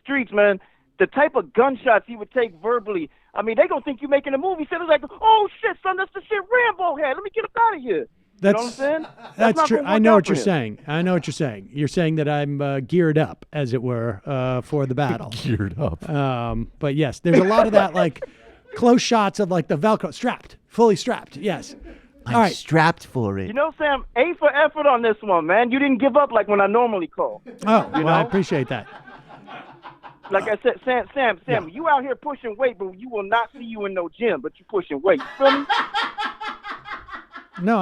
streets, man, the type of gunshots he would take verbally, I mean, they gonna think you making a movie. So it's like, oh shit, son, that's the shit Rambo had. Let me get up out of here. You know what I'm saying? That's not true. gonna I work know out what for you're him. saying. I know what you're saying. You're saying that I'm geared up, as it were, for the battle. Geared up. But yes, there's a lot of that, close shots of the Velcro fully strapped. Yes. I'm All right. strapped for it. You know, Sam, A for effort on this one, man. You didn't give up like when I normally call. Oh, You well, I know? appreciate that. Like I said, Sam, you out here pushing weight, but you will not see you in no gym, but you pushing weight. You feel me? No,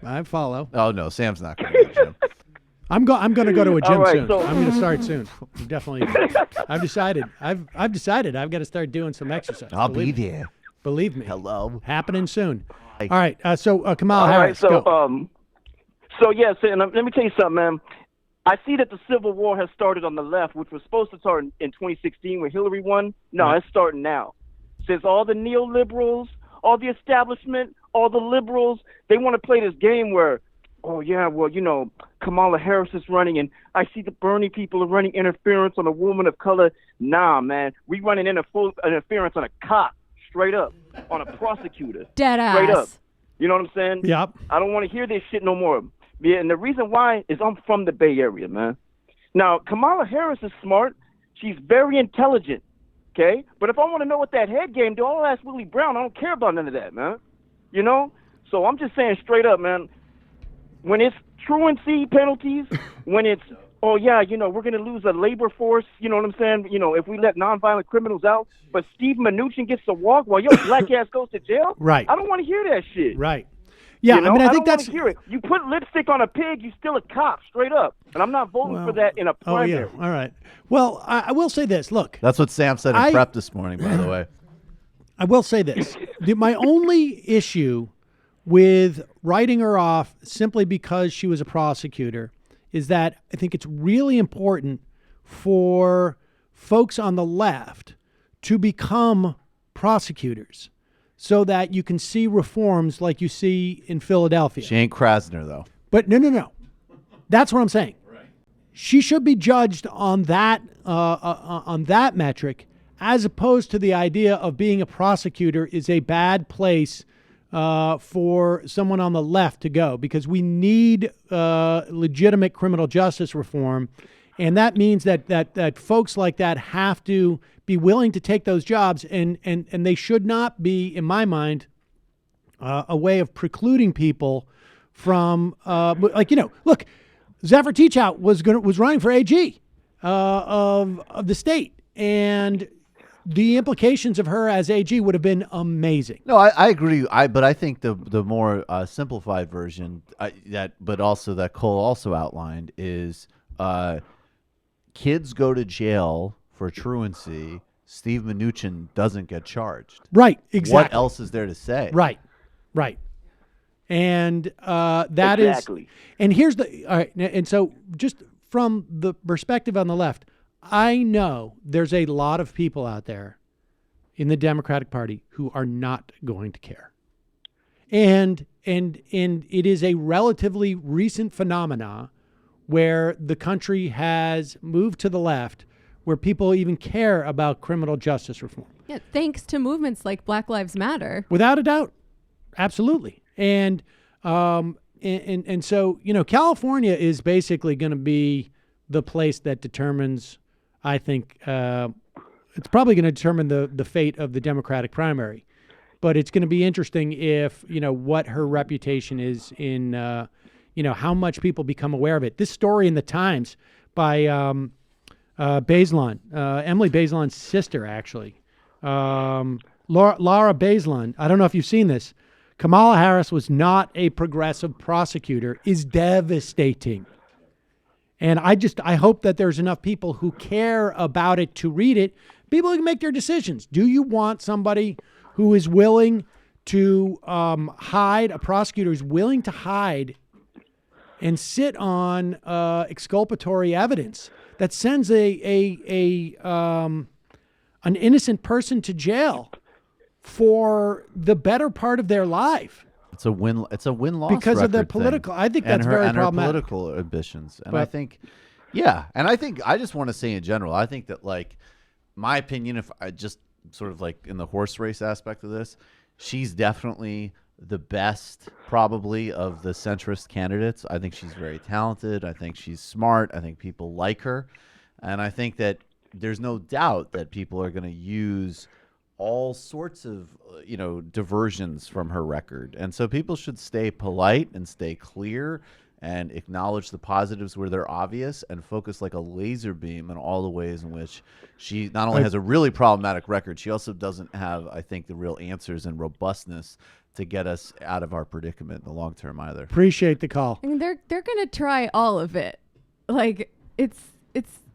I follow. Oh no, Sam's not going to the gym. I'm going to go to a gym All right, soon. so- I'm going to start soon. Definitely. I've decided. I've decided I've got to start doing some exercise. I'll be Believe me. there. Believe me. Hello. Happening soon. All right. So Kamala All right, Harris. so go. so yes, and let me tell you something, man. I see that the civil war has started on the left, which was supposed to start in 2016 when Hillary won. No, It's starting now. Since all the neoliberals, all the establishment, all the liberals, they want to play this game where, oh, yeah, well, Kamala Harris is running, and I see the Bernie people are running interference on a woman of color. Nah, man, we running interference on a cop, straight up, on a prosecutor. Dead ass. Straight up. You know what I'm saying? Yep. I don't want to hear this shit no more. Yeah, and the reason why is I'm from the Bay Area, man. Now, Kamala Harris is smart. She's very intelligent, okay? But if I want to know what that head game do, I'll ask Willie Brown. I don't care about none of that, man. So I'm just saying straight up, man, when it's truancy penalties, when it's, oh, yeah, we're going to lose a labor force, you know what I'm saying? If we let nonviolent criminals out, but Steve Mnuchin gets to walk while your black ass goes to jail? Right. I don't want to hear that shit. Right. Yeah, I think that's. Hear it. You put lipstick on a pig, you still a cop, straight up. And I'm not voting for that in a primary. Oh, yeah. All right. Well, I will say this. Look. That's what Sam said in prep this morning, by the way. I will say this. My only issue with writing her off simply because she was a prosecutor is that I think it's really important for folks on the left to become prosecutors so that you can see reforms like you see in Philadelphia. She ain't Krasner, though. But no. That's what I'm saying. Right. She should be judged on that metric, as opposed to the idea of being a prosecutor is a bad place for someone on the left to go, because we need legitimate criminal justice reform. And that means that folks like that have to be willing to take those jobs, and they should not be, in my mind, a way of precluding people from, look, Zafar Teachout was running for AG of the state, and the implications of her as AG would have been amazing. No, I agree. But I think the more simplified version but also that Cole also outlined is. Kids go to jail for truancy. Steve Mnuchin doesn't get charged. Right, exactly. What else is there to say? Right. And that exactly. is. And here's all right. And so just from the perspective on the left, I know there's a lot of people out there in the Democratic Party who are not going to care. And it is a relatively recent phenomena where the country has moved to the left, where people even care about criminal justice reform. Yeah, thanks to movements like Black Lives Matter. Without a doubt. Absolutely. And so, California is basically going to be the place that determines, I think, it's probably going to determine the fate of the Democratic primary. But it's going to be interesting if, what her reputation is in, how much people become aware of it. This story in the Times by Bazelon, Emily Bazelon's sister, actually. Laura Bazelon, I don't know if you've seen this. Kamala Harris was not a progressive prosecutor is devastating. And I hope that there's enough people who care about it to read it. People can make their decisions. Do you want somebody who is willing to hide, a prosecutor who's willing to hide and sit on exculpatory evidence that sends an innocent person to jail for the better part of their life? It's a win. It's a win-loss because of their thing. political. I think that's very problematic. Her political ambitions, and I think, I just want to say in general, I think that, like, my opinion, if I just sort of like in the horse race aspect of this, she's definitely the best probably of the centrist candidates. I think she's very talented. I think she's smart. I think people like her. And I think that there's no doubt that people are going to use all sorts of, diversions from her record. And so people should stay polite and stay clear and acknowledge the positives where they're obvious and focus like a laser beam in all the ways in which she not only has a really problematic record, she also doesn't have, I think, the real answers and robustness to get us out of our predicament in the long term either. Appreciate the call. I mean, they're going to try all of it. Like, it's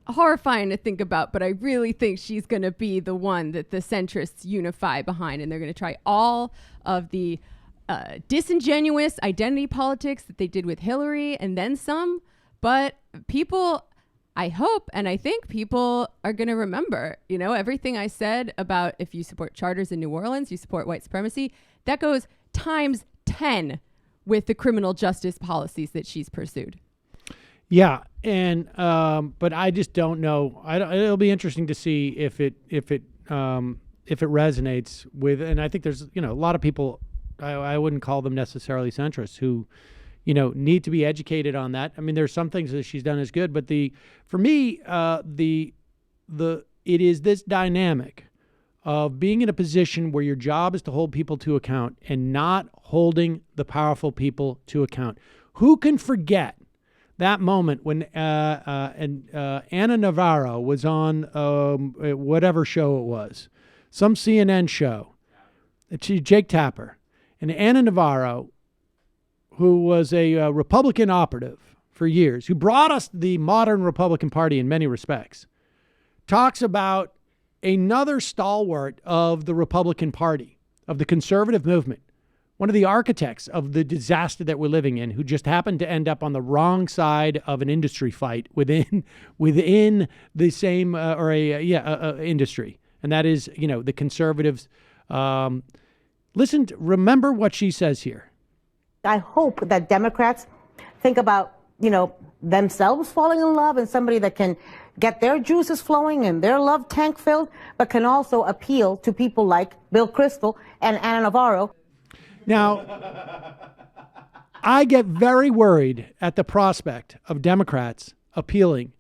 horrifying to think about, but I really think she's going to be the one that the centrists unify behind, and they're going to try all of the disingenuous identity politics that they did with Hillary and then some, But people, I hope and I think people are going to remember, everything I said about if you support charters in New Orleans, you support white supremacy, that goes times 10 with the criminal justice policies that she's pursued. Yeah, and but I just don't know. It'll be interesting to see if it resonates with. And I think there's a lot of people. I wouldn't call them necessarily centrists who, need to be educated on that. I mean, there's some things that she's done as good, but for me, it is this dynamic of being in a position where your job is to hold people to account and not holding the powerful people to account. Who can forget that moment when Ana Navarro was on whatever show it was, some CNN show, Jake Tapper, and Ana Navarro, who was a Republican operative for years, who brought us the modern Republican Party in many respects, talks about another stalwart of the Republican Party, of the conservative movement, one of the architects of the disaster that we're living in, who just happened to end up on the wrong side of an industry fight within the same industry, and that is the conservatives. Remember what she says here. I hope that Democrats think about themselves falling in love and somebody that can get their juices flowing and their love tank filled, but can also appeal to people like Bill Kristol and Ana Navarro. Now, I get very worried at the prospect of Democrats appealing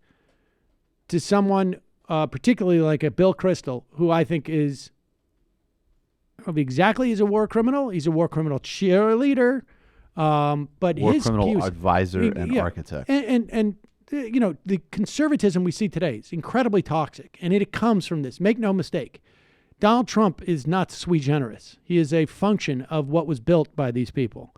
to someone, particularly like a Bill Kristol, who I think is exactly he's a war criminal. He's a war criminal cheerleader, but war his criminal advisor and architect. And the conservatism we see today is incredibly toxic, and it comes from this. Make no mistake. Donald Trump is not sui generis. He is a function of what was built by these people.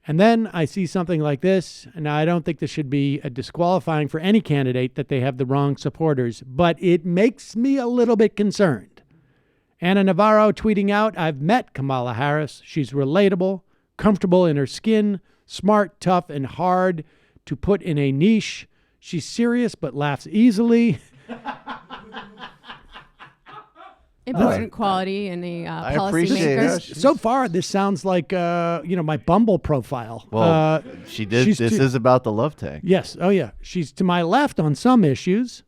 And then I see something like this, and I don't think this should be a disqualifying for any candidate that they have the wrong supporters, but it makes me a little bit concerned. Ana Navarro tweeting out, "I've met Kamala Harris. She's relatable, comfortable in her skin, smart, tough, and hard to put in a niche. She's serious but laughs easily." Important quality in a policymaker. So far, this sounds like my Bumble profile. Well, she did. This is about the love tank. Yes. Oh, yeah. She's to my left on some issues.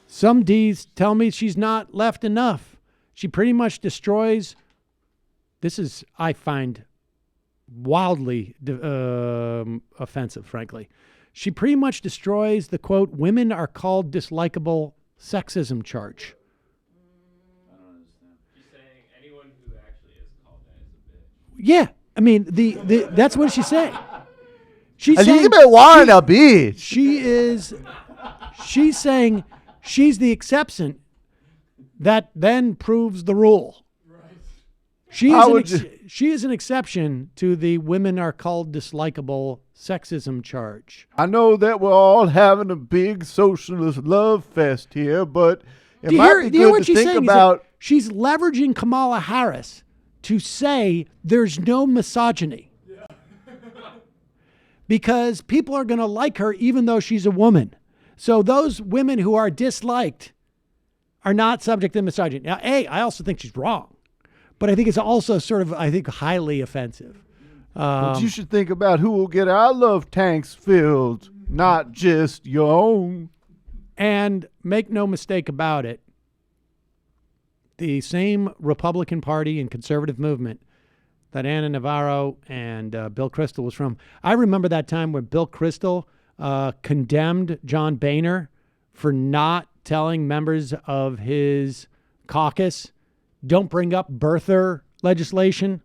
Some D's tell me she's not left enough. She pretty much destroys. This is, I find, wildly offensive, frankly. She pretty much destroys the quote, "women are called dislikable" sexism charge. Yeah, I mean that's what she's saying. She's saying She's saying she's the exception that then proves the rule. She is an exception to the "women are called dislikable" sexism charge. I know that we're all having a big socialist love fest here, but it do you might be hear good what to she's think saying? about. She's leveraging Kamala Harris to say there's no misogyny. Because people are going to like her even though she's a woman. So those women who are disliked are not subject to misogyny. Now, I also think she's wrong. But I think it's also sort of, highly offensive. But you should think about who will get our love tanks filled, not just your own. And make no mistake about it, the same Republican Party and conservative movement that Ana Navarro and Bill Kristol was from. I remember that time when Bill Kristol condemned John Boehner for not telling members of his caucus, don't bring up birther legislation.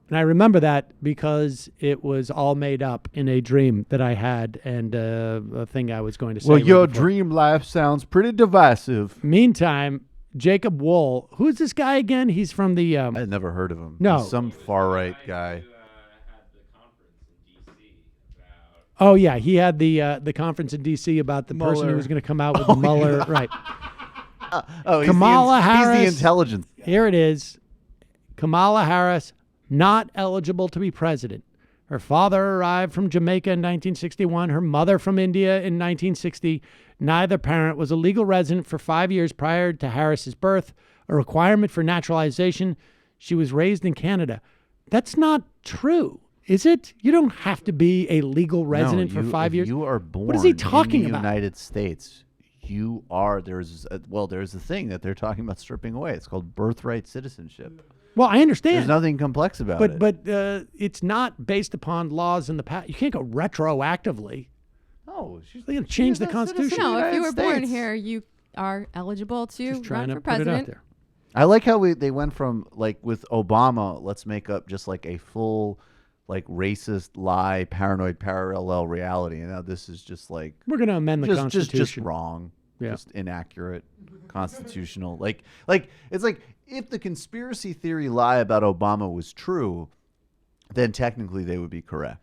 And I remember that because it was all made up in a dream that I had and a thing I was going to say. Well, your dream life sounds pretty divisive. Meantime, Jacob Wohl, who's this guy again? He's from the... I had never heard of him. No. He's some far-right guy. Oh, yeah. He had the conference in D.C. about the person who was going to come out with the Mueller. Yeah. Right. Kamala Harris. He's the intelligence. Here it is. Kamala Harris, not eligible to be president. Her father arrived from Jamaica in 1961. Her mother from India in 1960. Neither parent was a legal resident for 5 years prior to Harris's birth, a requirement for naturalization. She was raised in Canada. That's not true, is it? You don't have to be a legal resident for 5 years. You are born what is he talking in the about? United States. You are, there's a thing that they're talking about stripping away. It's called birthright citizenship. Well, I understand. There's nothing complex about it. But it's not based upon laws in the past. You can't go retroactively. No, she's going to change the Constitution. No, if you were born here, you are eligible to run for president. I like how they went from, like, with Obama, let's make up just like a full, like, racist lie, paranoid parallel reality, and now this is just like we're going to amend the Constitution. Just wrong, just inaccurate, constitutional. Like it's like if the conspiracy theory lie about Obama was true, then technically they would be correct,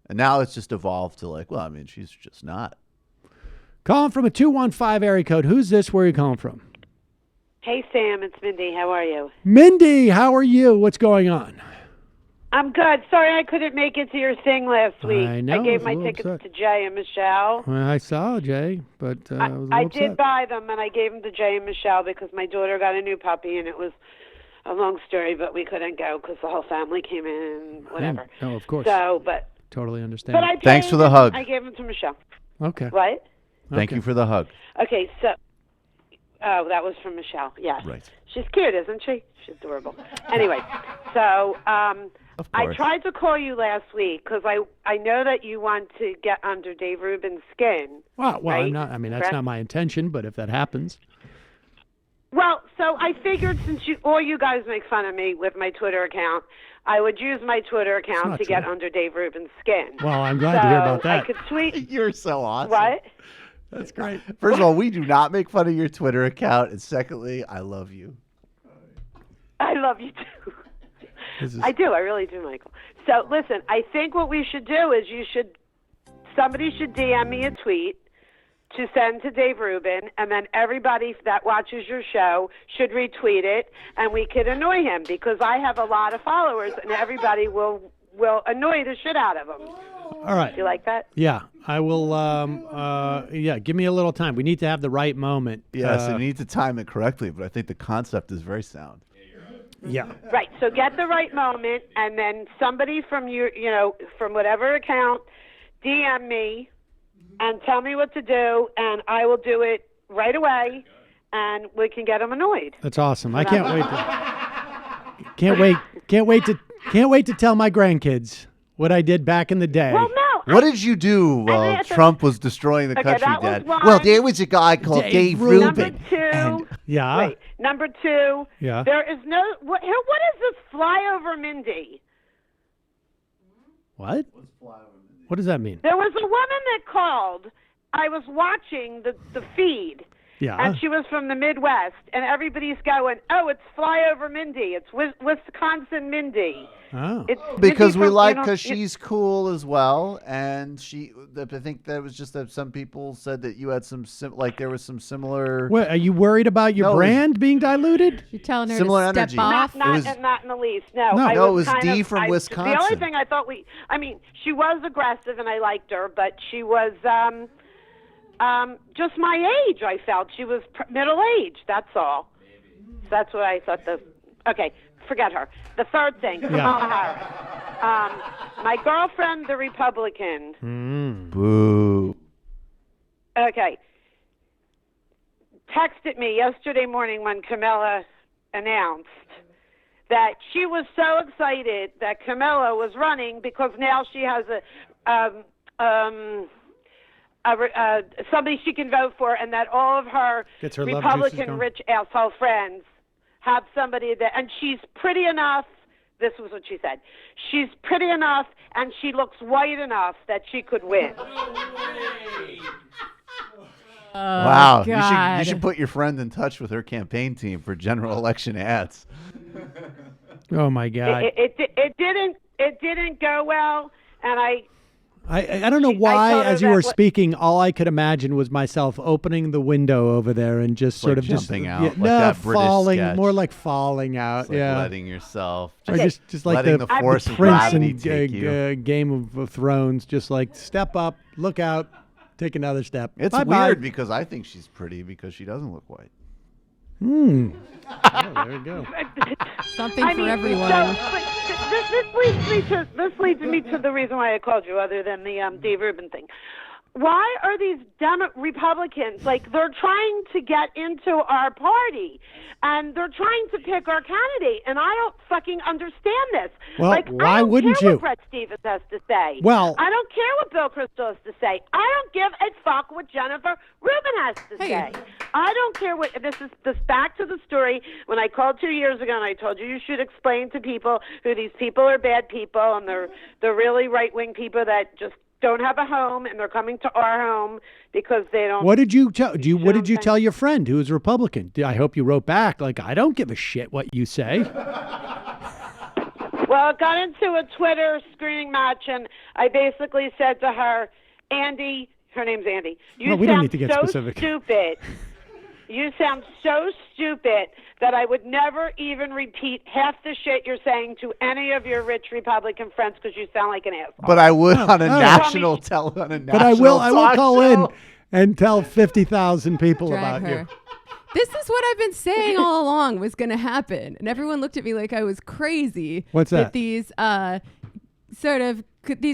and now it's just evolved to like, well, I mean, she's just not. Calling from a 215 area code. Who's this? Where are you calling from? Hey, Sam, it's Mindy. How are you? Mindy, how are you? What's going on? I'm good. Sorry I couldn't make it to your thing last week. I know, I gave I was my a little tickets upset. to Jay and Michelle. Well, I saw Jay, but I was a little I upset. did buy them, and I gave them to Jay and Michelle because my daughter got a new puppy, and it was a long story, but we couldn't go because the whole family came in, whatever. Oh, of course. So, but Totally understand. but I Thanks paid for the them. hug. I gave them to Michelle. Okay. What? Thank you for the hug. Okay, so oh, that was from Michelle. Yes. Right. She's cute, isn't she? She's adorable. Anyway, so I tried to call you last week because I know that you want to get under Dave Rubin's skin. Well, right? I'm not. I mean, that's Correct? not my intention, but if that happens, Well, so I figured since all you guys make fun of me with my Twitter account, I would use my Twitter account not to get true. under Dave Rubin's skin. well, I'm glad to hear about So that. I could tweet. You're so awesome. What? That's great. First of all, we do not make fun of your Twitter account, and secondly, I love you. I love you too. I do. I really do, Michael. So listen, I think what we should do is somebody should DM me a tweet to send to Dave Rubin, and then everybody that watches your show should retweet it, and we could annoy him because I have a lot of followers, and everybody will annoy the shit out of him. All right. You like that? Yeah, I will. Yeah, give me a little time. We need to have the right moment. Yes, you need to time it correctly, but I think the concept is very sound. Yeah. Right. So get the right moment, and then somebody from from whatever account, DM me and tell me what to do, and I will do it right away, and we can get them annoyed. That's awesome. I can't wait. Can't wait to tell my grandkids what I did back in the day. Well, no. What did you do while Trump was destroying the country, that was Dad? one. Well, there was a guy called Dave Rubin. Number two. Yeah. Wait. Number two. Yeah. There is no. What is this flyover Mindy? What? What does that mean? There was a woman that called. I was watching the feed. Yeah. And she was from the Midwest, and everybody's going, "Oh, it's flyover Mindy. It's Wisconsin Mindy." Oh. It's Because Mindy we from, like, you know, because she's cool as well, and I think that was just that some people said that you had there was some similar. What, are you worried about your brand being diluted? You're telling her Similar to step energy. off? Not in the least. No, No. I No, was it was kind Dee of- from The Wisconsin. only thing I thought she was aggressive, and I liked her, but she was just my age. I felt she was middle aged. That's all. That's what I thought. Okay, forget her. The third thing, Kamala Harris. My girlfriend, the Republican. Boo. Okay. Texted me yesterday morning when Kamala announced that she was so excited that Kamala was running because now she has somebody she can vote for, and that all of her Gets her love juices Republican going. rich asshole friends have somebody that, and she's pretty enough. This was what she said. She's pretty enough, and she looks white enough that she could win. Wow, God. you should put your friend in touch with her campaign team for general election ads. Oh my God. It didn't go well, and I don't know why, as you were speaking, all I could imagine was myself opening the window over there and just sort of jumping out, yeah, like no, that British falling, sketch. more like falling out. It's like yeah, letting yourself, or just like letting the force of Prince gravity in take you. Game of Thrones, just like step up, look out, take another step. It's Bye-bye. weird because I think she's pretty because she doesn't look white. Oh, there you go. Something for everyone. This leads me to the reason why I called you, other than the Dave Rubin thing. Why are these Republicans, like, they're trying to get into our party, and they're trying to pick our candidate, and I don't fucking understand this. Well, like, why I don't wouldn't care you? what Brett Stevens has to say. Well- I don't care what Bill Kristol has to say. I don't give a fuck what Jennifer Rubin has to say. I don't care what, this back to the story when I called 2 years ago and I told you should explain to people who these people are bad people, and they're really right-wing people that just don't have a home, and they're coming to our home because they don't. What did you tell? What did you tell your friend who is Republican? I hope you wrote back like, I don't give a shit what you say. Well, it got into a Twitter screening match, and I basically said to her, Andy, her name's Andy, you Well, we don't sound need to get so specific. stupid. You sound so stupid that I would never even repeat half the shit you're saying to any of your rich Republican friends because you sound like an asshole. But I would on a national But I will call in and tell 50,000 people Drag about her. you. This is what I've been saying all along was going to happen, and everyone looked at me like I was crazy. What's that? These these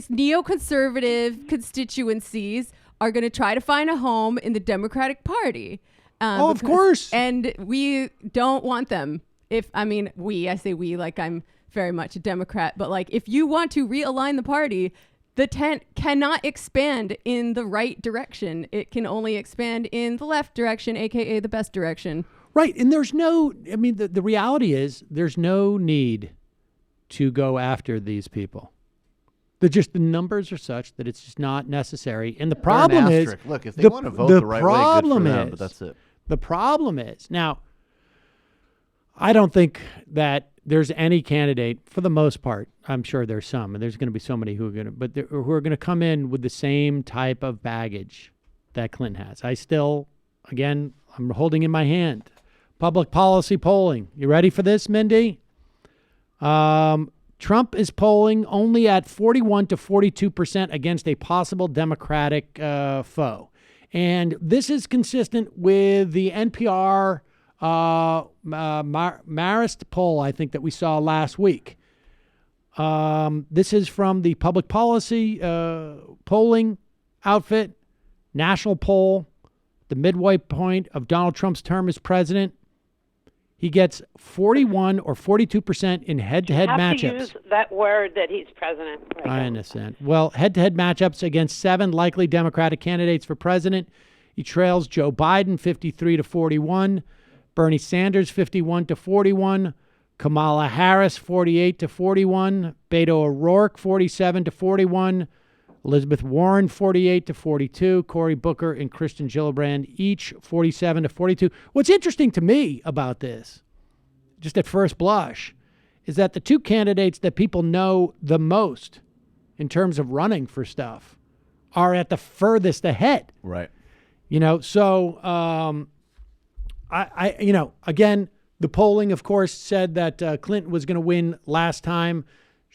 neoconservative constituencies are going to try to find a home in the Democratic Party. Of course. And we don't want them. I say we like I'm very much a Democrat, but like if you want to realign the party, the tent cannot expand in the right direction. It can only expand in the left direction, aka the best direction. Right. And there's no, the reality is there's no need to go after these people. The numbers are such that it's just not necessary. And the problem is, asterisk. Look, if they want to vote the right way, good for them, but that's it. The problem is, now, I don't think that there's any candidate, for the most part, I'm sure there's some, and there's going to be so many who are going to come in with the same type of baggage that Clinton has. I'm holding in my hand public policy polling. You ready for this, Mindy? Trump is polling only at 41 to 42% against a possible Democratic foe. And this is consistent with the NPR Marist poll, I think, that we saw last week. This is from the public policy polling outfit, national poll, the midway point of Donald Trump's term as president. He gets 41 or 42% in head-to-head matchups. You have to use that word that he's president. Right I now. understand. Well, head-to-head matchups against 7 likely Democratic candidates for president. He trails Joe Biden 53 to 41, Bernie Sanders 51 to 41, Kamala Harris 48 to 41, Beto O'Rourke 47 to 41, Elizabeth Warren 48 to 42, Cory Booker and Kristen Gillibrand each 47 to 42. What's interesting to me about this, just at first blush, is that the two candidates that people know the most in terms of running for stuff are at the furthest ahead. Right. Again, the polling, of course, said that Clinton was going to win last time.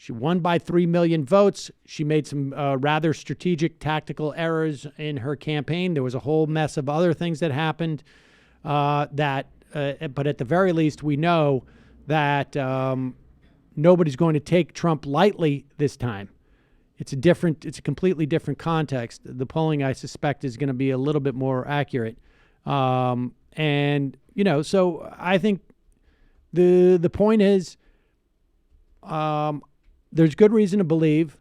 She won by 3 million votes. She made some rather strategic tactical errors in her campaign. There was a whole mess of other things that happened but at the very least, we know that nobody's going to take Trump lightly this time. It's a completely different context. The polling, I suspect, is going to be a little bit more accurate. So I think the point is, there's good reason to believe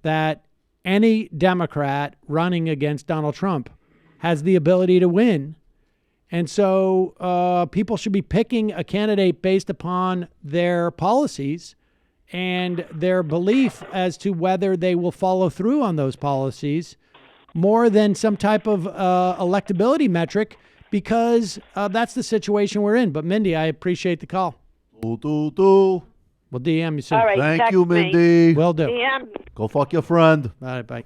that any Democrat running against Donald Trump has the ability to win. And so people should be picking a candidate based upon their policies and their belief as to whether they will follow through on those policies more than some type of electability metric, because that's the situation we're in. But, Mindy, I appreciate the call. We'll DM you soon. All right, Thank text you, me. Mindy. Will do. DM. Go fuck your friend. All right, bye.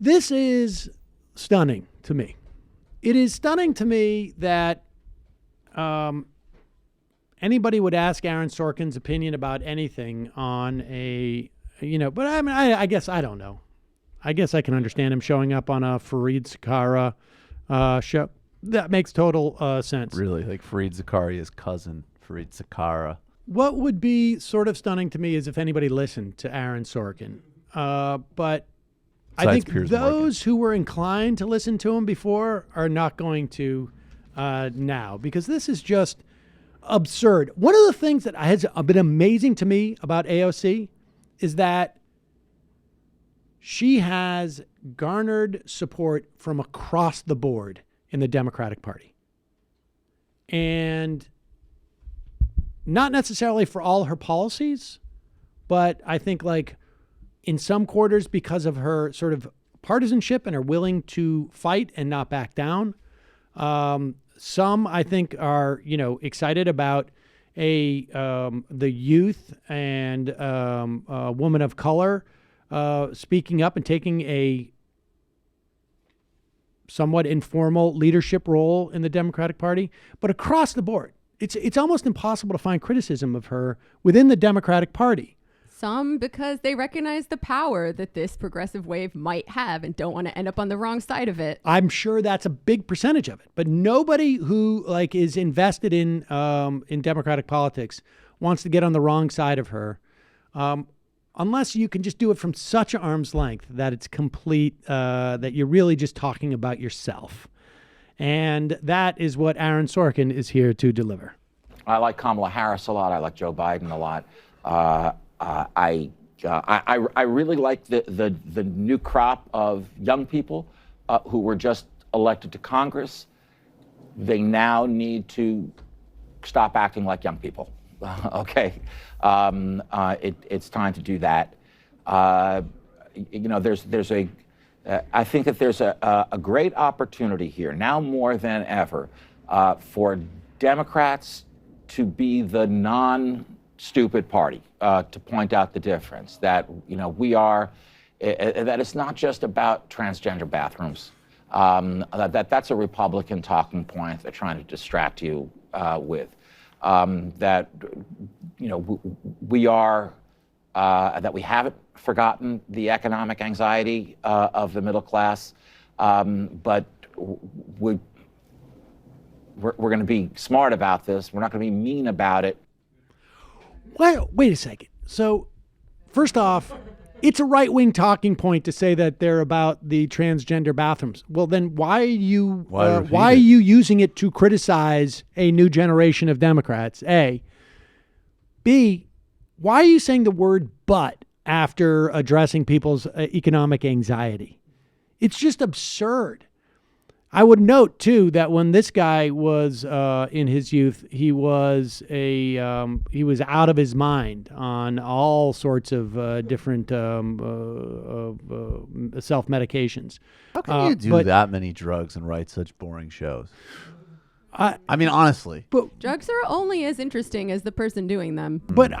This is stunning to me. It is stunning to me that anybody would ask Aaron Sorkin's opinion about anything on a, but I mean, I guess I don't know. I guess I can understand him showing up on a Fareed Zakaria show. That makes total sense. Really, like Fareed Zakaria's cousin, Fareed Zakaria. What would be sort of stunning to me is if anybody listened to Aaron Sorkin. But I Besides think Piers those who were inclined to listen to him before are not going to now, because this is just absurd. One of the things that has been amazing to me about AOC is that she has garnered support from across the board in the Democratic Party. And not necessarily for all her policies, but I think like in some quarters because of her sort of partisanship and her willing to fight and not back down. Some I think are, excited about the youth and a woman of color speaking up and taking a somewhat informal leadership role in the Democratic Party. But across the board, it's almost impossible to find criticism of her within the Democratic Party. Some because they recognize the power that this progressive wave might have and don't want to end up on the wrong side of it. I'm sure that's a big percentage of it, but nobody who is invested in Democratic politics wants to get on the wrong side of her, unless you can just do it from such an arm's length that it's complete, that you're really just talking about yourself. And that is what Aaron Sorkin is here to deliver. I like Kamala Harris a lot. I like Joe Biden a lot. I really like the new crop of young people who were just elected to Congress. They now need to stop acting like young people. Okay, it's time to do that. There's a I think that there's a great opportunity here now more than ever for Democrats to be the non-stupid party, to point out the difference that we are, that it's not just about transgender bathrooms. That's a Republican talking point they're trying to distract you with. That we are that we haven't forgotten the economic anxiety of the middle class, but we're going to be smart about this. We're not going to be mean about it. Well, wait a second. So, first off, it's a right-wing talking point to say that they're about the transgender bathrooms. Well, then why are you using it to criticize a new generation of Democrats? A. B. Why are you saying the word "but" after addressing people's economic anxiety? It's just absurd. I would note too that when this guy was in his youth, he was out of his mind on all sorts of different self-medications. How can you do that many drugs and write such boring shows? I mean, honestly. But drugs are only as interesting as the person doing them. But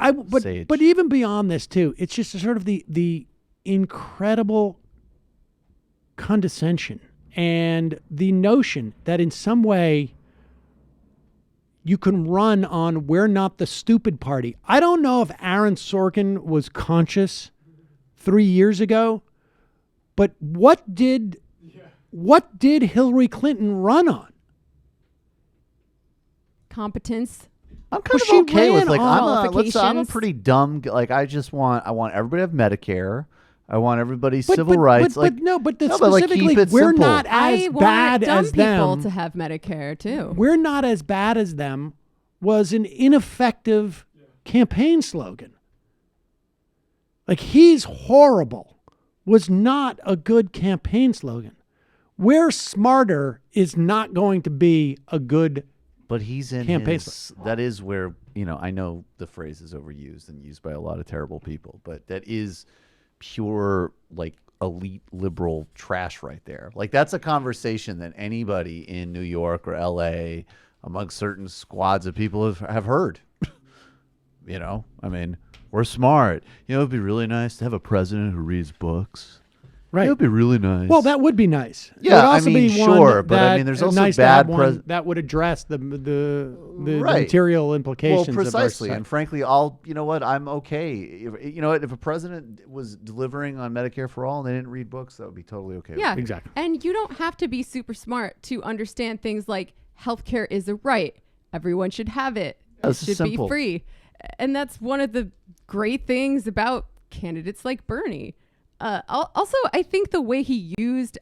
even beyond this too, it's just sort of the incredible condescension and the notion that in some way you can run on "we're not the stupid party." I don't know if Aaron Sorkin was conscious 3 years ago, but what did Hillary Clinton run on? Competence. I'm kind of okay with I'm a pretty dumb. I want everybody to have Medicare. I want everybody's civil rights. Specifically, we're not as bad as them. I want people to have Medicare too. We're not as bad as them was an ineffective campaign slogan. He's horrible was not a good campaign slogan. We're smarter is not going to be a good But he's in campaign that is where, I know the phrase is overused and used by a lot of terrible people, but that is pure elite liberal trash right there. That's a conversation that anybody in New York or LA among certain squads of people have heard. I mean, we're smart. It'd be really nice to have a president who reads books Right. It would be really nice. Well, that would be nice. It Yeah, would also I mean, be one sure, but I that- mean, there's also nice to bad have one that would address the Right. material implications. Well, precisely, of our society. and frankly, you know what? I'm okay. If a president was delivering on Medicare for all and they didn't read books, that would be totally okay. Yeah, with me. exactly. And you don't have to be super smart to understand things like healthcare is a right. Everyone should have it. This It is should be simple. free. And that's one of the great things about candidates like Bernie. Also, I think the way he used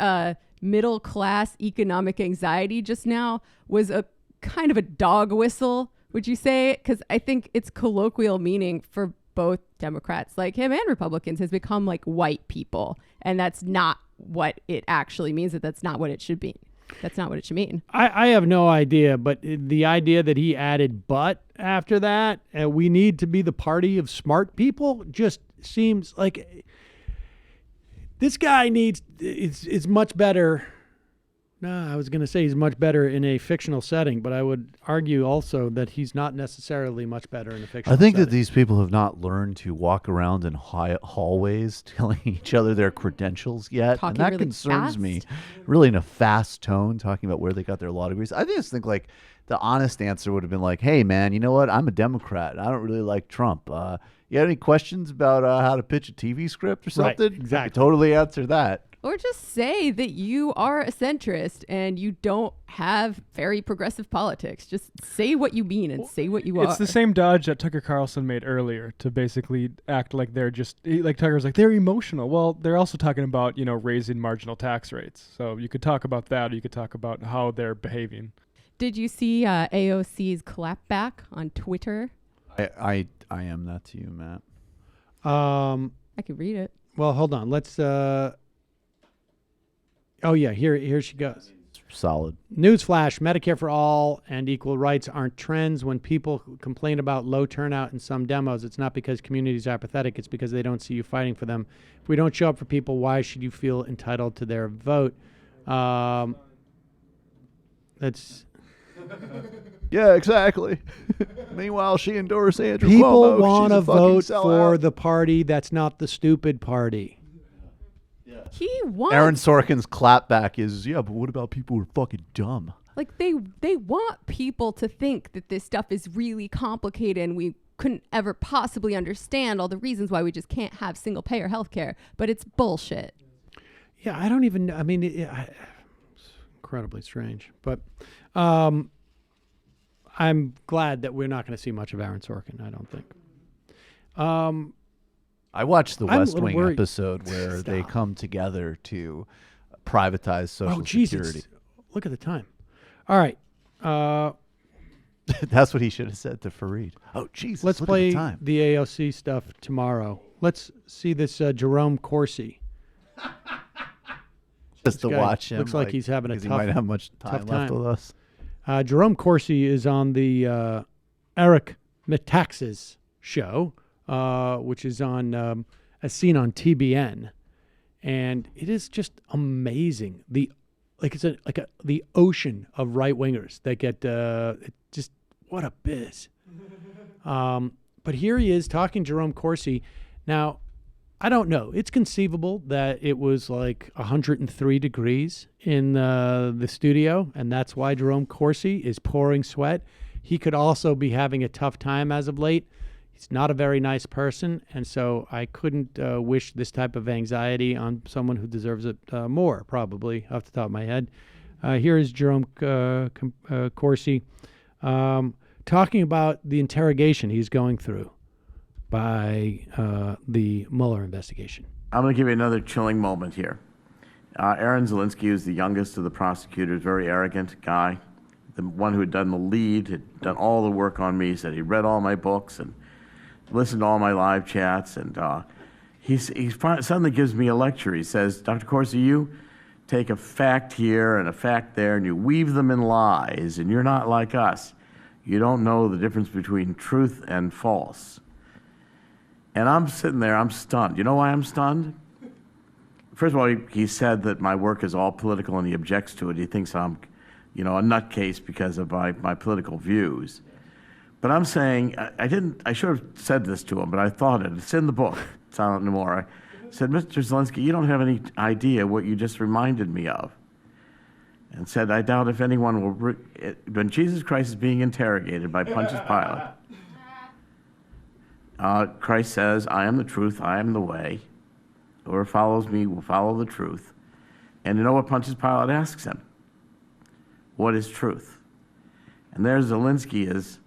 middle class economic anxiety just now was a kind of a dog whistle, would you say? Because I think its colloquial meaning for both Democrats like him and Republicans has become like white people. And that's not what it actually means. That's not what it should be. That's not what it should mean. I have no idea, but the idea that he added "but" after that, we need to be the party of smart people, just seems like this guy needs is much better. No, I was going to say he's much better in a fictional setting, but I would argue also that he's not necessarily much better in a fictional I think setting. that these people have not learned to walk around in hallways telling each other their credentials yet. Talking and that really concerns me. fast. Really in a fast tone, talking about where they got their law degrees. I just think like the honest answer would have been like, hey, man, you know what? I'm a Democrat. I don't really like Trump. You have any questions about how to pitch a TV script or Right, something? exactly. I could totally answer that. Or just say that you are a centrist and you don't have very progressive politics. Just say what you mean and say what you are. It's the same dodge that Tucker Carlson made earlier to basically act like they're just like Tucker's like they're emotional. Well, they're also talking about raising marginal tax rates. So you could talk about that, or you could talk about how they're behaving. Did you see AOC's clapback on Twitter? I am that to you, Matt. I could read it. Well, hold on. Let's. Oh yeah, here she goes. Solid. Newsflash: Medicare for all and equal rights aren't trends. When people complain about low turnout in some demos, it's not because communities are apathetic. It's because they don't see you fighting for them. If we don't show up for people, why should you feel entitled to their vote? That's. Yeah, exactly. Meanwhile, she endorsed Andrew Cuomo. People want to She's a fucking vote sellout. for the party that's not the stupid party. He wants Aaron Sorkin's clapback is, yeah, but what about people who are fucking dumb? like they want people to think that this stuff is really complicated and we couldn't ever possibly understand all the reasons why we just can't have single payer healthcare, but it's bullshit. Yeah, I don't even. I mean, it's incredibly strange, but I'm glad that we're not going to see much of Aaron Sorkin. I don't think. I watched the I'm a West little Wing worried. episode where they come together to privatize Social Oh Jesus! Security. Look at the time. All right. That's what he should have said to Fareed. Oh Jesus! Let's look play at the time. the AOC stuff tomorrow. Let's see this Jerome Corsi. Just to This guy watch him. looks like he's having a because tough. He might have much time tough left with us. Jerome Corsi is on the Eric Metaxas show, which is on as seen on TBN, and it is just amazing. The ocean of right wingers that get just what a biz. But here he is talking Jerome Corsi. Now, I don't know. It's conceivable that it was like 103 degrees in the studio, and that's why Jerome Corsi is pouring sweat. He could also be having a tough time as of late. He's not a very nice person, and so I couldn't wish this type of anxiety on someone who deserves it more, probably, off the top of my head. Here is Jerome Corsi talking about the interrogation he's going through by the Mueller investigation. I'm going to give you another chilling moment here. Aaron Zelinsky, who's the youngest of the prosecutors, very arrogant guy, the one who had done the lead, had done all the work on me, said he read all my books and listened to all my live chats, and he suddenly gives me a lecture. He says, Dr. Corsi, you take a fact here and a fact there, and you weave them in lies, and you're not like us. You don't know the difference between truth and false. And I'm sitting there, I'm stunned. You know why I'm stunned? First of all, he said that my work is all political and he objects to it. He thinks I'm, a nutcase because of my political views. But I'm saying, I should have said this to him, but I thought it. It's in the book. It's not anymore. said, Mr. Zelensky, you don't have any idea what you just reminded me of. And said, I doubt if anyone will, when Jesus Christ is being interrogated by Pontius Pilate, Christ says, I am the truth, I am the way. Whoever follows me will follow the truth. And you know what Pontius Pilate asks him? What is truth? And there Zelensky is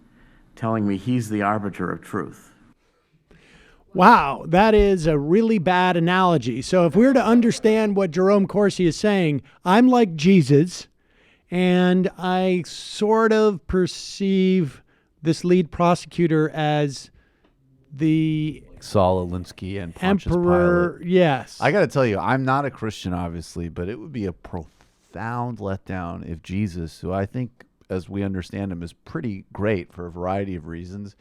telling me he's the arbiter of truth. Wow, that is a really bad analogy. So if we're to understand what Jerome Corsi is saying, I'm like Jesus, and I sort of perceive this lead prosecutor as the Saul Alinsky and Pontius Emperor. Pilate. Yes. I got to tell you, I'm not a Christian, obviously, but it would be a profound letdown if Jesus, who I think, as we understand him, is pretty great for a variety of reasons,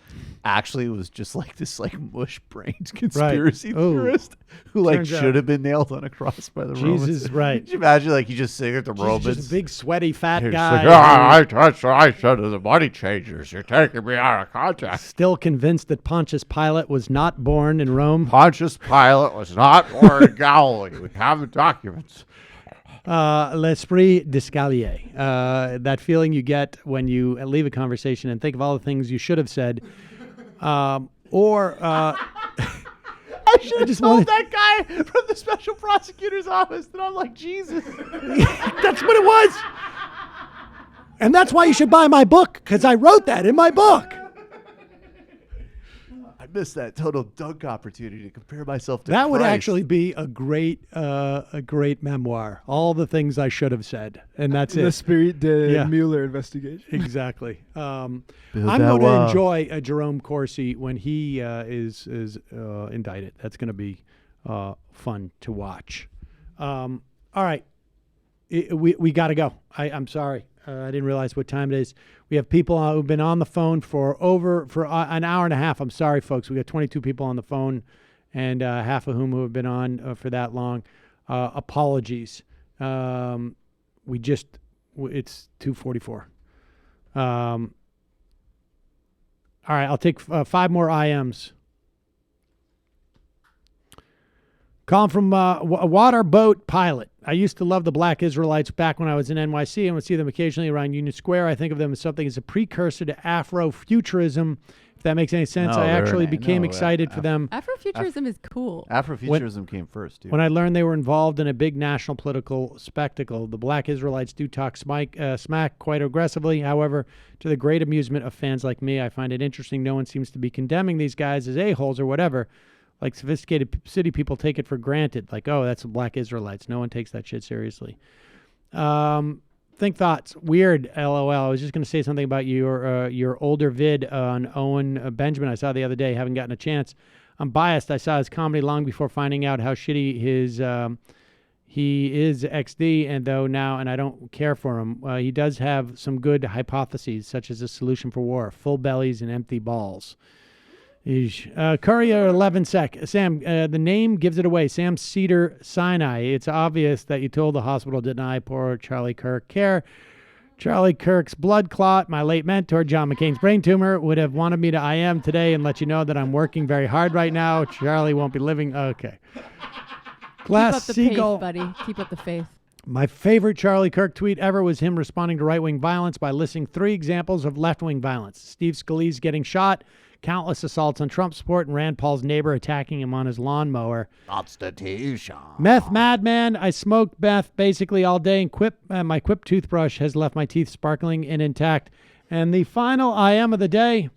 actually was just like this mush-brained conspiracy theorist who should have been nailed on a cross by the Romans. Jesus, right. Could you imagine you just sitting at the Romans? Just a big sweaty fat He's guy. Like, I said to the money changers, you're taking me out of context. Still convinced that Pontius Pilate was not born in Rome. Pontius Pilate was not born in Galilee. We have the documents. L'esprit d'escalier. That feeling you get when you leave a conversation and think of all the things you should have said. I should have told that guy from the special prosecutor's office that I'm like Jesus. That's what it was. And that's why you should buy my book, because I wrote that in my book. I missed that total dunk opportunity to compare myself to That would Christ. actually be a great memoir. All the things I should have said, and that's it. The Spirit de Mueller investigation. Exactly. I'm going to enjoy Jerome Corsi when he is indicted. That's going to be fun to watch. All right, we got to go. I'm sorry. I didn't realize what time it is. We have people who've been on the phone for an hour and a half. I'm sorry, folks. We got 22 people on the phone, and half of whom who have been on for that long. Apologies. It's 2:44. All right, I'll take 5 more IMs. Calling from a water boat pilot. I used to love the Black Israelites back when I was in NYC and would see them occasionally around Union Square. I think of them as something as a precursor to Afrofuturism, if that makes any sense. I actually became excited for them. Afrofuturism is cool. Afrofuturism came first, too. When I learned they were involved in a big national political spectacle, the Black Israelites do talk smack quite aggressively. However, to the great amusement of fans like me, I find it interesting no one seems to be condemning these guys as a-holes or whatever. Like sophisticated city people take it for granted. Like, oh, that's the Black Israelites. No one takes that shit seriously. Think thoughts. Weird, LOL. I was just going to say something about your older vid on Owen Benjamin I saw the other day. Haven't gotten a chance. I'm biased. I saw his comedy long before finding out how shitty he is XD, and I don't care for him. He does have some good hypotheses, such as a solution for war, full bellies and empty balls. Courier 11 sec. Sam, the name gives it away. Sam Seder Sinai. It's obvious that you told the hospital to deny poor Charlie Kirk care. Charlie Kirk's blood clot, my late mentor, John McCain's brain tumor, would have wanted me to IM today and let you know that I'm working very hard right now. Charlie won't be living. Okay. Glass Seagull. Keep up the faith, buddy. Keep up the faith. My favorite Charlie Kirk tweet ever was him responding to right-wing violence by listing 3 examples of left-wing violence. Steve Scalise getting shot, countless assaults on Trump support, and Rand Paul's neighbor attacking him on his lawnmower. Constitution. Meth madman. I smoked meth basically all day, and my Quip toothbrush has left my teeth sparkling and intact. And the final IM of the day.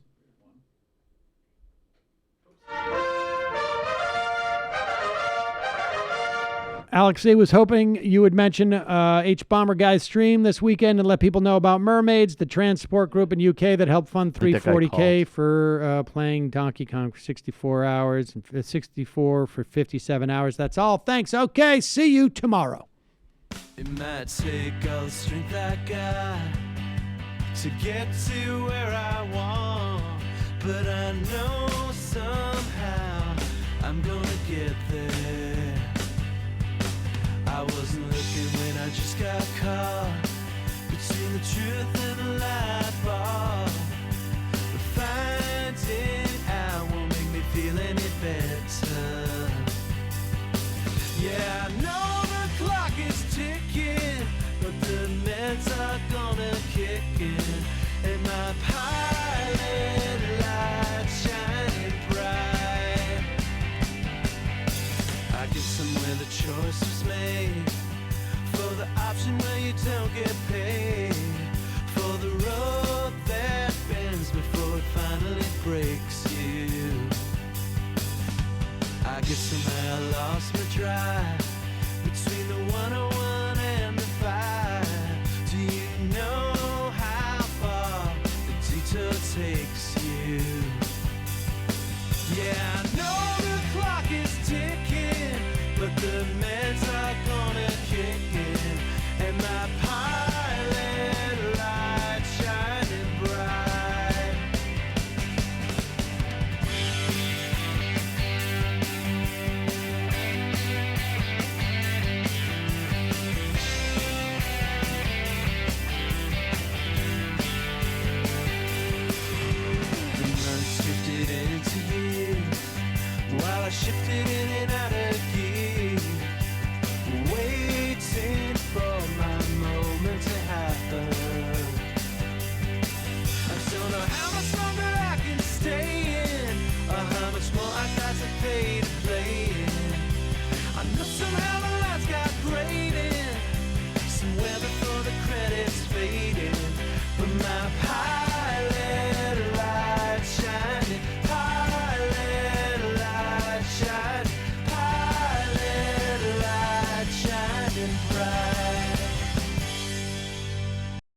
Alexei was hoping you would mention H. Bomber Guy's stream this weekend and let people know about Mermaids, the transport group in UK that helped fund 340K for playing Donkey Kong for 64 hours and 64 for 57 hours. That's all. Thanks. Okay, see you tomorrow. It might take all the strength I got to get to where I want, but I know somehow I'm gonna get there. I wasn't looking when I just got caught between the truth and the light bar. But finding out won't make me feel any better. know the clock is ticking, but the meds are gonna kick in, and my pilot light shining bright. I guess somewhere the choice was made for the option where you don't get paid, for the road that bends before it finally breaks you. I guess somehow I lost my drive between the 101 and the 5. Do you know how far the detour takes you? Yeah, I know the clock is ticking, but the man